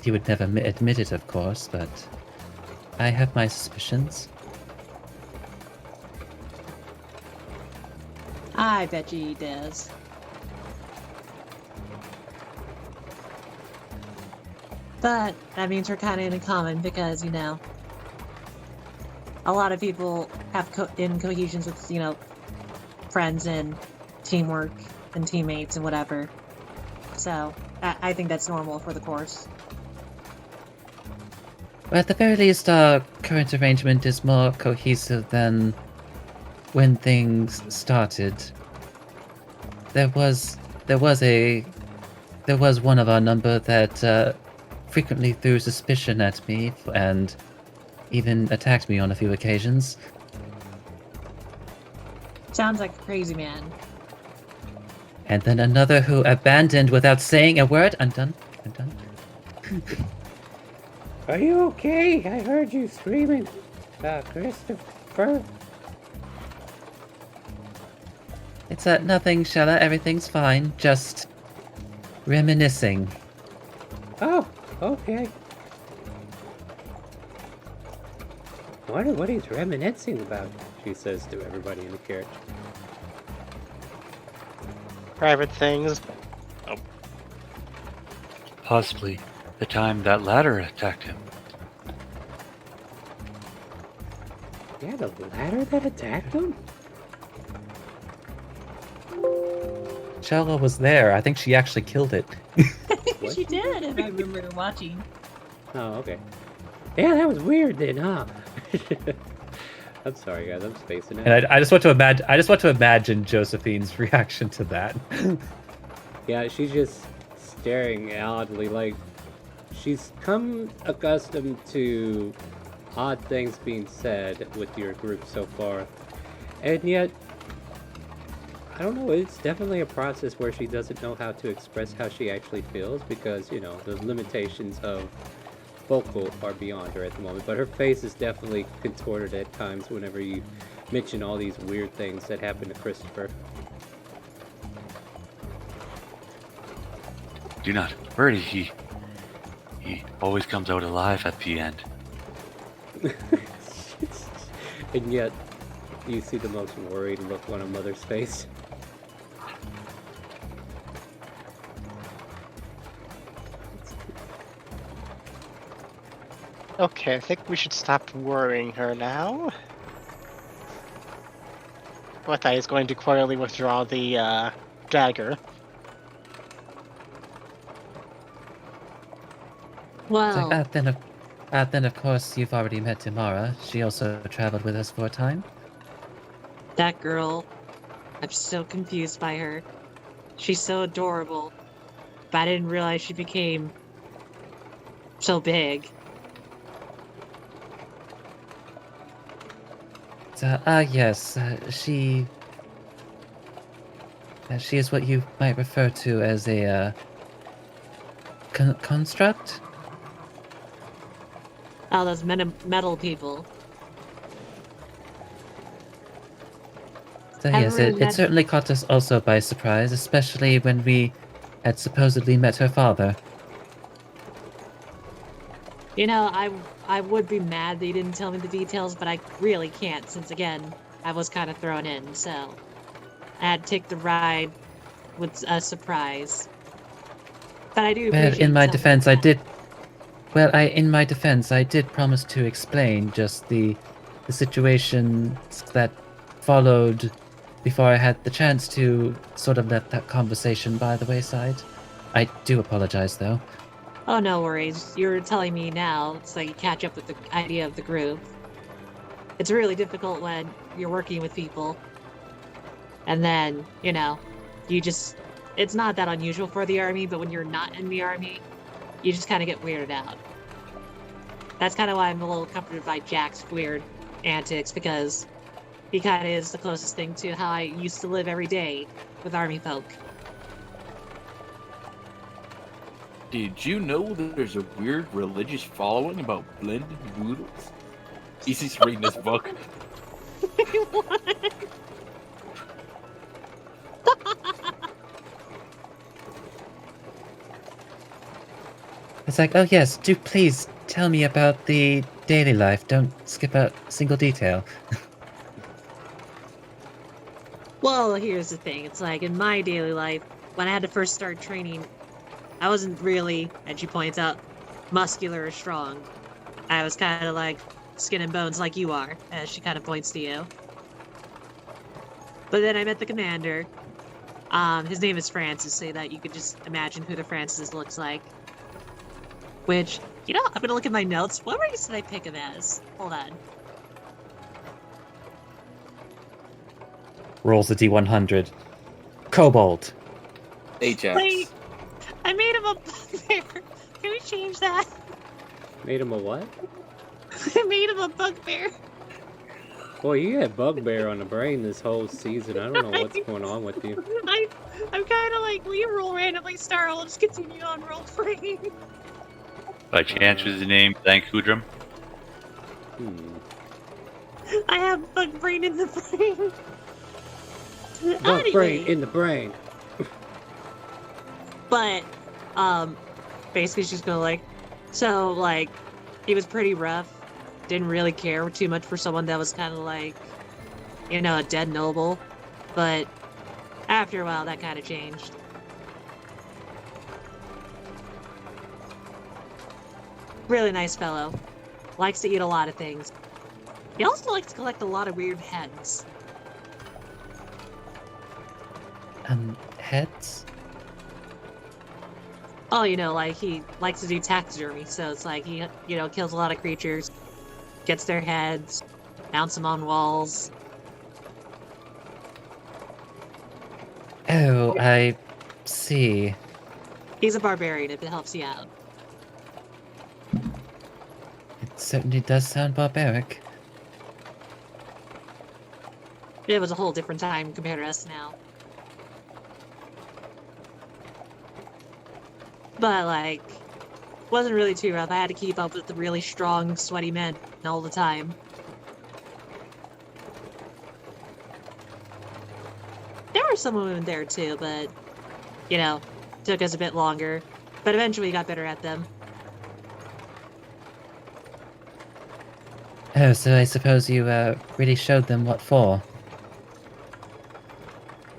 He would never admit it, of course, but I have my suspicions. I bet you he does. But that means we're kind of in common because, you know, a lot of people have incohesions with, you know, friends and teamwork and teammates and whatever. So I think that's normal for the course. Well, at the very least, our current arrangement is more cohesive than when things started. There was one of our number that frequently threw suspicion at me and even attacked me on a few occasions. Sounds like a crazy man. And then another who abandoned without saying a word. I'm done. Are you okay? I heard you screaming. Christopher? It's nothing, Shella. Everything's fine. Just reminiscing. Oh, okay. I wonder what he's reminiscing about, she says to everybody in the carriage. Private things. Possibly the time that ladder attacked him. Yeah, the ladder that attacked him? Shella was there. I think she actually killed it. What? She did, if I remember watching. Oh, okay. Yeah, that was weird then, huh? I'm sorry, guys. I'm spacing out. And I just want to imagine Josephine's reaction to that. Yeah, she's just staring oddly, like she's come accustomed to odd things being said with your group so far, and yet I don't know, it's definitely a process where she doesn't know how to express how she actually feels because, you know, the limitations of vocal are beyond her at the moment, but her face is definitely contorted at times whenever you mention all these weird things that happen to Christopher. Do not worry, he always comes out alive at the end. And yet, you see the most worried look on a mother's face. Okay, I think we should stop worrying her now. Wata is going to quietly withdraw the dagger. Well, Then of course you've already met Tamara. She also traveled with us for a time. that girl, I'm so confused by her. She's so adorable, but I didn't realize she became so big. Yes, she is what you might refer to as a construct. Oh, those metal people. So Haven't yes, really it met- certainly caught us also by surprise, especially when we had supposedly met her father. You know, I would be mad that you didn't tell me the details, but I really can't since, again, I was kind of thrown in, so I had to take the ride with a surprise. But I do Well, appreciate in my telling me defense, I that. did. Well, in my defense, I did promise to explain just the situations that followed before I had the chance to sort of let that conversation by the wayside. I do apologize, though. Oh, no worries. You're telling me now, so you catch up with the idea of the group. It's really difficult when you're working with people. And then, you know, it's not that unusual for the army, but when you're not in the army, you just kind of get weirded out. That's kind of why I'm a little comforted by Jack's weird antics, because he kind of is the closest thing to how I used to live every day with army folk. Did you know that there's a weird religious following about blended noodles? He's just reading this book. It's like, oh yes, do please tell me about the daily life. Don't skip a single detail. Well, here's the thing. It's like in my daily life, when I had to first start training, I wasn't really, as she points out, muscular or strong. I was kind of like skin and bones like you are, as she kind of points to you. But then I met the commander. His name is Francis, so that you could just imagine who the Francis looks like. Which, you know, I'm gonna look at my notes. What race did I pick him as? Hold on. Rolls a d100. Kobold. Ajax. Wait, I made him a bugbear. Can we change that? Made him a what? I made him a bugbear. Boy, you had bugbear on the brain this whole season. I don't know what's going on with you. I'm kind of like, will you roll randomly, Star? I'll just continue on roll playing. By chance was the name Thankudrum? I have bug brain in the brain. Bug Anyway, brain in the brain. but, basically she's going like, so, like, he was pretty rough. Didn't really care too much for someone that was kind of like, you know, a dead noble. But after a while, that kind of changed. Really nice fellow. Likes to eat a lot of things. He also likes to collect a lot of weird heads. Heads? Oh, you know, like he likes to do taxidermy, so it's like he, you know, kills a lot of creatures, gets their heads, mounts them on walls. Oh, I see. He's a barbarian if it helps you out. It certainly does sound barbaric. It was a whole different time compared to us now. But, like, wasn't really too rough. I had to keep up with the really strong, sweaty men all the time. There were some women there too, but, you know, took us a bit longer. But eventually we got better at them. Oh, so I suppose you really showed them what for.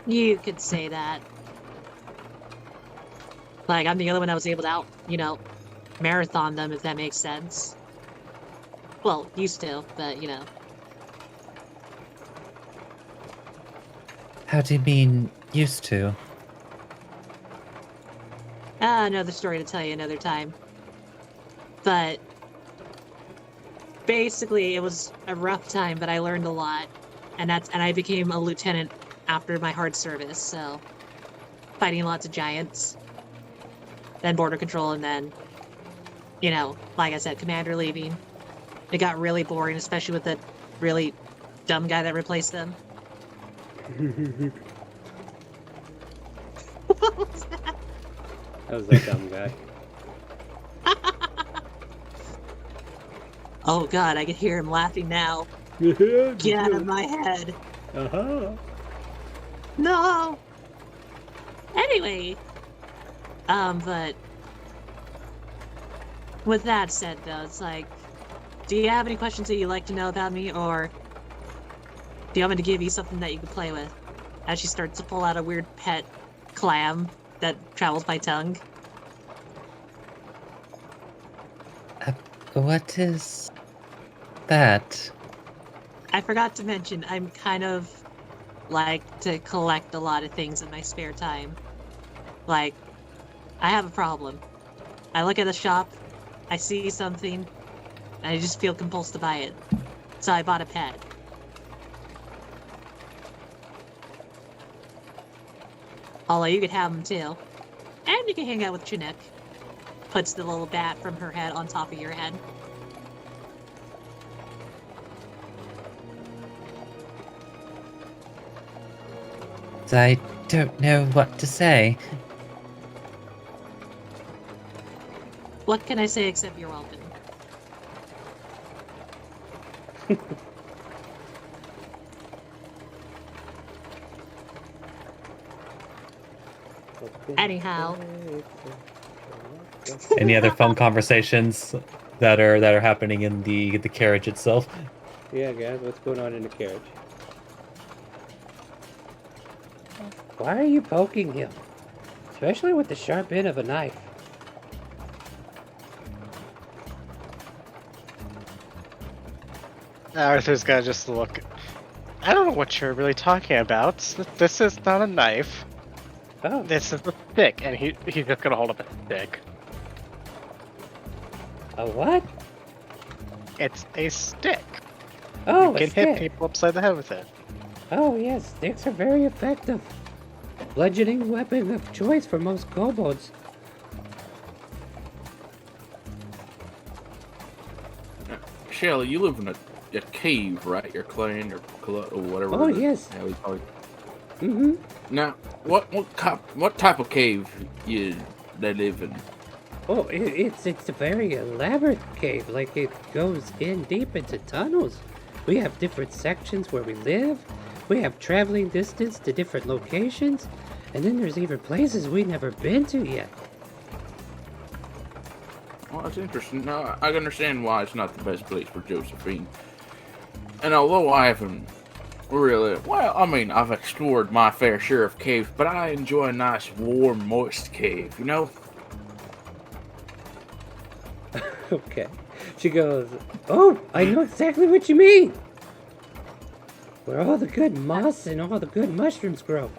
You could say that. Like, I'm the only one that was able to out, you know, marathon them, if that makes sense. Well, used to, but, you know. How do you mean, used to? Another story to tell you another time. But basically, it was a rough time, but I learned a lot. And I became a lieutenant after my hard service, so fighting lots of giants. Then border control, and then, you know, like I said, commander leaving. It got really boring, especially with the really dumb guy that replaced them. What was that? That was that dumb guy. Oh god, I can hear him laughing now. Get out of my head. Uh-huh. No! Anyway, but with that said, though, it's like, do you have any questions that you'd like to know about me, or do you want me to give you something that you can play with? As she starts to pull out a weird pet clam that travels by tongue. What is that? I forgot to mention, I'm kind of like to collect a lot of things in my spare time. Like, I have a problem. I look at a shop, I see something, and I just feel compulsed to buy it. So I bought a pet. Although you could have them too. And you can hang out with Chinook. Puts the little bat from her head on top of your head. I don't know what to say. What can I say except you're welcome? Anyhow. Any other phone conversations that are happening in the carriage itself? Yeah, guys, what's going on in the carriage? Why are you poking him? Especially with the sharp end of a knife. Arthur's gonna just look. I don't know what you're really talking about. This is not a knife. Oh, This is a stick, and he's just gonna hold up a stick. a what? It's a stick. Oh, You a can hit stick. people upside the head with it. Oh, yes, sticks are very effective. Bludgeoning weapon of choice for most kobolds. Shelly, you live in a cave, right? Your clan or whatever. Oh, yes. How we call it. Mm-hmm. Now, what type of cave they live in? Oh, it's a very elaborate cave. Like, it goes in deep into tunnels. We have different sections where we live. We have traveling distance to different locations. And then there's even places we've never been to yet. Well, that's interesting. Now, I understand why it's not the best place for Josephine. And although I haven't really, well, I mean, I've explored my fair share of caves, but I enjoy a nice, warm, moist cave, you know? Okay. She goes, oh, I know exactly what you mean. Where all the good moss and all the good mushrooms grow.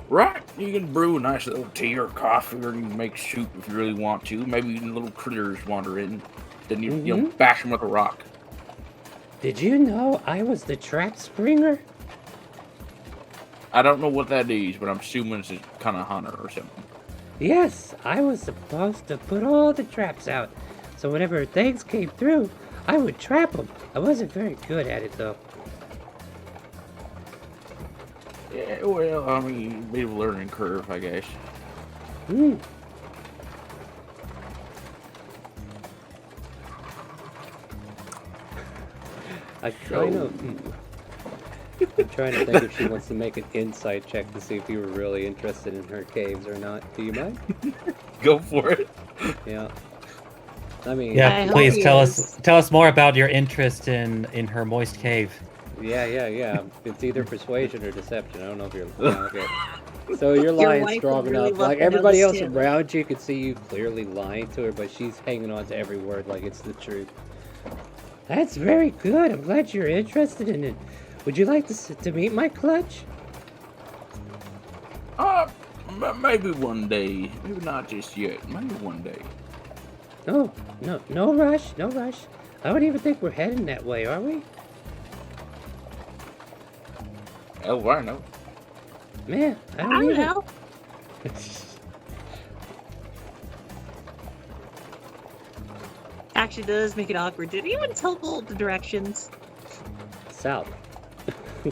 Right? You can brew a nice little tea or coffee, or you can make soup if you really want to. Maybe even little critters wander in. Then you bash them with a rock. Did you know I was the trap springer? I don't know what that is, but I'm assuming it's a kind of hunter or something. Yes, I was supposed to put all the traps out. So whenever things came through, I would trap them. I wasn't very good at it, though. Yeah, well, I mean, bit of a learning curve, I guess. Hmm. I'm trying to think if she wants to make an insight check to see if you were really interested in her caves or not. Do you mind? Go for it. Yeah. I mean, Yeah, hope please he tell is. us more about your interest in her moist cave. yeah. It's either persuasion or deception. I don't know if you're. Yeah, okay. So you're Your lying wife strong would really enough. love Like to know everybody this else too. around you could see you clearly lying to her, but she's hanging on to every word like it's the truth. That's very good. I'm glad you're interested in it. Would you like to meet my clutch? Maybe one day. Maybe not just yet. Maybe one day. No rush, no rush. I don't even think we're heading that way, are we? Oh, I know. Man, I I don't don't either. know. Actually, does make it awkward. Did anyone tell Bolt the directions? South.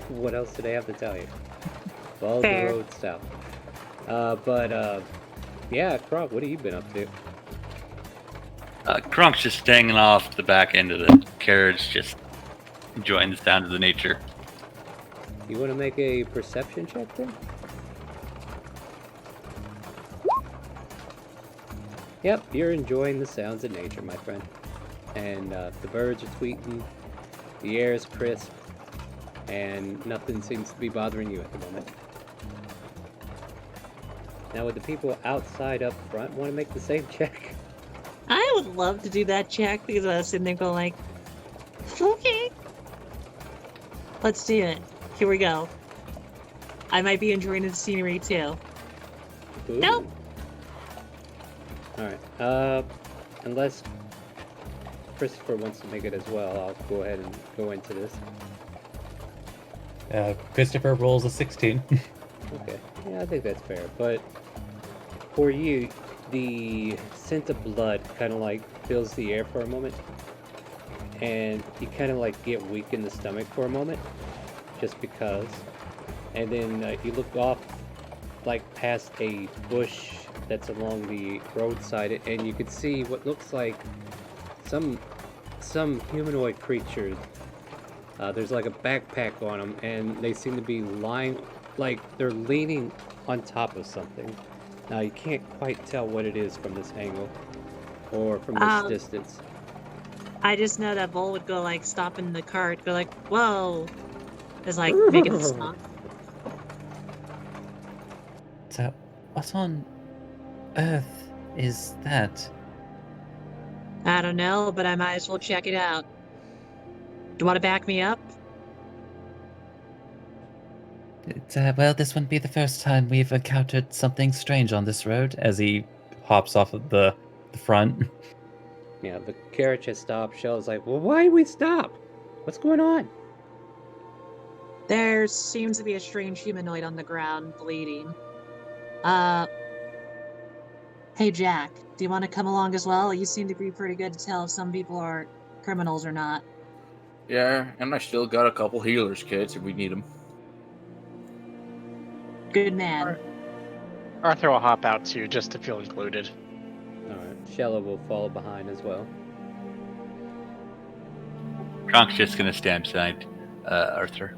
What else do they have to tell you? Follow the Fair. road south. Yeah, Kronk, what have you been up to? Krunk's just hanging off the back end of the carriage, just enjoying the sound of the nature. You want to make a perception check then? Yep, you're enjoying the sounds of nature, my friend. And the birds are tweeting, the air is crisp, and nothing seems to be bothering you at the moment. Now, would the people outside up front want to make the same check? I would love to do that check because I was sitting there going like, okay. Let's do it. Here we go. I might be enjoying the scenery too. Ooh. Nope. Alright, unless Christopher wants to make it as well, I'll go ahead and go into this. Christopher rolls a 16. Okay, yeah, I think that's fair. But for you, the scent of blood kind of like fills the air for a moment, and you kind of like get weak in the stomach for a moment, just because. And then you look off, like past a bush that's along the roadside, and you could see what looks like some humanoid creature. There's like a backpack on them, and they seem to be lying, like they're leaning on top of something. Now you can't quite tell what it is from this angle, or from this distance. I just know that Vol would go like stopping the cart, go like, whoa. It's like making the stop. What on earth is that? I don't know, but I might as well check it out. Do you want to back me up? Well, this wouldn't be the first time we've encountered something strange on this road. As he hops off of the front. Yeah, the carriage has stopped. Shell's like, well, why did we stop? What's going on? There seems to be a strange humanoid on the ground, bleeding. Hey Jack, do you want to come along as well? You seem to be pretty good to tell if some people are criminals or not. Yeah, and I still got a couple healers kits if we need them. Good man. Arthur will hop out too, just to feel included. Alright, Shella will follow behind as well. Kronk's just gonna stand beside Arthur.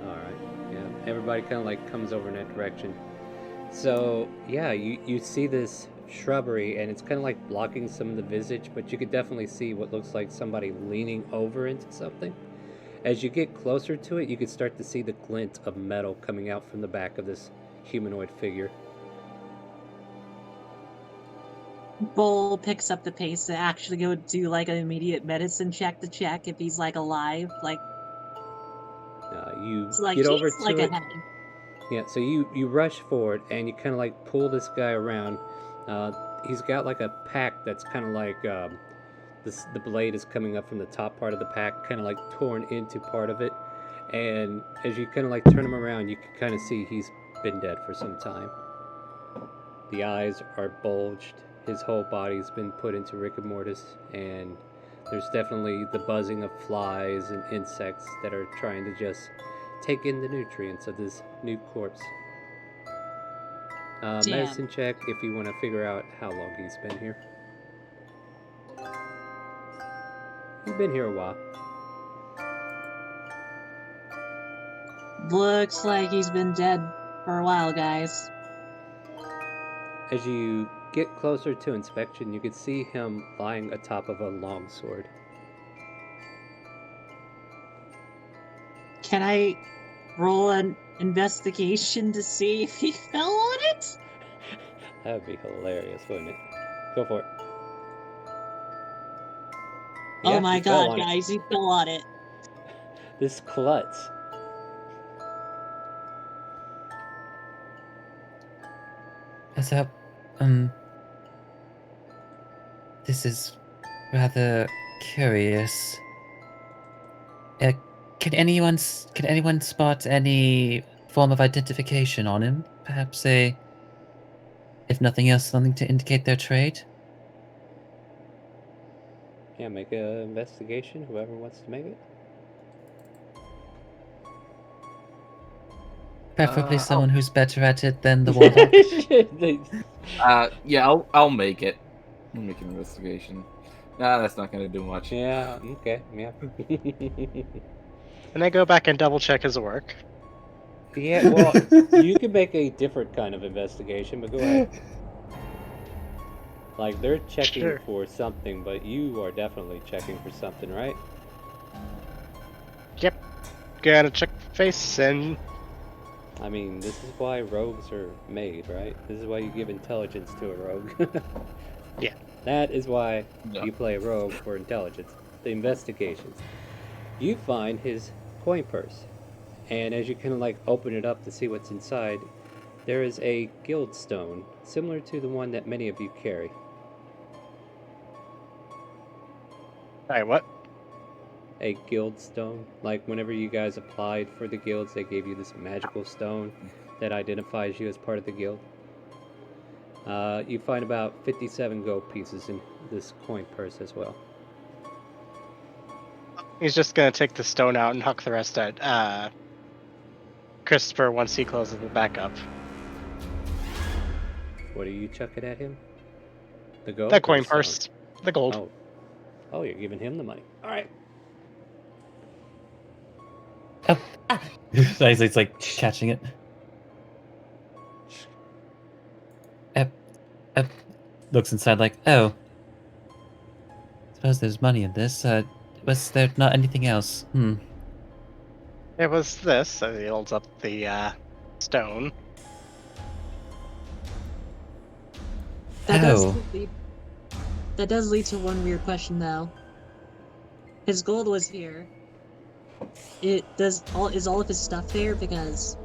Alright, yeah. Everybody kind of like comes over in that direction. So, yeah, you see this shrubbery and it's kind of like blocking some of the visage, but you could definitely see what looks like somebody leaning over into something. As you get closer to it, you can start to see the glint of metal coming out from the back of this humanoid figure. Bull picks up the pace to actually go do like an immediate medicine check to check if he's like alive. Like, You it's like get he's over to like it. ahead. Yeah, so you rush forward and you kind of like pull this guy around. He's got like a pack that's kind of like the blade is coming up from the top part of the pack, kind of like torn into part of it. And as you kind of like turn him around, you can kind of see he's been dead for some time. The eyes are bulged. His whole body's been put into rigor mortis, and there's definitely the buzzing of flies and insects that are trying to just take in the nutrients of this new corpse. Damn. Medicine check if you want to figure out how long he's been here. He's been here a while. Looks like he's been dead for a while, guys. As you get closer to inspection, you can see him lying atop of a long sword. Can I roll an investigation to see if he fell on it? That would be hilarious, wouldn't it? Go for it. Oh Yeah, my he fell god, on it. guys, he fell on it. This klutz. So, this is rather curious. Can anyone spot any form of identification on him? Perhaps if nothing else, something to indicate their trade? Yeah, make an investigation, whoever wants to make it. Preferably someone who's better at it than the warlock. Yeah, I'll make it. I'll make an investigation. Nah, that's not gonna do much. Yeah, okay, yeah. And I go back and double check his work. Yeah, well, you can make a different kind of investigation, but go ahead. Like, they're checking Sure. for something, but you are definitely checking for something, right? Yep. Gotta check face and I mean, this is why rogues are made, right? This is why you give intelligence to a rogue. Yeah. That is why Yeah. you play a rogue for intelligence. The investigations. You find his coin purse. And as you kind of like open it up to see what's inside, there is a guild stone, similar to the one that many of you carry. Alright, what? A guild stone. Like whenever you guys applied for the guilds, they gave you this magical stone that identifies you as part of the guild. You find about 57 gold pieces in this coin purse as well. He's just gonna take the stone out and huck the rest at Christopher once he closes it back up. What are you chucking at him? The gold? That or coin the stone? purse. The gold. Oh. Oh, you're giving him the money. Alright. It's like catching it. Looks inside like, oh. Suppose there's money in this. Was there not anything else? It was this. So he holds up the stone. That does Oh. lead. That does lead to one weird question, though. His gold was here. Is all of his stuff there? Because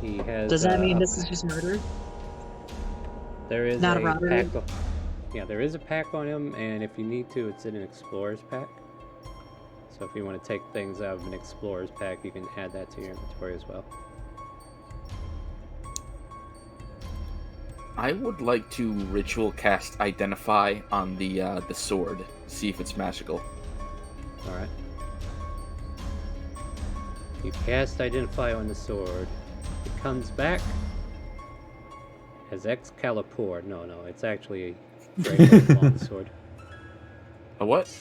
He has. does that mean this is just murder? There is Not a a robbery? pack. Yeah, there is a pack on him, and if you need to, it's in an explorer's pack. So if you want to take things out of an explorer's pack, you can add that to your inventory as well. I would like to ritual cast Identify on the sword. See if it's magical. All right. You cast Identify on the sword. It comes back as Excalibur. No, it's actually a regular longsword. A what?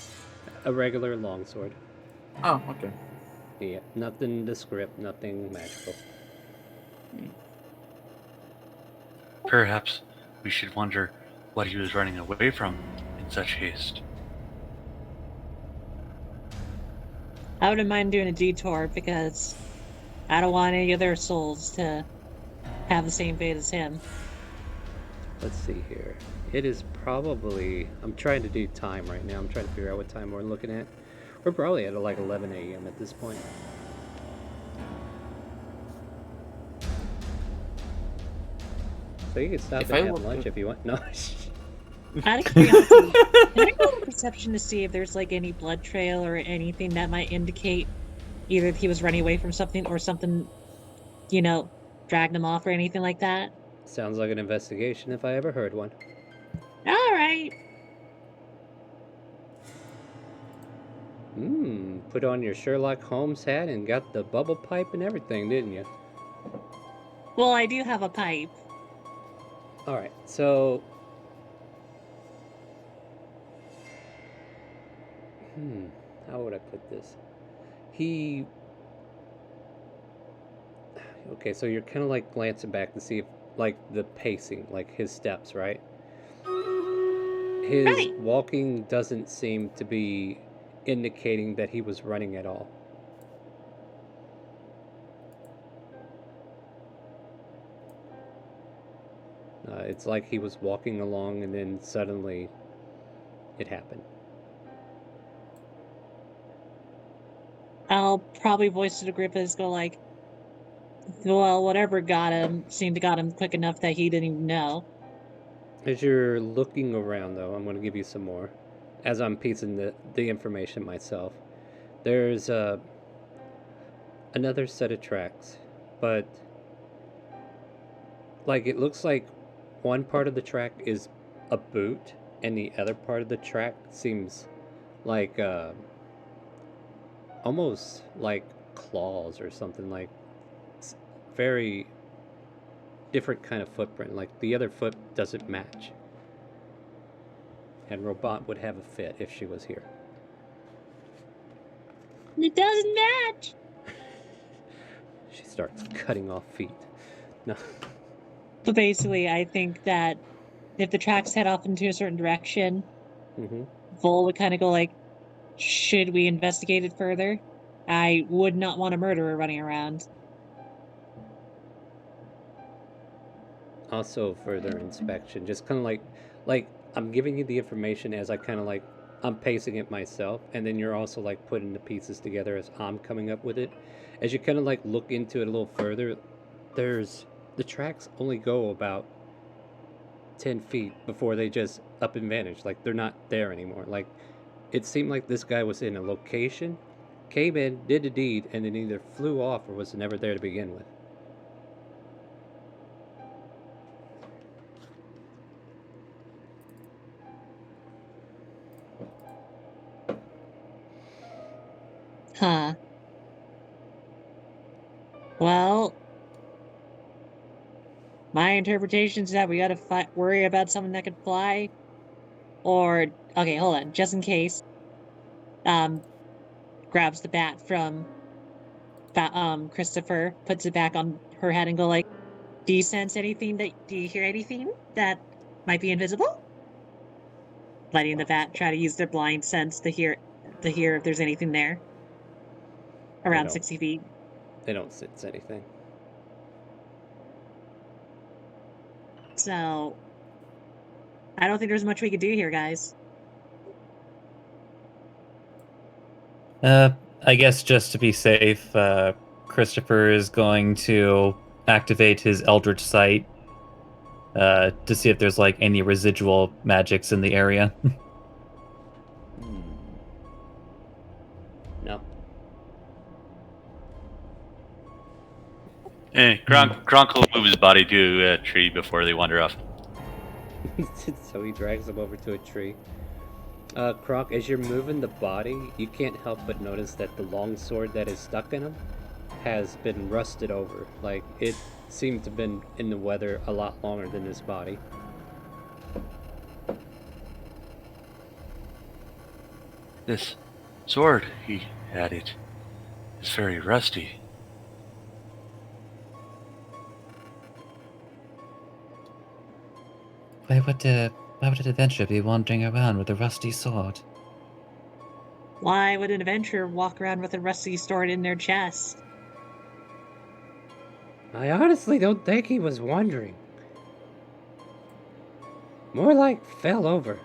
A regular longsword. Oh, okay. Yeah, nothing descript, nothing magical. Perhaps we should wonder what he was running away from in such haste. I wouldn't mind doing a detour because I don't want any of their souls to have the same fate as him. Let's see here. It is probably... I'm trying to do time right now. I'm trying to figure out what time we're looking at. We're probably at like 11 a.m. at this point. So you can stop and have lunch if you want. No. Out of curiosity, can I roll a perception to see if there's like any blood trail or anything that might indicate either if he was running away from something or something, dragged him off or anything like that? Sounds like an investigation if I ever heard one. All right. Put on your Sherlock Holmes hat and got the bubble pipe and everything, didn't you? Well, I do have a pipe. Alright, so... how would I put this? Okay, so you're kind of like glancing back to see if, like, the pacing, like his steps, right? His Right. walking doesn't seem to be indicating that he was running at all. It's like he was walking along and then suddenly it happened. I'll probably voice to the group as go like, well, whatever got him seemed to got him quick enough that he didn't even know. As you're looking around, though, I'm going to give you some more. As I'm piecing the information myself, there's another set of tracks, but like it looks like one part of the track is a boot, and the other part of the track seems like almost like claws or something, like very different kind of footprint. Like the other foot doesn't match. And Robot would have a fit if she was here. It doesn't match. She starts cutting off feet. No. But basically, I think that if the tracks head off into a certain direction, Vol would kind of go like, should we investigate it further? I would not want a murderer running around. Also, further inspection, just kind of like I'm giving you the information as I kind of like I'm pacing it myself, and then you're also like putting the pieces together as I'm coming up with it. As you kind of like look into it a little further, the tracks only go about 10 feet before they just up and vanish. Like they're not there anymore. Like it seemed like this guy was in a location, came in, did the deed, and then either flew off or was never there to begin with. Huh. Well, my interpretation is that we gotta worry about something that can fly. Or, okay, hold on, just in case. Grabs the bat from Christopher, puts it back on her head and go like, do you sense anything do you hear anything that might be invisible? Letting the bat try to use their blind sense to hear if there's anything there. Around 60 feet. They don't sense anything. So, I don't think there's much we could do here, guys. I guess just to be safe, Christopher is going to activate his Eldritch Sight to see if there's like any residual magics in the area. No. Gronk will move his body to a tree before they wander off. So he drags him over to a tree. Kronk, as you're moving the body, you can't help but notice that the long sword that is stuck in him has been rusted over. Like, it seemed to have been in the weather a lot longer than his body. This sword, he added, is very rusty. Why would an adventurer be wandering around with a rusty sword? Why would an adventurer walk around with a rusty sword in their chest? I honestly don't think he was wandering. More like fell over.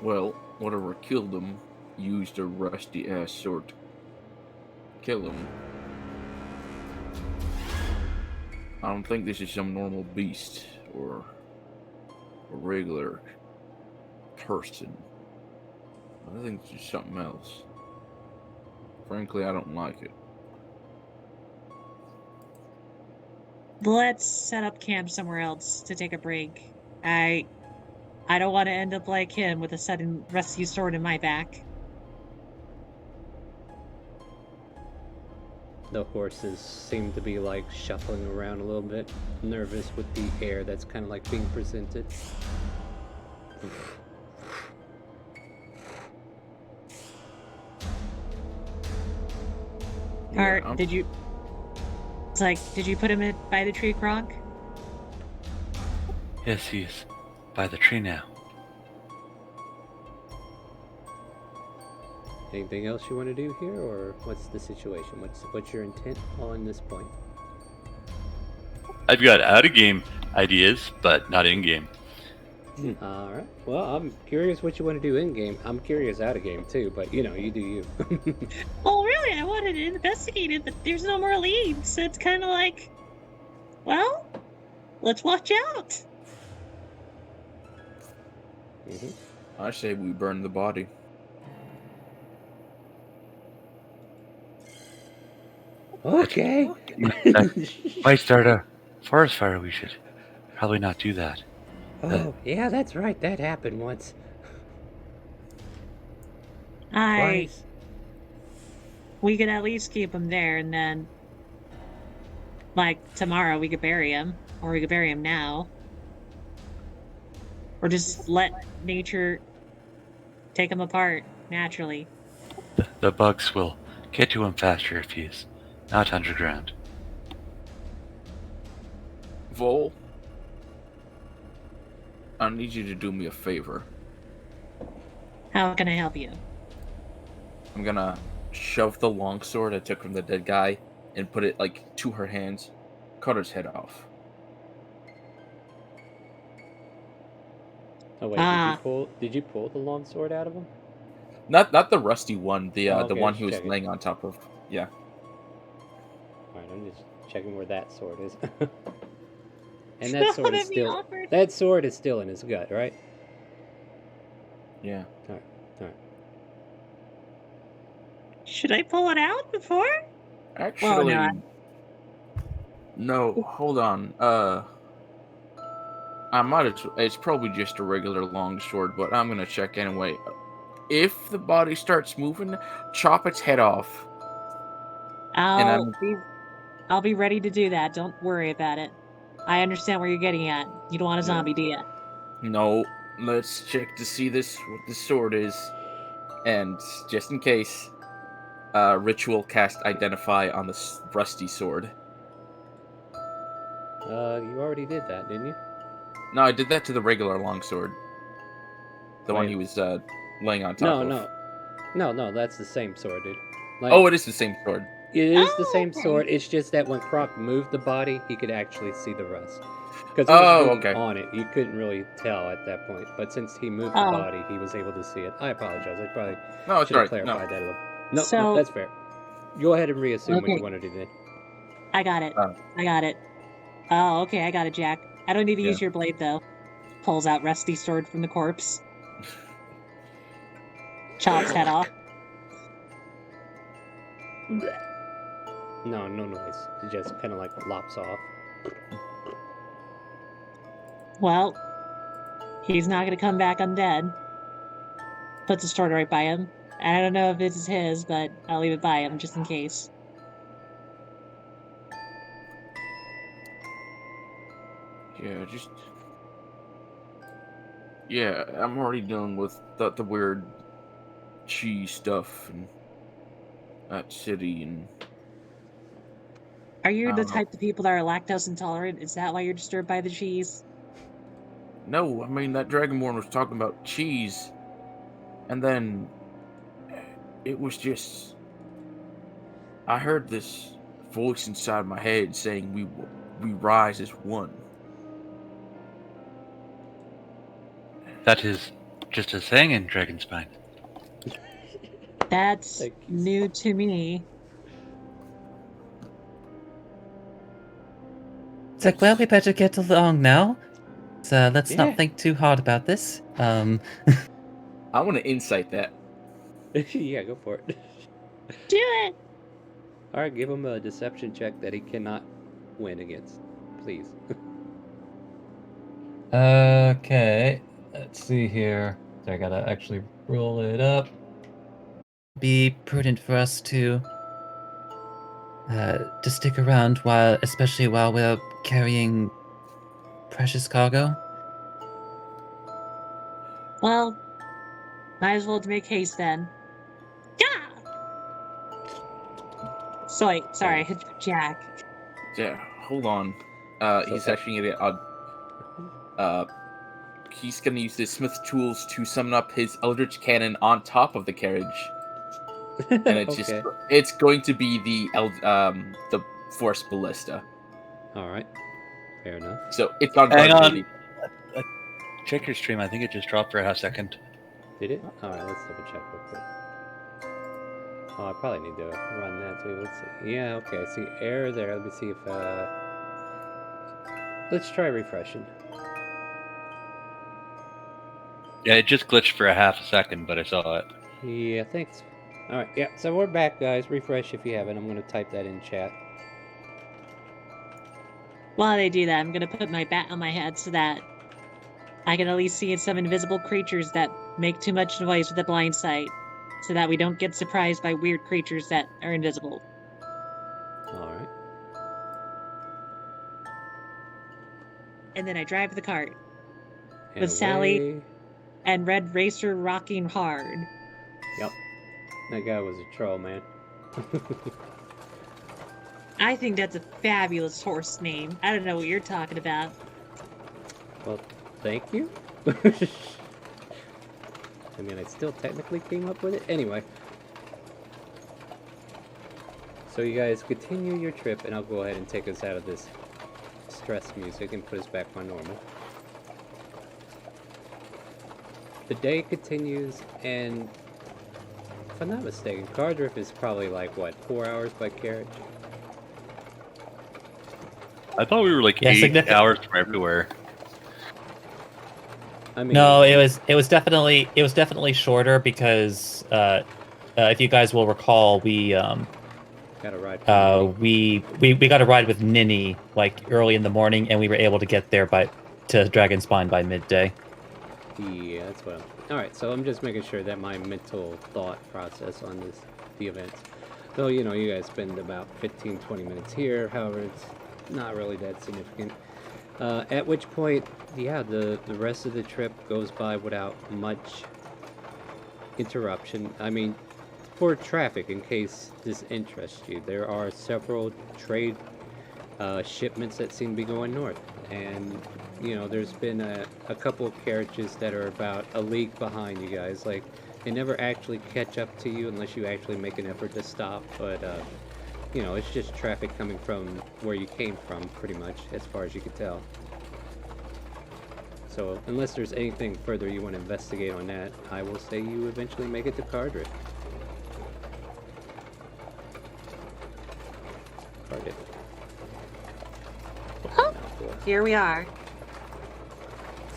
Well, whatever killed him used a rusty ass sword to kill him. I don't think this is some normal beast or a regular person. I think it's just something else. Frankly, I don't like it. Let's set up camp somewhere else to take a break. I don't want to end up like him with a sudden rusty sword in my back. The horses seem to be like shuffling around a little bit, nervous with the air that's kind of like being presented. Or did you? It's like, did you put him by the tree, Kronk? Yes, he is by the tree now. Anything else you want to do here, or what's the situation? What's your intent on this point? I've got out-of-game ideas, but not in-game. All right. Well, I'm curious what you want to do in game. I'm curious out of game too, but you know, you do you. Well, really, I wanted to investigate it, but there's no more leads, so it's kind of like, well, let's watch out. I say we burn the body. Okay. Might start a forest fire. We should probably not do that. Oh, yeah, that's right. That happened once. Twice. We could at least keep him there, and then, like, tomorrow we could bury him, or we could bury him now. Or just let nature take him apart, naturally. The bugs will get to him faster if he's not underground. Vol, I need you to do me a favor. How can I help you? I'm gonna shove the longsword I took from the dead guy and put it like to her hands, cut his head off. Oh wait, did you pull the long sword out of him? Not the rusty one, the okay, one he was checking. laying on top of. Yeah. Alright, I'm just checking where that sword is. And That that sword is wouldn't be still awkward. that sword is still in his gut, right? Yeah. Alright. Should I pull it out before? Actually, no. no, hold on. I might have. It's probably just a regular longsword, but I'm gonna check anyway. If the body starts moving, chop its head off. I'll be ready to do that. Don't worry about it. I understand where you're getting at. You don't want a zombie, do you? No, let's check to see what the sword is, and just in case, ritual cast identify on the rusty sword. You already did that, didn't you? No, I did that to the regular longsword. The one Wait. he was laying on top of. No, that's the same sword, dude. Like, Oh, it is the same sword. It is the same okay. sword. It's just that when Croc moved the body, he could actually see the rust. Because he was leaning okay. on it, you couldn't really tell at that point. But since he moved the Oh. body, he was able to see it. I apologize. I probably No, it's should have alright. No. clarified that a little. No, So- that's fair. Go ahead and reassume what Okay. you want to do then. I got it. Oh. I got it. Oh, okay, I got it, Jack. I don't need to Yeah. use your blade though. Pulls out rusty sword from the corpse. Chops head off. No noise. It just kind of like lops off. Well, he's not gonna come back undead. Puts the sword right by him. I don't know if this is his, but I'll leave it by him just in case. Yeah, just. Yeah, I'm already dealing with the weird cheese stuff and that city and. Are you I the don't know. type of people that are lactose intolerant? Is that why you're disturbed by the cheese? No, I mean, that Dragonborn was talking about cheese, and then it was just. I heard this voice inside my head saying, we rise as one. That is just a saying in Dragonspine. That's Thank you. new to me. It's like, well, we better get along now. So let's Yeah. not think too hard about this. I want to insight that. Yeah, go for it. Do it! Alright, give him a deception check that he cannot win against. Please. Okay, let's see here. So I gotta actually roll it up. Be prudent for us to stick around especially while we're carrying precious cargo. Well, might as well make haste then. Yeah! Sorry, I hit Jack. Yeah, hold on. He's So- actually gonna he's gonna use his smith tools to summon up his eldritch cannon on top of the carriage, and it's Okay. it's going to be the force ballista. Alright. Fair enough. So it's on Hang guard on. duty. Check your stream. I think it just dropped for a half second. Did it? Alright, let's double check real quick. Oh, I probably need to run that too. Let's see. Yeah, okay, I see error there. Let me see if let's try refreshing. Yeah, it just glitched for a half a second, but I saw it. Yeah, thanks. Alright, yeah, so we're back, guys. Refresh if you haven't. I'm gonna type that in chat. While they do that, I'm gonna put my bat on my head so that I can at least see some invisible creatures that make too much noise with the blind sight, so that we don't get surprised by weird creatures that are invisible. Alright. And then I drive the cart, And With Sally. away. and Red Racer rocking hard. Yep. That guy was a troll, man. I think that's a fabulous horse name. I don't know what you're talking about. Well, thank you. I mean, I still technically came up with it. Anyway. So you guys continue your trip, and I'll go ahead and take us out of this stress music and put us back on normal. The day continues, and if I'm not mistaken, Cardriff is probably like, what, 4 hours by carriage? I thought we were like Yeah, 8 hours from everywhere. I mean, No, it was definitely shorter because if you guys will recall, we got a ride. we got a ride with Ninny like early in the morning, and we were able to get there to Dragonspine by midday. Yeah, that's what Alright, so I'm just making sure that my mental thought process on the events. So, you know, you guys spend about 15-20 minutes here, however, it's not really that significant. At which point, yeah, the rest of the trip goes by without much interruption. I mean, for traffic, in case this interests you, there are several trade shipments that seem to be going north. And, you know, there's been a couple of carriages that are about a league behind you guys. Like, they never actually catch up to you unless you actually make an effort to stop. But you know, it's just traffic coming from where you came from, pretty much, as far as you can tell. So, unless there's anything further you want to investigate on that, I will say you eventually make it to Cardiff. Cardiff. Oh, here we are.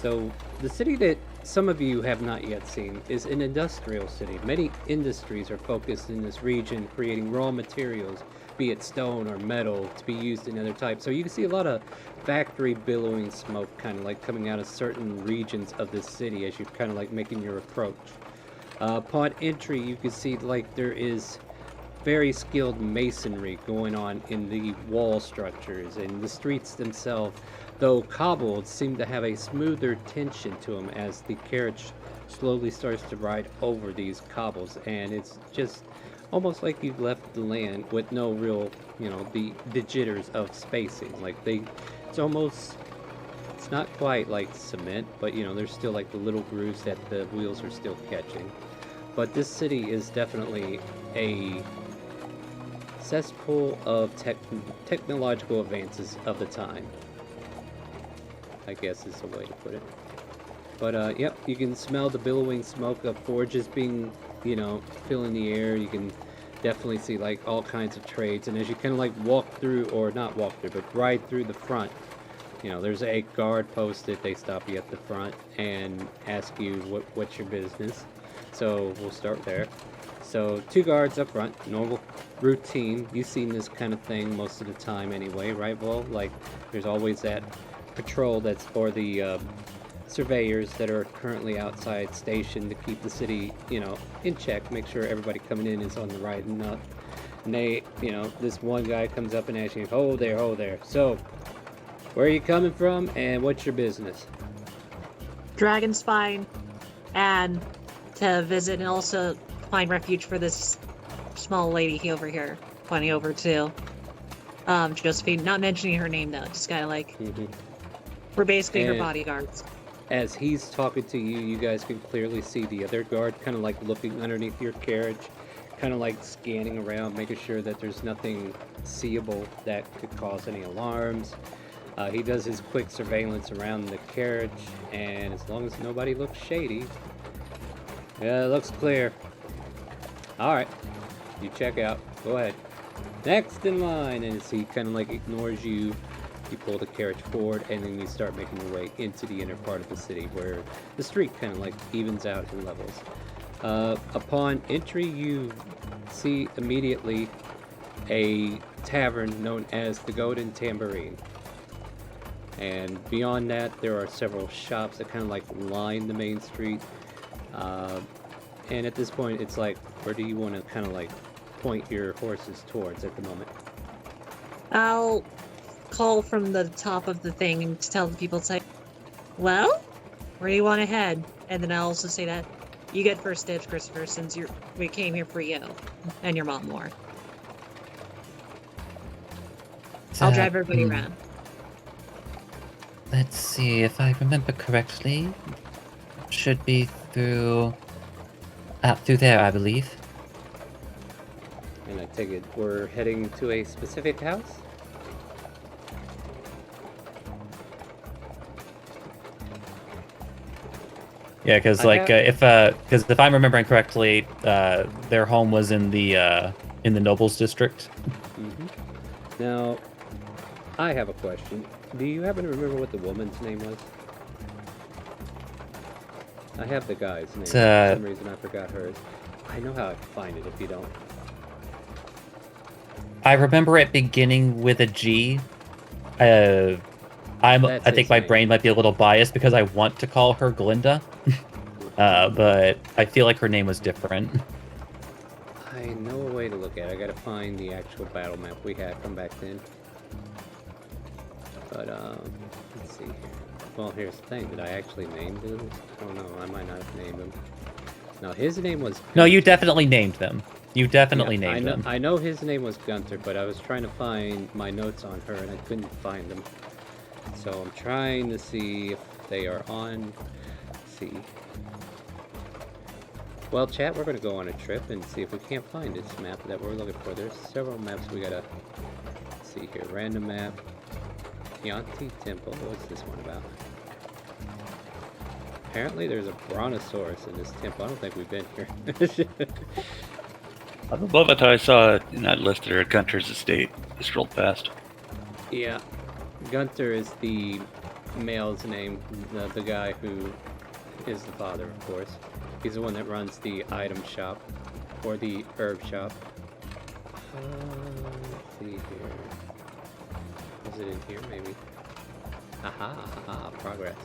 So, the city that some of you have not yet seen is an industrial city. Many industries are focused in this region, creating raw materials, be it stone or metal, to be used in other types. So you can see a lot of factory billowing smoke kind of like coming out of certain regions of this city as you're kind of like making your approach. Upon entry, you can see like there is very skilled masonry going on in the wall structures, and the streets themselves, though cobbled, seem to have a smoother tension to them as the carriage slowly starts to ride over these cobbles, and it's just almost like you've left the land with no real, you know, the jitters of spacing. Like it's almost, it's not quite like cement, but you know, there's still like the little grooves that the wheels are still catching. But this city is definitely a cesspool of technological advances of the time, I guess is the way to put it. But yep, you can smell the billowing smoke of forges being, you know, filling the air. You can definitely see like all kinds of trades, and as you kind of like walk through, or not walk through, but ride through the front, you know, there's a guard posted. They stop you at the front and ask you what's your business. So we'll start there. So 2 guards up front, normal routine. You've seen this kind of thing most of the time anyway, right, Vol? Like there's always that patrol that's for the surveyors that are currently outside stationed to keep the city, you know, in check, make sure everybody coming in is on the right and up. And they, you know, this one guy comes up and asks you, hold there. So, where are you coming from and what's your business? Dragon Spine, and to visit and also find refuge for this small lady over here, pointing over to Josephine, not mentioning her name though, just kind of like, we're basically her bodyguards. As he's talking to you, you guys can clearly see the other guard kind of like looking underneath your carriage, kind of like scanning around, making sure that there's nothing seeable that could cause any alarms. He does his quick surveillance around the carriage, and as long as nobody looks shady, yeah, it looks clear. Alright, you check out. Go ahead. Next in line, and as he kind of like ignores you, you pull the carriage forward, and then you start making your way into the inner part of the city where the street kind of like evens out in levels. Upon entry, you see immediately a tavern known as the Golden Tambourine. And beyond that, there are several shops that kind of like line the main street. And at this point, it's like, where do you want to kind of like point your horses towards at the moment? I'll call from the top of the thing and tell the people, say, well, where do you want to head? And then I'll also say that you get first dibs, Christopher, since we came here for you and your mom more. I'll drive everybody around. Let's see, if I remember correctly, it should be through there, I believe. And I take it we're heading to a specific house? Yeah, because like if I'm remembering correctly, their home was in the Nobles district. Now, I have a question. Do you happen to remember what the woman's name was? I have the guy's name. For some reason, I forgot hers. I know how I can find it if you don't. I remember it beginning with a G. I think my brain might be a little biased because I want to call her Glinda, but I feel like her name was different. I know a way to look at it. I gotta find the actual battle map we had from back then. But, let's see here. Well, here's the thing. Did I actually name them? I don't know. I might not have named them. No, his name was Gunter. No, you definitely named them. You definitely named them. I know his name was Gunter, but I was trying to find my notes on her, and I couldn't find them. So I'm trying to see if they are on... Let's see. Well, chat, we're going to go on a trip and see if we can't find this map that we're looking for. There's several maps we gotta see here. Random map. Chianti Temple. What's this one about? Apparently there's a brontosaurus in this temple. I don't think we've been here. Up above, I thought I saw in that list there Gunter's estate. I scrolled past. Yeah. Gunter is the male's name. The guy who is the father, of course. He's the one that runs the item shop. Or the herb shop. Let's see here. Is it in here, maybe? Aha, progress.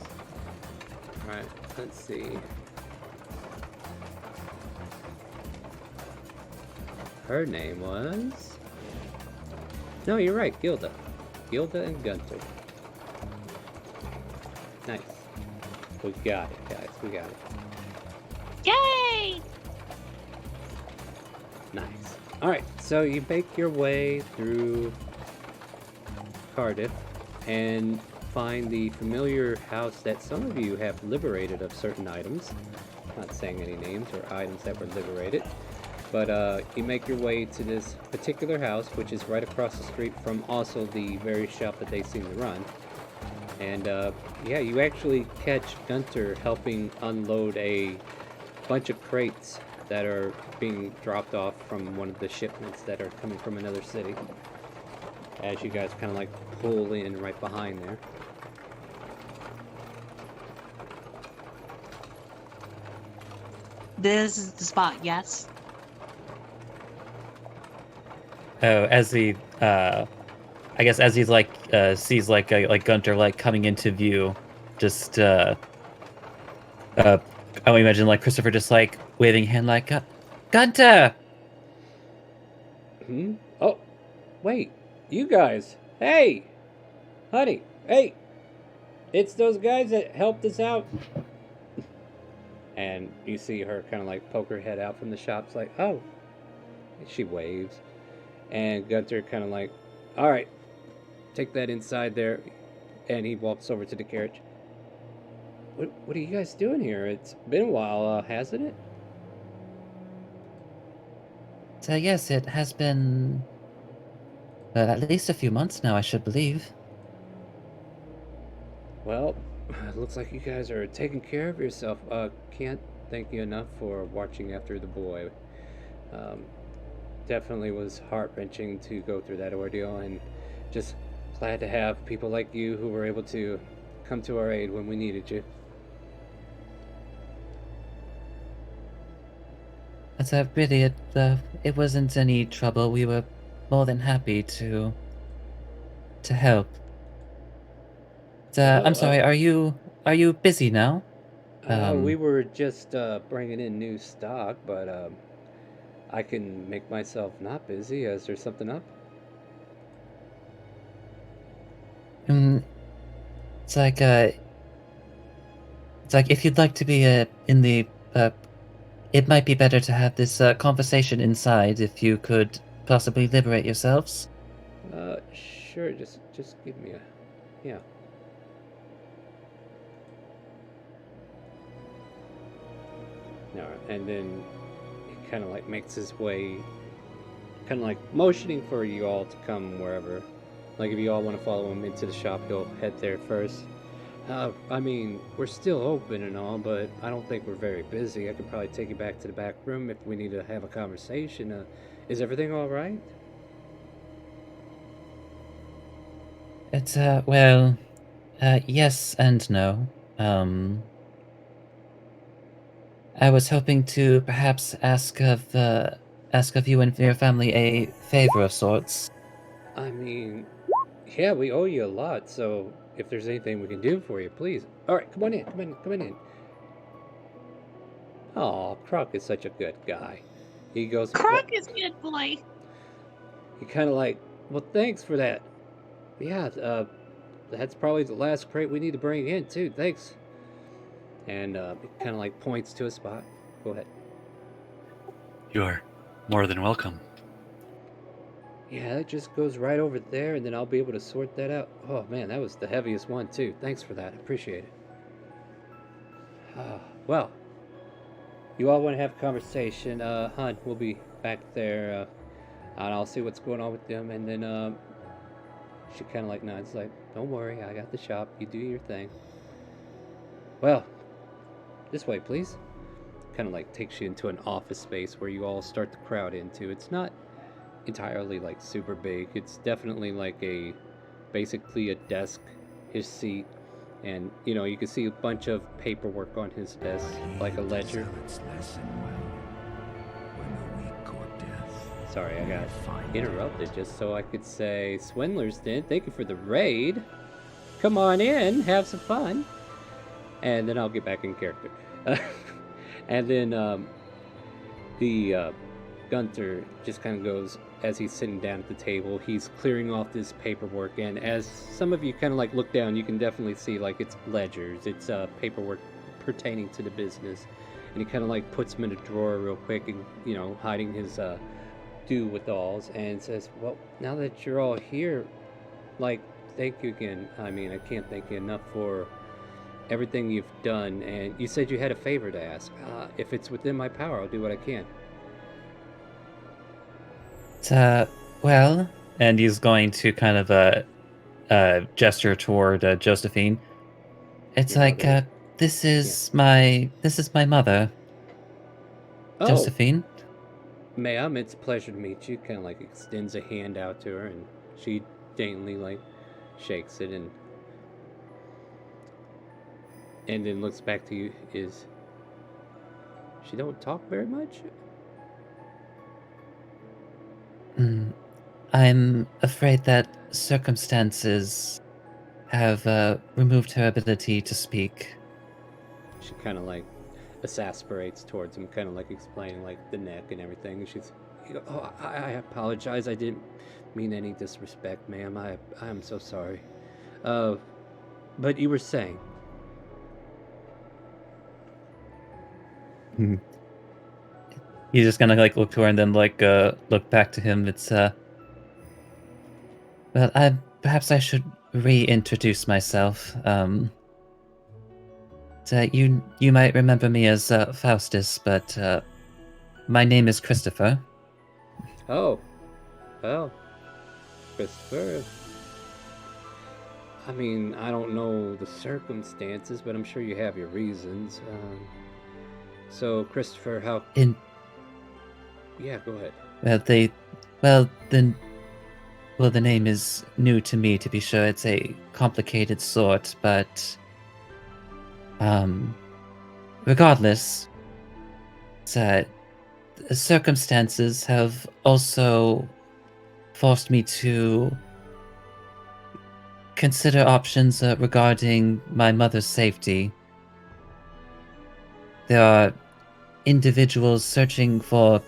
Alright, let's see. Her name was... No, you're right, Gilda. Gilda and Gunter. Nice. We got it, guys. We got it. Yay! Nice. Alright, so you make your way through Cardiff and find the familiar house that some of you have liberated of certain items. Not saying any names or items that were liberated. But you make your way to this particular house, which is right across the street from also the very shop that they seem to run. And yeah, you actually catch Gunter helping unload a bunch of crates that are being dropped off from one of the shipments that are coming from another city. As you guys kind of like pull in right behind there. This is the spot, yes. Oh, as he, I guess as he's like, sees like Gunter like coming into view, just, I would imagine like Christopher just like waving hand like, Gunter! Hmm? Oh, wait, you guys. Hey! Honey, hey! It's those guys that helped us out. And you see her kind of like poke her head out from the shops like, oh. She waves. And Gunter kind of like, alright, take that inside there. And he walks over to the carriage. What are you guys doing here? It's been a while, hasn't it? So yes, it has been at least a few months now, I should believe. Well, it looks like you guys are taking care of yourself. Can't thank you enough for watching after the boy. Definitely was heart-wrenching to go through that ordeal, and just glad to have people like you who were able to come to our aid when we needed you. So really, it wasn't any trouble. We were more than happy to help. I'm sorry. Are you busy now? We were just bringing in new stock, but I can make myself not busy. Is there something up? It's like if you'd like to be in the it might be better to have this conversation inside if you could possibly liberate yourselves. Sure. Just give me a, yeah. No, and then he kind of like makes his way, kind of like motioning for you all to come wherever. Like if you all want to follow him into the shop, he'll head there first. I mean, we're still open and all, but I don't think we're very busy. I could probably take you back to the back room if we need to have a conversation. Is everything all right? It's well, yes and no. I was hoping to perhaps ask of you and your family a favor of sorts. I mean, yeah, we owe you a lot, so if there's anything we can do for you, please. All right, come on in. Oh, Croc is such a good guy. He goes, Croc is good boy. he kind of like, well, thanks for that. Yeah, that's probably the last crate we need to bring in, too. Thanks. And he kind of like points to a spot. Go ahead. You are more than welcome. Yeah, it just goes right over there, and then I'll be able to sort that out. Oh, man, that was the heaviest one, too. Thanks for that. I appreciate it. Well, You all want to have a conversation. Hun, we'll be back there, and I'll see what's going on with them. And then she kind of like nods, like, "Don't worry, I got the shop. You do your thing." Well, this way, please. Kind of like takes you into an office space where you all start to crowd into. It's not entirely like super big. It's definitely like basically a desk, his seat, and you can see a bunch of paperwork on his desk, like a ledger. Sorry, I got interrupted just so I could say, Swindler's Den, thank you for the raid. Come on in, have some fun. And then I'll get back in character. And then the Gunther just kind of goes, as he's sitting down at the table, he's clearing off this paperwork, and as some of you kind of like look down, you can definitely see like it's ledgers, it's paperwork pertaining to the business, and he kind of like puts them in a drawer real quick, and hiding his do-with-alls, and says, "Well, now that you're all here, like, thank you again. I mean, I can't thank you enough for everything you've done, and you said you had a favor to ask. If it's within my power, I'll do what I can." Well, and he's going to kind of gesture toward Josephine. It's Your like mother? this is my mother, Oh, Josephine. ma'am, it's a pleasure to meet you. Kind of like extends a hand out to her, and she daintily like shakes it, and then looks back to you. Is she don't talk very much? I'm afraid that circumstances have removed her ability to speak. She kind of like exasperates towards him, kind of like explaining like the neck and everything. And she's, "Oh, I apologize. I didn't mean any disrespect, ma'am. I'm so sorry." But you were saying? He's just gonna like look to her and then like look back to him. It's well, perhaps I should reintroduce myself. So you might remember me as Faustus, but my name is Christopher. Oh, well, Christopher. I mean, I don't know the circumstances, but I'm sure you have your reasons. So, Christopher, how? Yeah, go ahead. The name is new to me, to be sure. It's a complicated sort, but regardless, circumstances have also forced me to consider options regarding my mother's safety. There are individuals searching for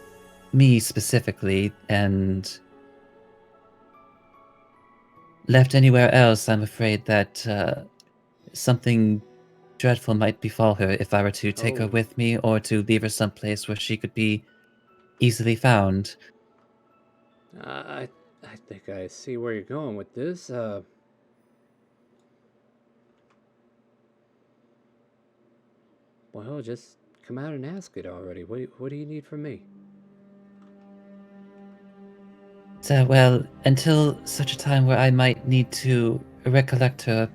me specifically, and left anywhere else, I'm afraid that something dreadful might befall her if I were to take her Oh. with me or to leave her someplace where she could be easily found. I think I see where you're going with this. Well, just come out and ask it already. What do you need from me? So, well, until such a time where I might need to recollect her,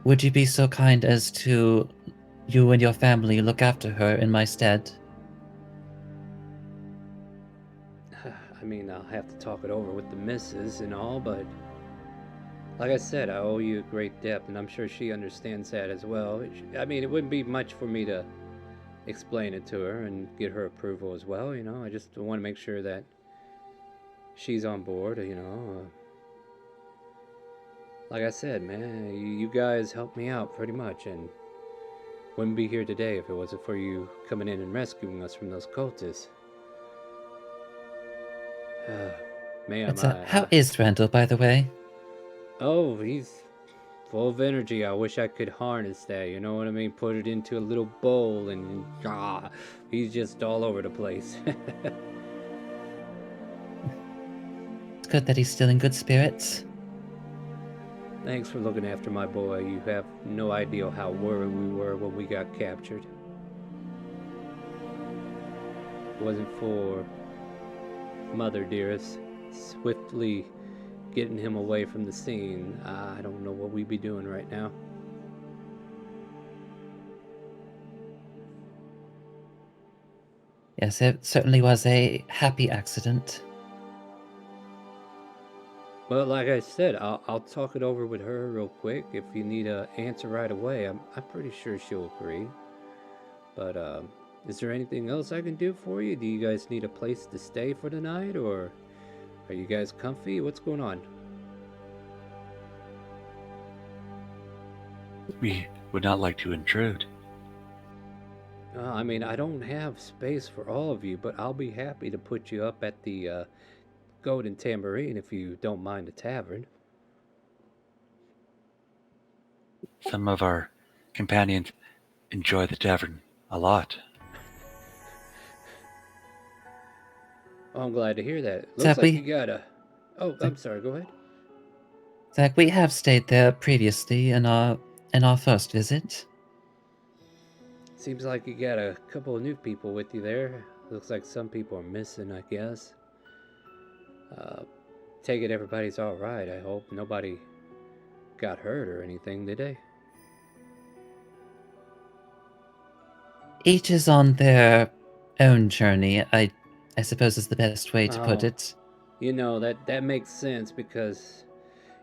would you be so kind as to, you and your family, look after her in my stead? I mean, I'll have to talk it over with the missus and all, but like I said, I owe you a great debt, and I'm sure she understands that as well. I mean, it wouldn't be much for me to explain it to her and get her approval as well, I just want to make sure that she's on board, Like I said, man, you guys helped me out pretty much, and wouldn't be here today if it wasn't for you coming in and rescuing us from those cultists. Ma'am, How is Randall, by the way? Oh, he's full of energy. I wish I could harness that, you know what I mean? Put it into a little bowl and he's just all over the place. It's good that he's still in good spirits. Thanks for looking after my boy. You have no idea how worried we were when we got captured. it wasn't for Mother Dearest swiftly getting him away from the scene, I don't know what we'd be doing right now. Yes, it certainly was a happy accident. But like I said, I'll talk it over with her real quick. If you need an answer right away, I'm pretty sure she'll agree. But is there anything else I can do for you? Do you guys need a place to stay for the night, or are you guys comfy? What's going on? We would not like to intrude. I mean, I don't have space for all of you, but I'll be happy to put you up at the Golden Tambourine if you don't mind the tavern. Some of our companions enjoy the tavern a lot. Oh, I'm glad to hear that. Looks Zach, like you got a... Oh, I'm sorry, go ahead. Zach, we have stayed there previously in our first visit. Seems like you got a couple of new people with you there. Looks like some people are missing, I guess. Take it everybody's alright, I hope. Nobody got hurt or anything, did they? Each is on their own journey, I suppose is the best way to put Oh. it. You know, that makes sense because,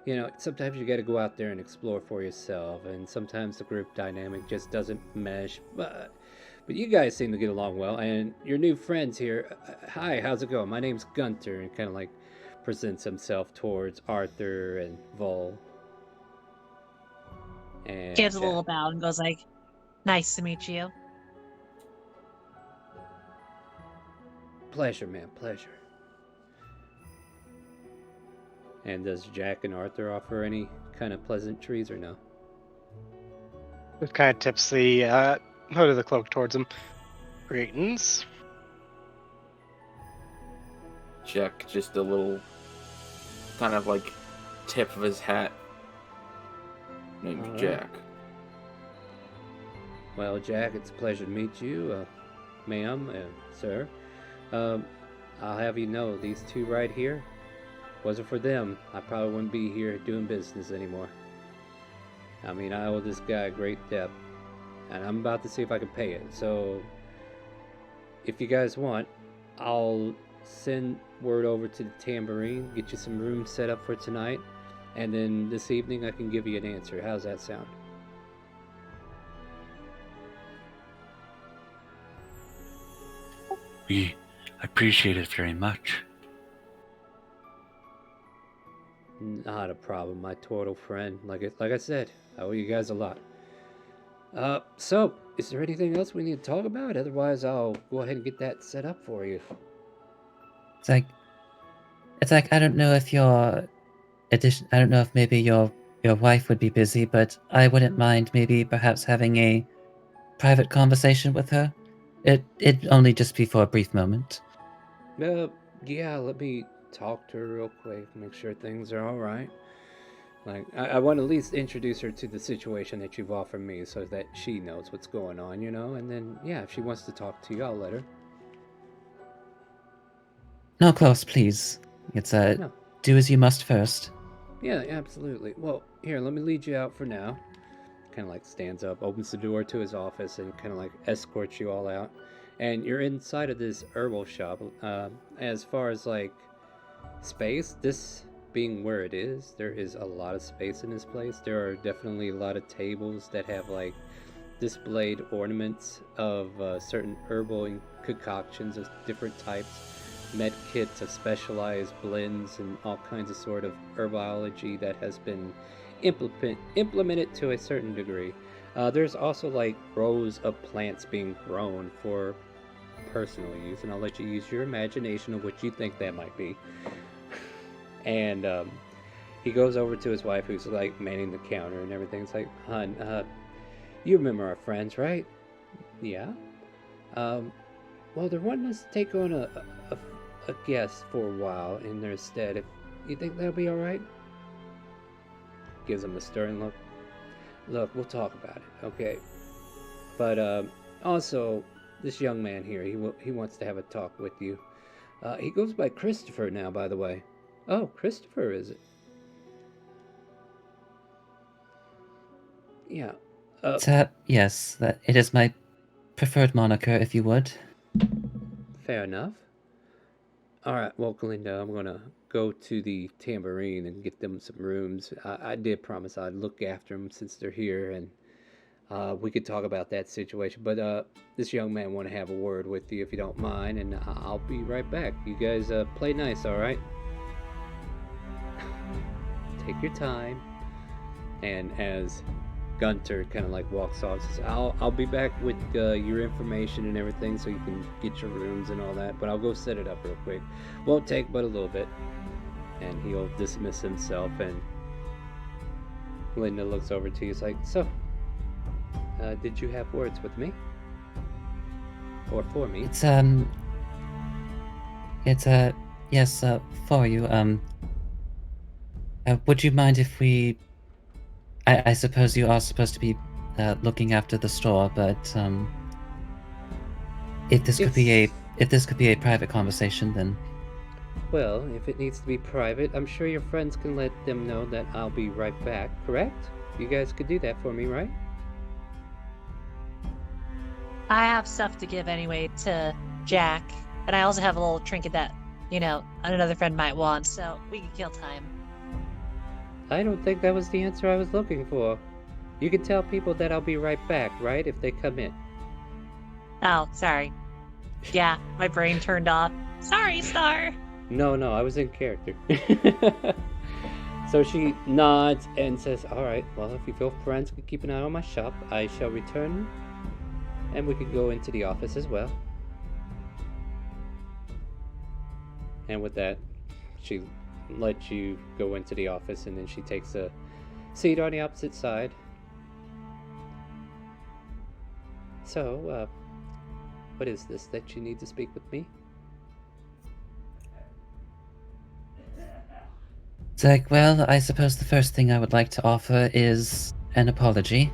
you know, sometimes you got to go out there and explore for yourself, and sometimes the group dynamic just doesn't mesh. But you guys seem to get along well, and your new friends here. Hi, how's it going? My name's Gunter, and kind of like presents himself towards Arthur and Vol. And Gives a little bow and goes like, "Nice to meet you." Pleasure, man, pleasure. And does Jack and Arthur offer any kind of pleasantries or no? It kind of tips the hood of the cloak towards him. Greetings. Jack, just a little kind of like tip of his hat. Name's Alright. Jack. Well, Jack, it's a pleasure to meet you, ma'am and sir. I'll have you know, these two right here, wasn't for them, I probably wouldn't be here doing business anymore. I mean, I owe this guy a great debt, and I'm about to see if I can pay it. So, if you guys want, I'll send word over to the Tambourine, get you some rooms set up for tonight, and then this evening I can give you an answer. How's that sound? We appreciate it very much. Not a problem, my turtle friend. Like I said, I owe you guys a lot. So, is there anything else we need to talk about? Otherwise, I'll go ahead and get that set up for you. It's like I don't know if I don't know if maybe your wife would be busy, but I wouldn't mind maybe perhaps having a private conversation with her. It'd only just be for a brief moment. Yeah, let me talk to her real quick, make sure things are alright. Like, I want to at least introduce her to the situation that you've offered me so that she knows what's going on, you know? And then, yeah, if she wants to talk to you, I'll let her. No, Klaus, please. It's No. do as you must first. Yeah, absolutely. Well, here, let me lead you out for now. Kind of like stands up, opens the door to his office, and kind of like escorts you all out. And you're inside of this herbal shop. As far as like space, this being where it is, there is a lot of space in this place. There are definitely a lot of tables that have like displayed ornaments of certain herbal concoctions of different types, med kits of specialized blends, and all kinds of sort of herbology that has been implemented to a certain degree. There's also like rows of plants being grown for personal use, and I'll let you use your imagination of what you think that might be. And he goes over to his wife, who's like manning the counter and everything. It's like, "Hun, you remember our friends, right?" "Yeah." Well, they're wanting us to take on a guest for a while in their stead. If you think that'll be all right?" Gives him a stern look. "Look, we'll talk about it, okay? But also, this young man here. He wants to have a talk with you. He goes by Christopher now, by the way. Oh, Christopher, is it? Yeah. Yes, that it is my preferred moniker, if you would. Fair enough. All right, well, Glinda, I'm gonna go to the Tambourine and get them some rooms. I did promise I'd look after them since they're here, and we could talk about that situation. But this young man want to have a word with you if you don't mind, and I'll be right back. You guys play nice, all right? Take your time. And as Gunter kind of like walks off, says, I'll be back with your information and everything so you can get your rooms and all that, but I'll go set it up real quick. Won't take but a little bit. And he'll dismiss himself, and Linda looks over to you. He's like, so, did you have words with me? Or for me? Yes, for you. Would you mind if we... I suppose you are supposed to be looking after the store, but if this could be a private conversation, then... Well, if it needs to be private, I'm sure your friends can let them know that I'll be right back, correct? You guys could do that for me, right? I have stuff to give anyway to Jack, and I also have a little trinket that, another friend might want, so we can kill time. I don't think that was the answer I was looking for. You can tell people that I'll be right back, right? If they come in. Oh, sorry. Yeah, my brain turned off. Sorry, Star. No, I was in character. So she nods and says, all right, well, if you feel friends can keep an eye on my shop, I shall return, and we can go into the office as well. And with that, she lets you go into the office, and then she takes a seat on the opposite side. So, what is this that you need to speak with me? It's like, well, I suppose the first thing I would like to offer is an apology.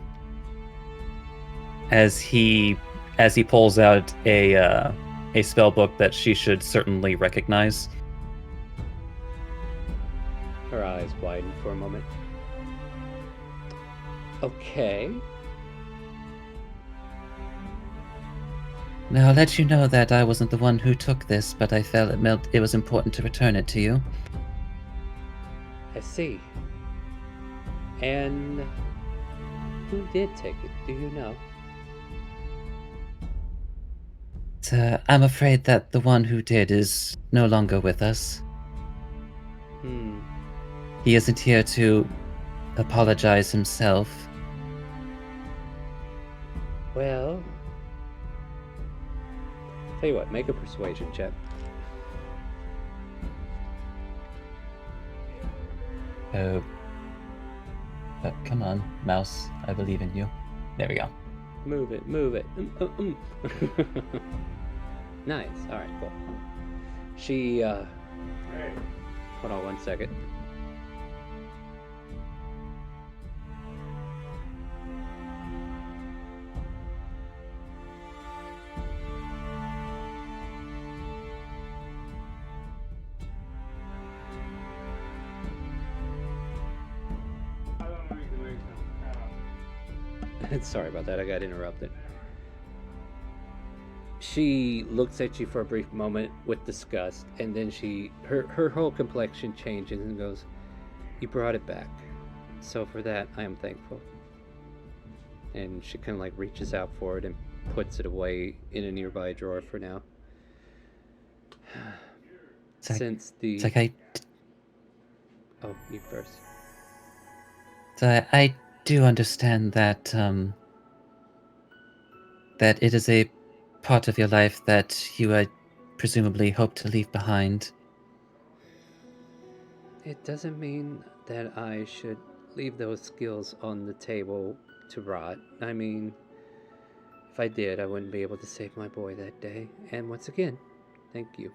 As he pulls out a spell book that she should certainly recognize. Her eyes widen for a moment. Okay. Now, I'll let you know that I wasn't the one who took this, but I felt it was important to return it to you. I see. And who did take it? Do you know? I'm afraid that the one who did is no longer with us. He isn't here to apologize himself. Well, tell you what, make a persuasion check. Oh, come on, mouse. I believe in you. There we go. Move it. Nice. All right, cool. She, hold on one second. Sorry about that, I got interrupted. She looks at you for a brief moment with disgust, and then her whole complexion changes and goes, "You brought it back. So for that, I am thankful." And she kind of like reaches out for it and puts it away in a nearby drawer for now. Since the... Oh, you first. So I do understand that that it is a part of your life that you presumably hope to leave behind. It doesn't mean that I should leave those skills on the table to rot. I mean, if I did, I wouldn't be able to save my boy that day. And once again, thank you.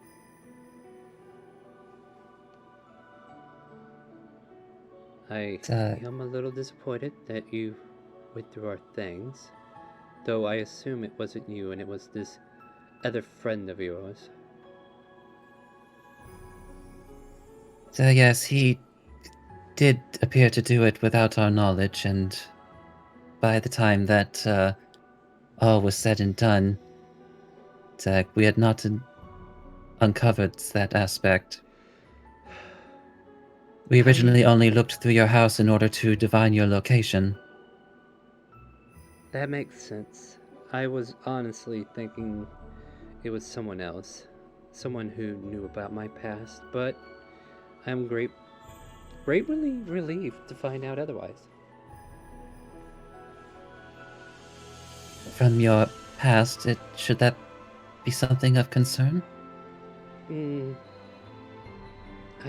I am a little disappointed that you went through our things. Though I assume it wasn't you and it was this other friend of yours. So yes, he did appear to do it without our knowledge, and by the time that all was said and done, we had not uncovered that aspect. We originally only looked through your house in order to divine your location. That makes sense. I was honestly thinking it was someone else. Someone who knew about my past, but I'm greatly relieved to find out otherwise. From your past, should that be something of concern? I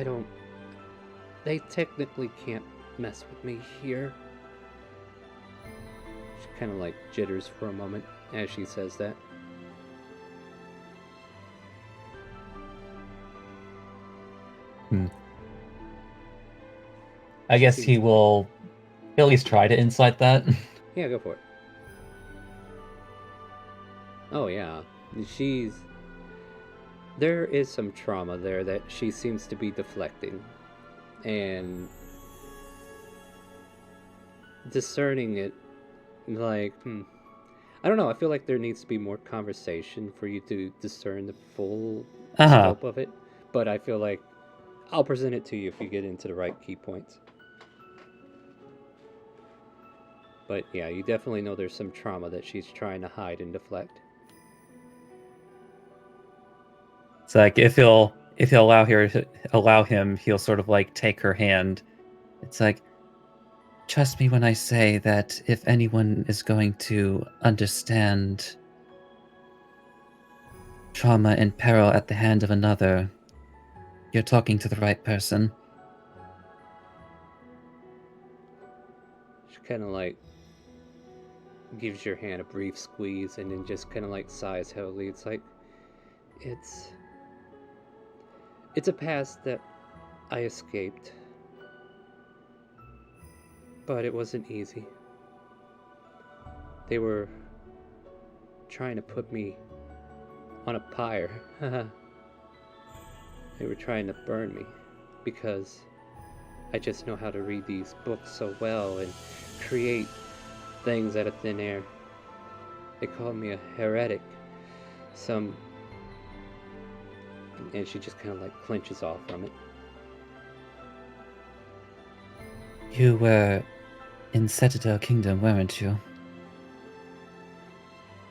don't... They technically can't mess with me here. She kind of like jitters for a moment as she says that. I guess he will at least try to insight that. Yeah, go for it. Oh yeah, there is some trauma there that she seems to be deflecting, and discerning it, like, I don't know, I feel like there needs to be more conversation for you to discern the full scope of it, but I feel like I'll present it to you if you get into the right key points. But yeah, you definitely know there's some trauma that she's trying to hide and deflect. It's like if he'll allow him, he'll sort of like take her hand. It's like, trust me when I say that if anyone is going to understand trauma and peril at the hand of another, you're talking to the right person. She kind of like gives your hand a brief squeeze and then just kind of like sighs heavily. It's like, it's a past that I escaped, but it wasn't easy. They were trying to put me on a pyre. They were trying to burn me because I just know how to read these books so well and create things out of thin air. They called me a heretic. And she just kind of like clenches off from it. You were in Citadel Kingdom, weren't you?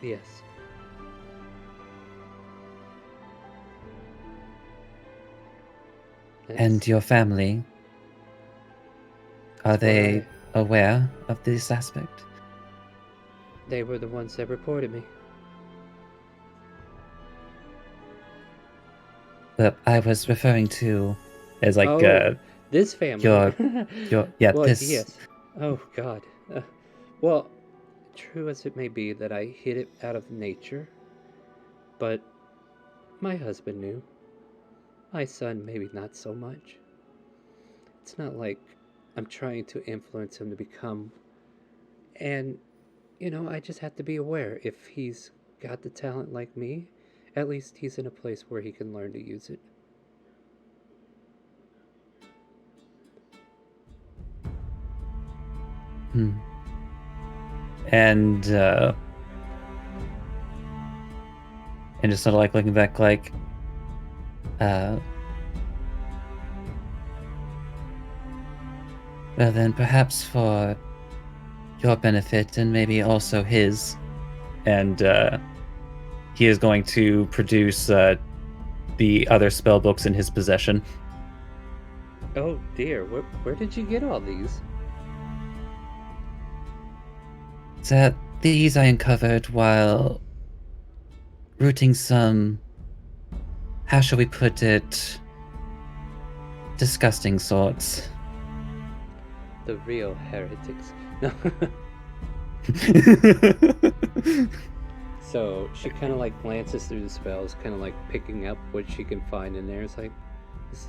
Yes. And your family, are they aware of this aspect? They were the ones that reported me. But I was referring to as like this family. Well, this. Yes. Oh God. Well, true as it may be that I hid it out of nature, but my husband knew. My son, maybe not so much. It's not like I'm trying to influence him to become. And, I just have to be aware. If he's got the talent like me, at least he's in a place where he can learn to use it. And just sort of like looking back, like, well then perhaps for your benefit and maybe also his, and he is going to produce the other spell books in his possession. Oh dear, where did you get all these? These I uncovered while rooting some, how shall we put it, disgusting sorts. The real heretics. So she kind of like glances through the spells, kind of like picking up what she can find in there. It's like, this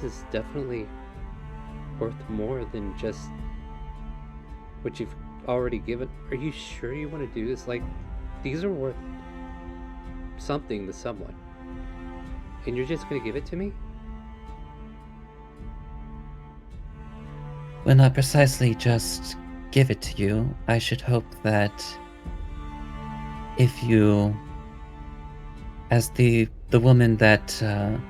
is definitely worth more than just what you've already given. Are you sure you want to do this? Like, these are worth something to someone. And you're just going to give it to me? Well, not precisely just give it to you. I should hope that if you, as the woman that, and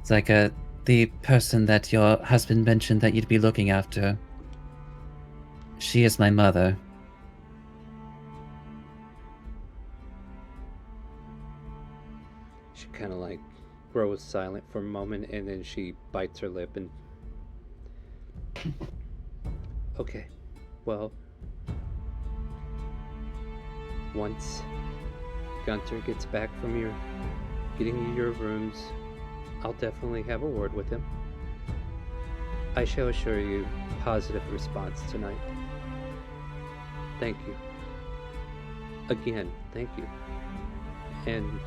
it's like the person that your husband mentioned that you'd be looking after. She is my mother. She kind of like grows silent for a moment, and then she bites her lip and... Okay, well... Once Gunter gets back from getting you your rooms, I'll definitely have a word with him. I shall assure you positive response tonight. Thank you. Again, thank you. And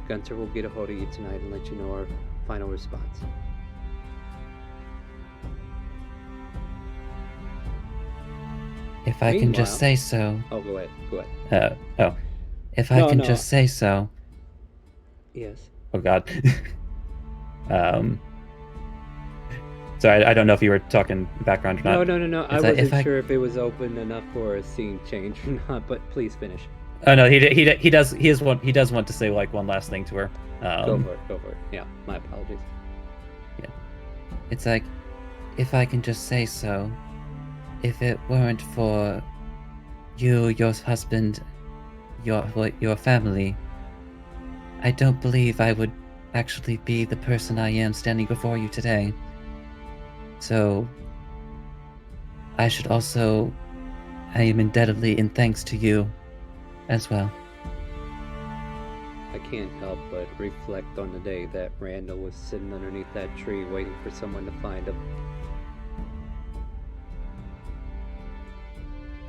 Gunter will get a hold of you tonight and let you know our final response. If I can just say so. Oh, go ahead. If I can just say so. Yes. Oh God. So I don't know if you were talking background or not. No. I wasn't sure if it was open enough for a scene change or not, but please finish. Oh no, he does want to say like one last thing to her. Go for it. Yeah, my apologies. Yeah. It's like, if I can just say so, if it weren't for you, your husband, your family, I don't believe I would actually be the person I am standing before you today. So, I am indebtedly in thanks to you as well. I can't help but reflect on the day that Randall was sitting underneath that tree waiting for someone to find him.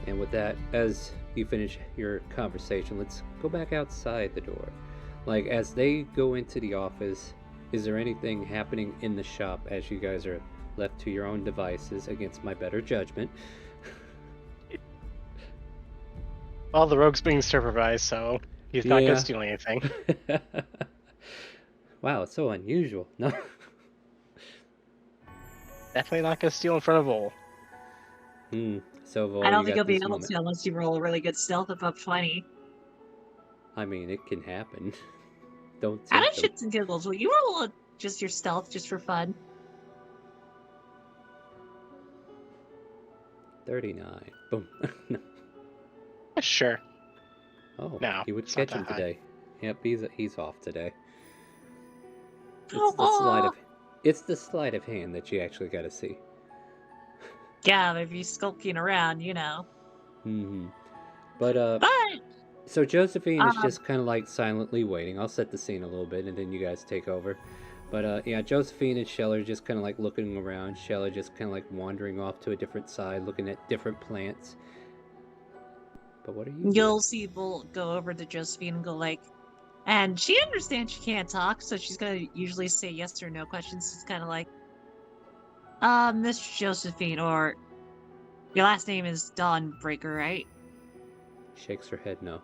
And with that, as you finish your conversation, let's go back outside the door. Like, as they go into the office, is there anything happening in the shop as you guys are left to your own devices against my better judgment? Well, the rogue's being supervised, so he's not going to steal anything. Wow, it's so unusual. No. Definitely not going to steal in front of Vol. So Vol, I don't think you'll be able to unless you roll a really good stealth above 20. I mean, it can happen. Don't. Out of shits and giggles, will you roll just your stealth just for fun? 39. Boom. No. Sure. Oh, no, you would it's catch not him that today. Yep, he's off today. It's the sleight of hand that you actually got to see. Yeah, if you're skulking around, you know. But so Josephine is just kind of like silently waiting. I'll set the scene a little bit, and then you guys take over. But yeah, Josephine and Shell are just kind of like looking around. Shell are just kind of like wandering off to a different side, looking at different plants. But what are you You'll see Bull go over to Josephine and go like, and she understands she can't talk, so she's gonna usually say yes or no questions. It's kind of like, Miss Josephine, or your last name is Dawnbreaker, right? Shakes her head no.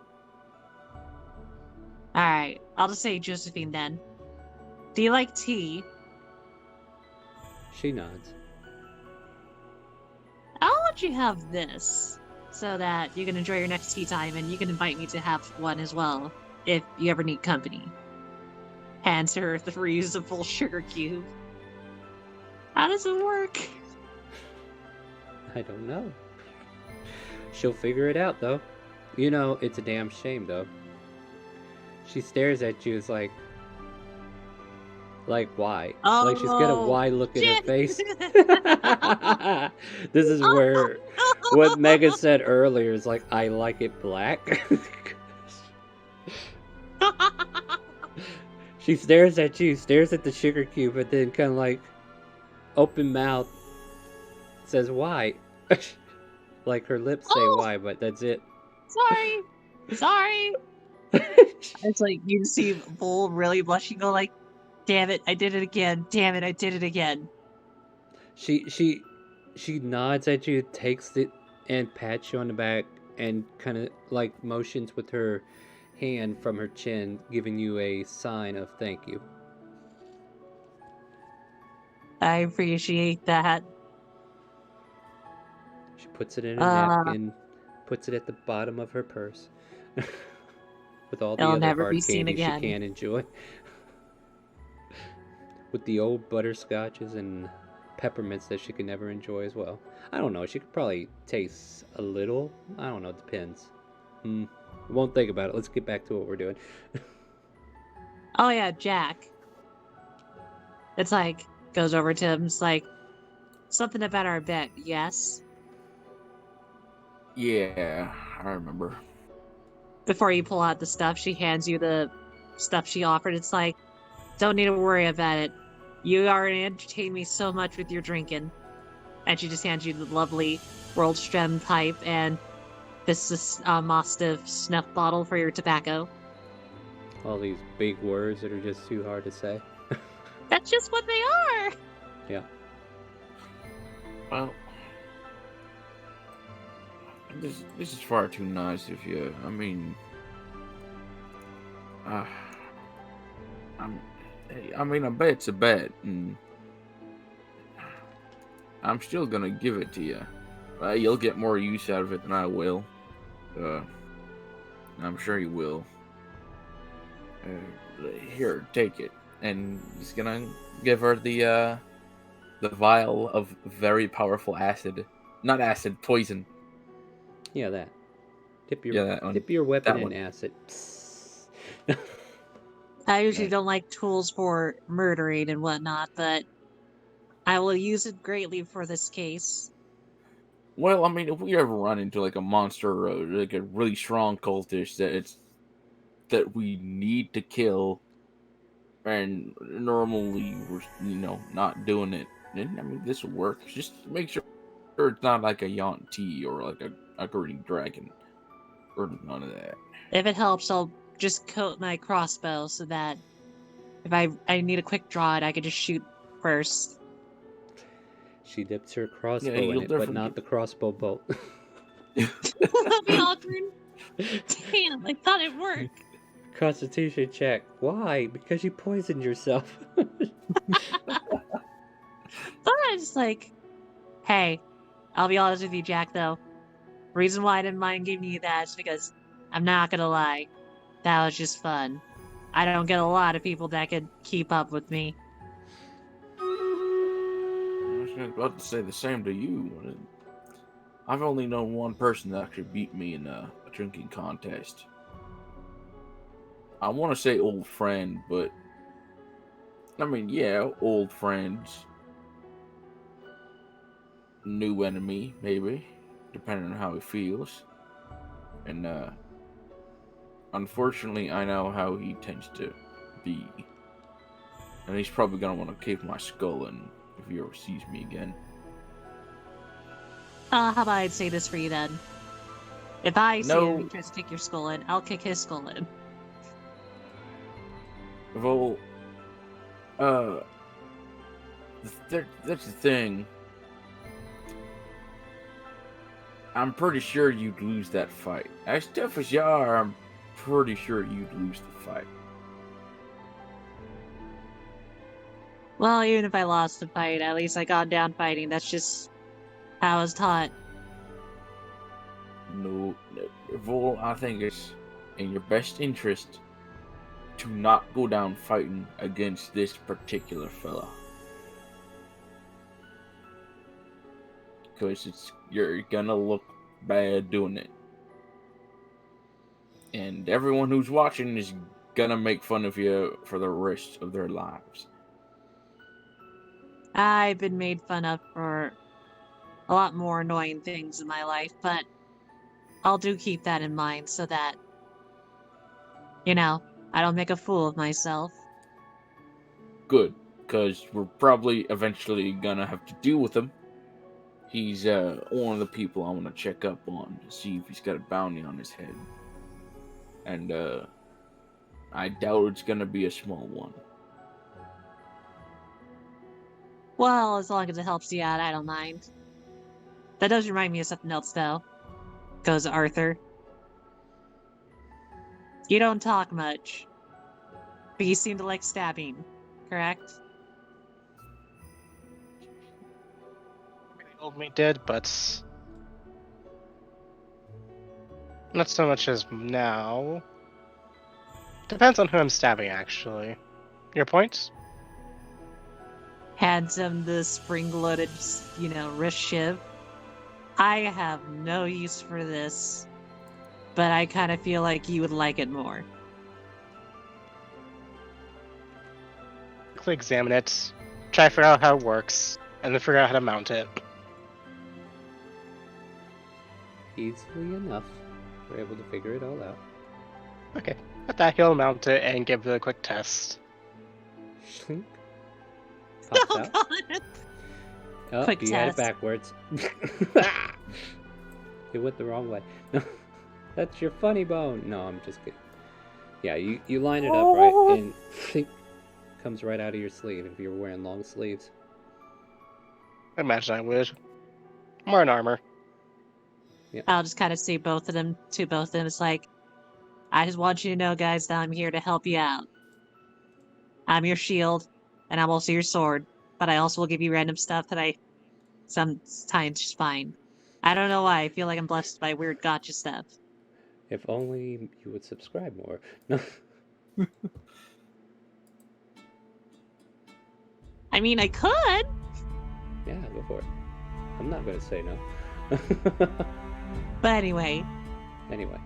Alright, I'll just say Josephine then. Do you like tea? She nods. I'll let you have this, so that you can enjoy your next tea time, and you can invite me to have one as well, if you ever need company. Hands her the reusable sugar cube. How does it work? I don't know. She'll figure it out, though. You know, it's a damn shame, though. She stares at you, it's like, why? Oh, like, she's got a wide look in her shit. face. This is where what Megan said earlier is like, I like it black. She stares at you, stares at the sugar cube, and then kind of like, open mouth, says, why? Like, her lips say why, but that's it. Sorry. It's like, you see Bull really blushing, go like, Damn it, I did it again. Damn it, I did it again. She nods at you, takes it, and pats you on the back, and kind of like motions with her hand from her chin, giving you a sign of thank you. I appreciate that. She puts it in a Uh, napkin, puts it at the bottom of her purse, with all the it'll other never be hard seen candy she again. can enjoy. With the old butterscotches and peppermints that she could never enjoy as well. I don't know. She could probably taste a little. I don't know. It depends. Won't think about it. Let's get back to what we're doing. Oh yeah, Jack. It's like, goes over to him, it's like, something about our bet, yes? Yeah, I remember. Before you pull out the stuff, she hands you the stuff she offered. It's like, don't need to worry about it. You already entertained me so much with your drinking. And she just hands you the lovely World Strem pipe and this is Mastiff snuff bottle for your tobacco. All these big words that are just too hard to say. That's just what they are! Yeah. Well, this is far too nice of you. I mean, I mean, a bet's a bet, and I'm still gonna give it to you. You'll get more use out of it than I will. I'm sure you will. Here, take it. And he's gonna give her the vial of very powerful acid. Not acid, poison. Yeah, that. Dip your, Yeah, that one. dip your weapon That in one. acid. Psst. I usually Yeah. don't like tools for murdering and whatnot, but I will use it greatly for this case. Well, I mean, if we ever run into like a monster or like a really strong cultist that we need to kill, and normally we're not doing it, then I mean this will work. Just make sure it's not like a Yuan-Ti or like a green dragon or none of that. If it helps, I'll just coat my crossbow so that if I need a quick draw it, I can just shoot first. She dips her Yeah, crossbow in you'll it, but definitely not the crossbow bolt. That'll be awkward. Damn, I thought it worked. Constitution check. Why? Because you poisoned yourself. Sometimes, like, hey, I'll be honest with you, Jack, though. Reason why I didn't mind giving you that is because, I'm not gonna lie, that was just fun. I don't get a lot of people that could keep up with me. I was about to say the same to you. I've only known one person that actually beat me in a drinking contest. I want to say old friend, but I mean, yeah, old friends. New enemy, maybe, depending on how he feels. And unfortunately, I know how he tends to be. And he's probably gonna want to kick my skull in if he ever sees me again. How about I say this for you then? If I see No. him and tries to kick your skull in, I'll kick his skull in. Well, that's the thing. I'm pretty sure you'd lose that fight. As tough as you are, I'm pretty sure you'd lose the fight. Well, even if I lost the fight, at least I got down fighting. That's just how I was taught. No, Vol, I think it's in your best interest to not go down fighting against this particular fella. Because you're gonna look bad doing it. And everyone who's watching is gonna make fun of you for the rest of their lives. I've been made fun of for a lot more annoying things in my life, but I'll do keep that in mind so that, I don't make a fool of myself. Good, because we're probably eventually gonna have to deal with him. He's one of the people I want to check up on to see if he's got a bounty on his head. And I doubt it's gonna be a small one. Well, as long as it helps you out, I don't mind. That does remind me of something else, though. Goes Arthur. You don't talk much, but you seem to like stabbing, correct? Old me did, but not so much as now. Depends on who I'm stabbing, actually. Your point? Hands him the spring-loaded, wrist shiv. I have no use for this, but I kind of feel like you would like it more. Quickly examine it, try to figure out how it works, and then figure out how to mount it. Easily enough. We're able to figure it all out. Okay. At that, he'll mount it and give it a quick test. Schlink. Pops Oh out. god! Oh, Quick you had it test. backwards. It went the wrong way. No, that's your funny bone. No, I'm just kidding. Yeah, you line it up right, and it comes right out of your sleeve if you're wearing long sleeves. I imagine I would. More in armor. I'll just kind of say both of them. It's like, I just want you to know, guys, that I'm here to help you out. I'm your shield, and I'm also your sword, but I also will give you random stuff that I sometimes just find. I don't know why, I feel like I'm blessed by weird gotcha stuff. If only you would subscribe more. No. I mean, I could! Yeah, go for it. I'm not gonna say no. But anyway. Anyway.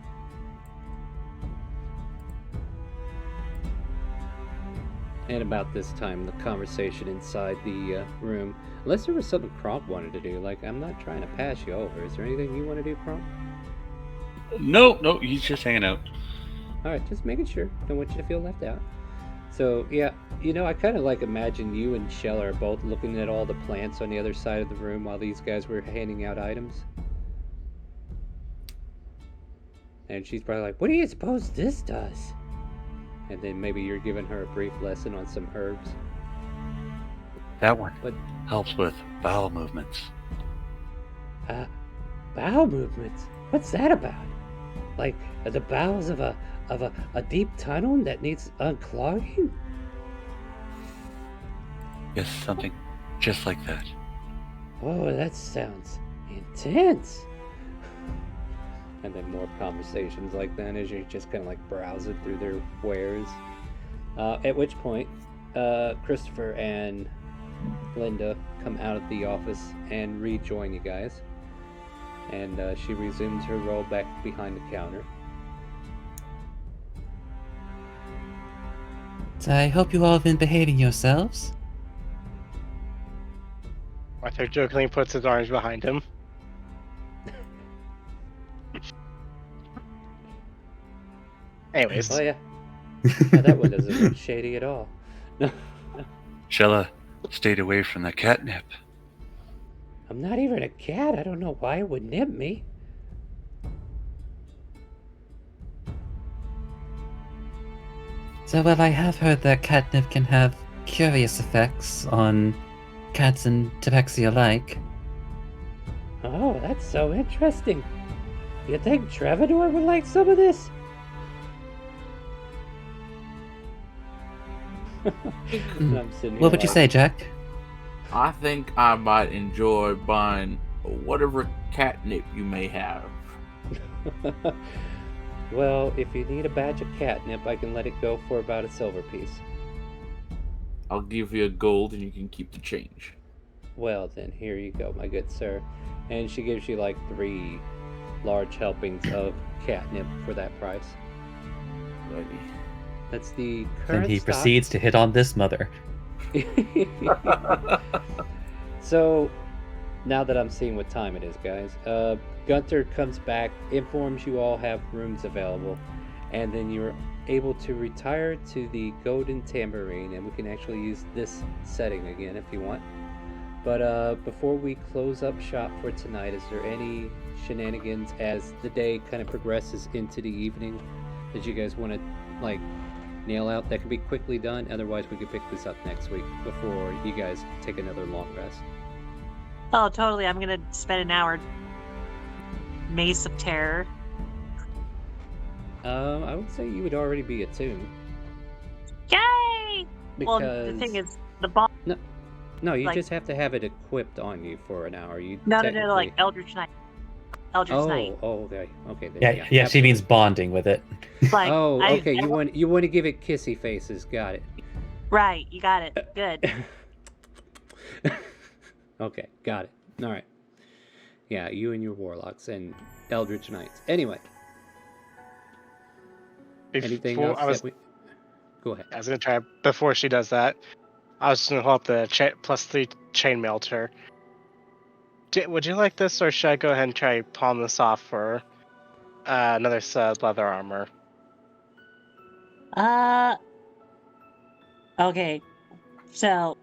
And about this time, the conversation inside the room, unless there was something Kronk wanted to do, like, I'm not trying to pass you over. Is there anything you want to do, Kronk? No, he's just hanging out. Alright, just making sure. Don't want you to feel left out. So, yeah, I kind of imagine you and Shell are both looking at all the plants on the other side of the room while these guys were handing out items. And she's probably like, what do you suppose this does? And then maybe you're giving her a brief lesson on some herbs. That one But helps with bowel movements. bowel movements? What's that about? Like the bowels of a deep tunnel that needs unclogging? Yes, something just like that. Oh, that sounds intense. And then more conversations like that as you're just kind of browsing through their wares. At which point, Christopher and Linda come out of the office and rejoin you guys. And she resumes her role back behind the counter. So I hope you all have been behaving yourselves. Arthur jokingly puts his arms behind him. Anyways. Oh yeah. Yeah, that one doesn't look shady at all. No. Shella stayed away from the catnip. I'm not even a cat. I don't know why it would nip me. So, well, I have heard that catnip can have curious effects on cats and tabaxi alike. Oh, that's so interesting. You think Trevador would like some of this? And I'm sitting here What would you say, Jack? I think I might enjoy buying whatever catnip you may have. Well, if you need a batch of catnip, I can let it go for about a silver piece. I'll give you a gold and you can keep the change. Well, then, here you go, my good sir. And she gives you 3 large helpings of catnip for that price. Righty. That's the current Then he stock. proceeds to hit on this mother. So, now that I'm seeing what time it is, guys, Gunther comes back, informs you all have rooms available, and then you're able to retire to the Golden Tambourine, and we can actually use this setting again if you want. But before we close up shop for tonight, is there any shenanigans as the day kind of progresses into the evening that you guys want to nail out that can be quickly done. Otherwise, we could pick this up next week before you guys take another long rest. Oh, totally. I'm gonna spend an hour. Mace of Terror. I would say you would already be attuned. Yay! Because Well, the thing is, the bomb. no, you like- just have to have it equipped on you for an hour. You No, technically... like Eldritch Knight. Eldritch Knight. Oh, okay, then, Yeah, she absolutely. means bonding with it. Like, Oh, okay. You want to give it kissy faces. Got it. Right, you got it. Good. Okay, got it. All right. Yeah, you and your warlocks and Eldritch Knights. Anyway, anything Before else that we... Go ahead. I was gonna try before she does that. I was gonna hold up the +3 chainmail to her. Would you like this, or should I go ahead and try palm this off for another set of leather armor? Okay. So,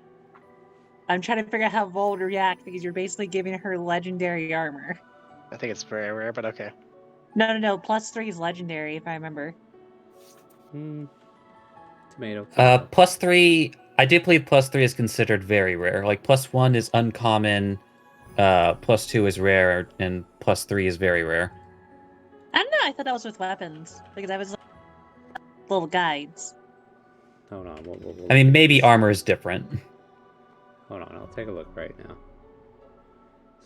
I'm trying to figure out how Vol would react because you're basically giving her legendary armor. I think it's very rare, but okay. No. +3 is legendary, if I remember. Tomato. +3. I do believe +3 is considered very rare. Like +1 is uncommon, +2 is rare, and +3 is very rare. I don't know. I thought that was with weapons because I was little guides. Hold on. We'll I mean, maybe armor is different. Hold on. I'll take a look right now.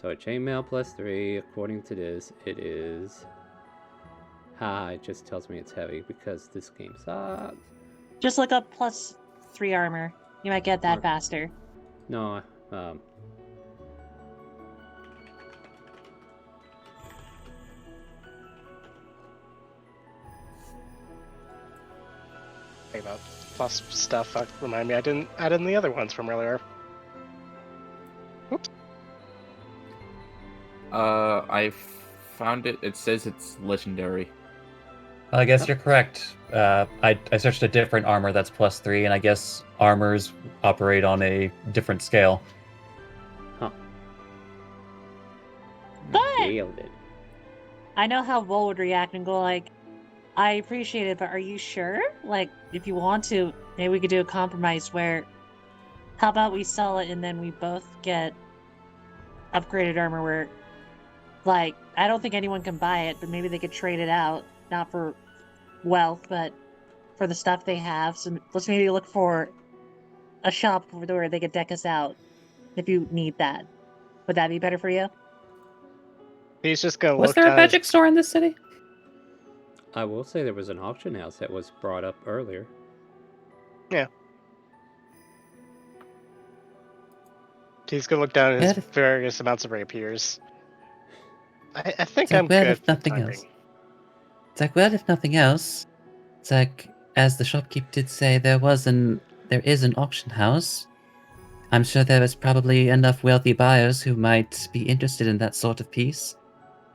So a chainmail +3, according to this, it is... it just tells me it's heavy because this game sucks. Just look up +3 armor. You might get that faster. No, Think about plus stuff. Remind me, I didn't add in the other ones from earlier. Oops. I found it. It says it's legendary. I guess you're correct. I searched a different armor that's +3, and I guess armors operate on a different scale. Huh. But Nailed it. I know how Vol would react and go like, I appreciate it, but are you sure? Like, if you want to, maybe we could do a compromise where, how about we sell it and then we both get upgraded armor where, like, I don't think anyone can buy it, but maybe they could trade it out, not for wealth, but for the stuff they have. So let's maybe look for a shop where they could deck us out if you need that. Would that be better for you? He's just gonna Was look there a down his- magic store in this city? I will say there was an auction house that was brought up earlier. He's gonna look down at his Good. various amounts of rapiers. I think It's like, I'm well, good. if nothing else. It's like, well, if nothing else, it's like, as the shopkeep did say, there is an auction house. I'm sure there is probably enough wealthy buyers who might be interested in that sort of piece,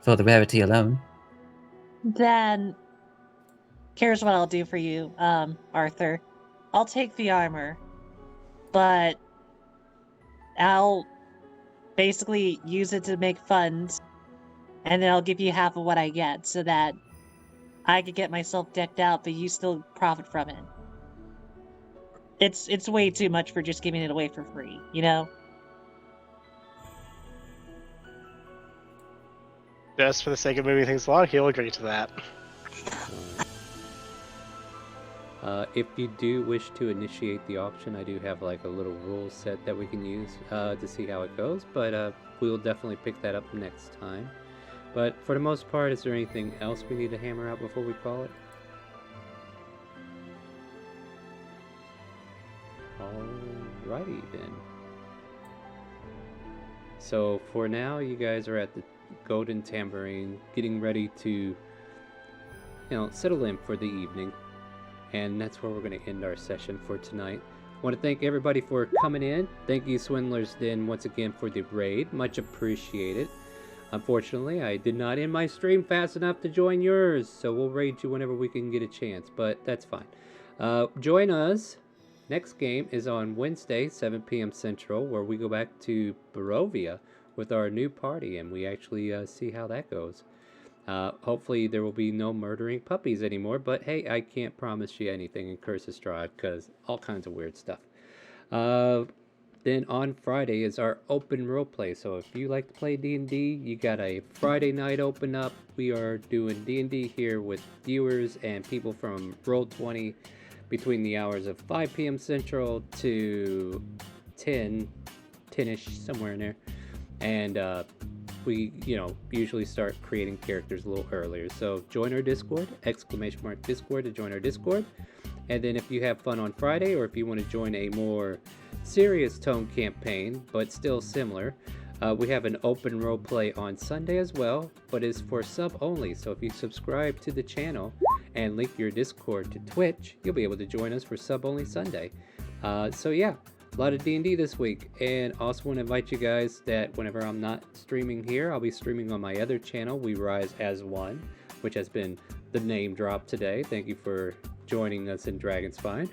for the rarity alone. Then, here's what I'll do for you, Arthur. I'll take the armor, but I'll basically use it to make funds, and then I'll give you half of what I get, so that I could get myself decked out, but you still profit from it. It's way too much for just giving it away for free, you know? Just for the sake of moving things along, he'll agree to that. If you do wish to initiate the auction, I do have like a little rule set that we can use to see how it goes, but we'll definitely pick that up next time. But for the most part, is there anything else we need to hammer out before we call it? Alrighty then. So for now, you guys are at the Golden Tambourine, getting ready to, settle in for the evening. And that's where we're going to end our session for tonight. I want to thank everybody for coming in. Thank you, Swindler's Den, once again for the raid. Much appreciated. Unfortunately, I did not end my stream fast enough to join yours, so we'll raid you whenever we can get a chance, but that's fine. Join us. Next game is on Wednesday, 7 p.m. Central, where we go back to Barovia with our new party, and we actually see how that goes. Hopefully there will be no murdering puppies anymore, but hey, I can't promise you anything in Curse of Strahd because all kinds of weird stuff. Then on Friday is our open roleplay. So if you like to play D&D, you got a Friday night open up. We are doing D&D here with viewers and people from Roll20 between the hours of 5 p.m. Central to 10-ish, somewhere in there. And we, usually start creating characters a little earlier. So join our Discord, !Discord to join our Discord. And then if you have fun on Friday, or if you want to join a more serious tone campaign, but still similar, we have an open roleplay on Sunday as well, but it's for sub only. So if you subscribe to the channel and link your Discord to Twitch, you'll be able to join us for sub only Sunday. So yeah, a lot of D&D this week. And also want to invite you guys that whenever I'm not streaming here, I'll be streaming on my other channel, We Rise as One, which has been the name drop today. Thank you for joining us in Dragon Spine.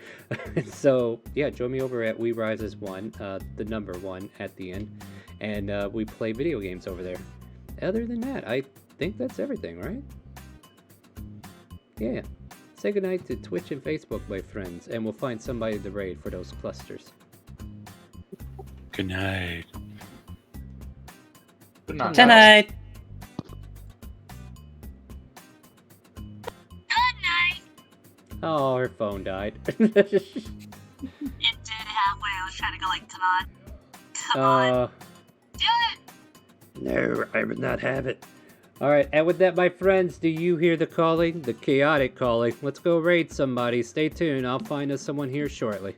So yeah, join me over at We Rise as One, the number 1 at the end, and we play video games over there. Other than that, I think that's everything, right? Yeah. Say goodnight to Twitch and Facebook, my friends, and we'll find somebody to raid for those clusters. Good night. Good night. Tonight. Oh, her phone died. It did halfway. I was trying to go like, come on. Come on. Do it! No, I would not have it. Alright, and with that, my friends, do you hear the calling? The chaotic calling. Let's go raid somebody. Stay tuned. I'll find us someone here shortly.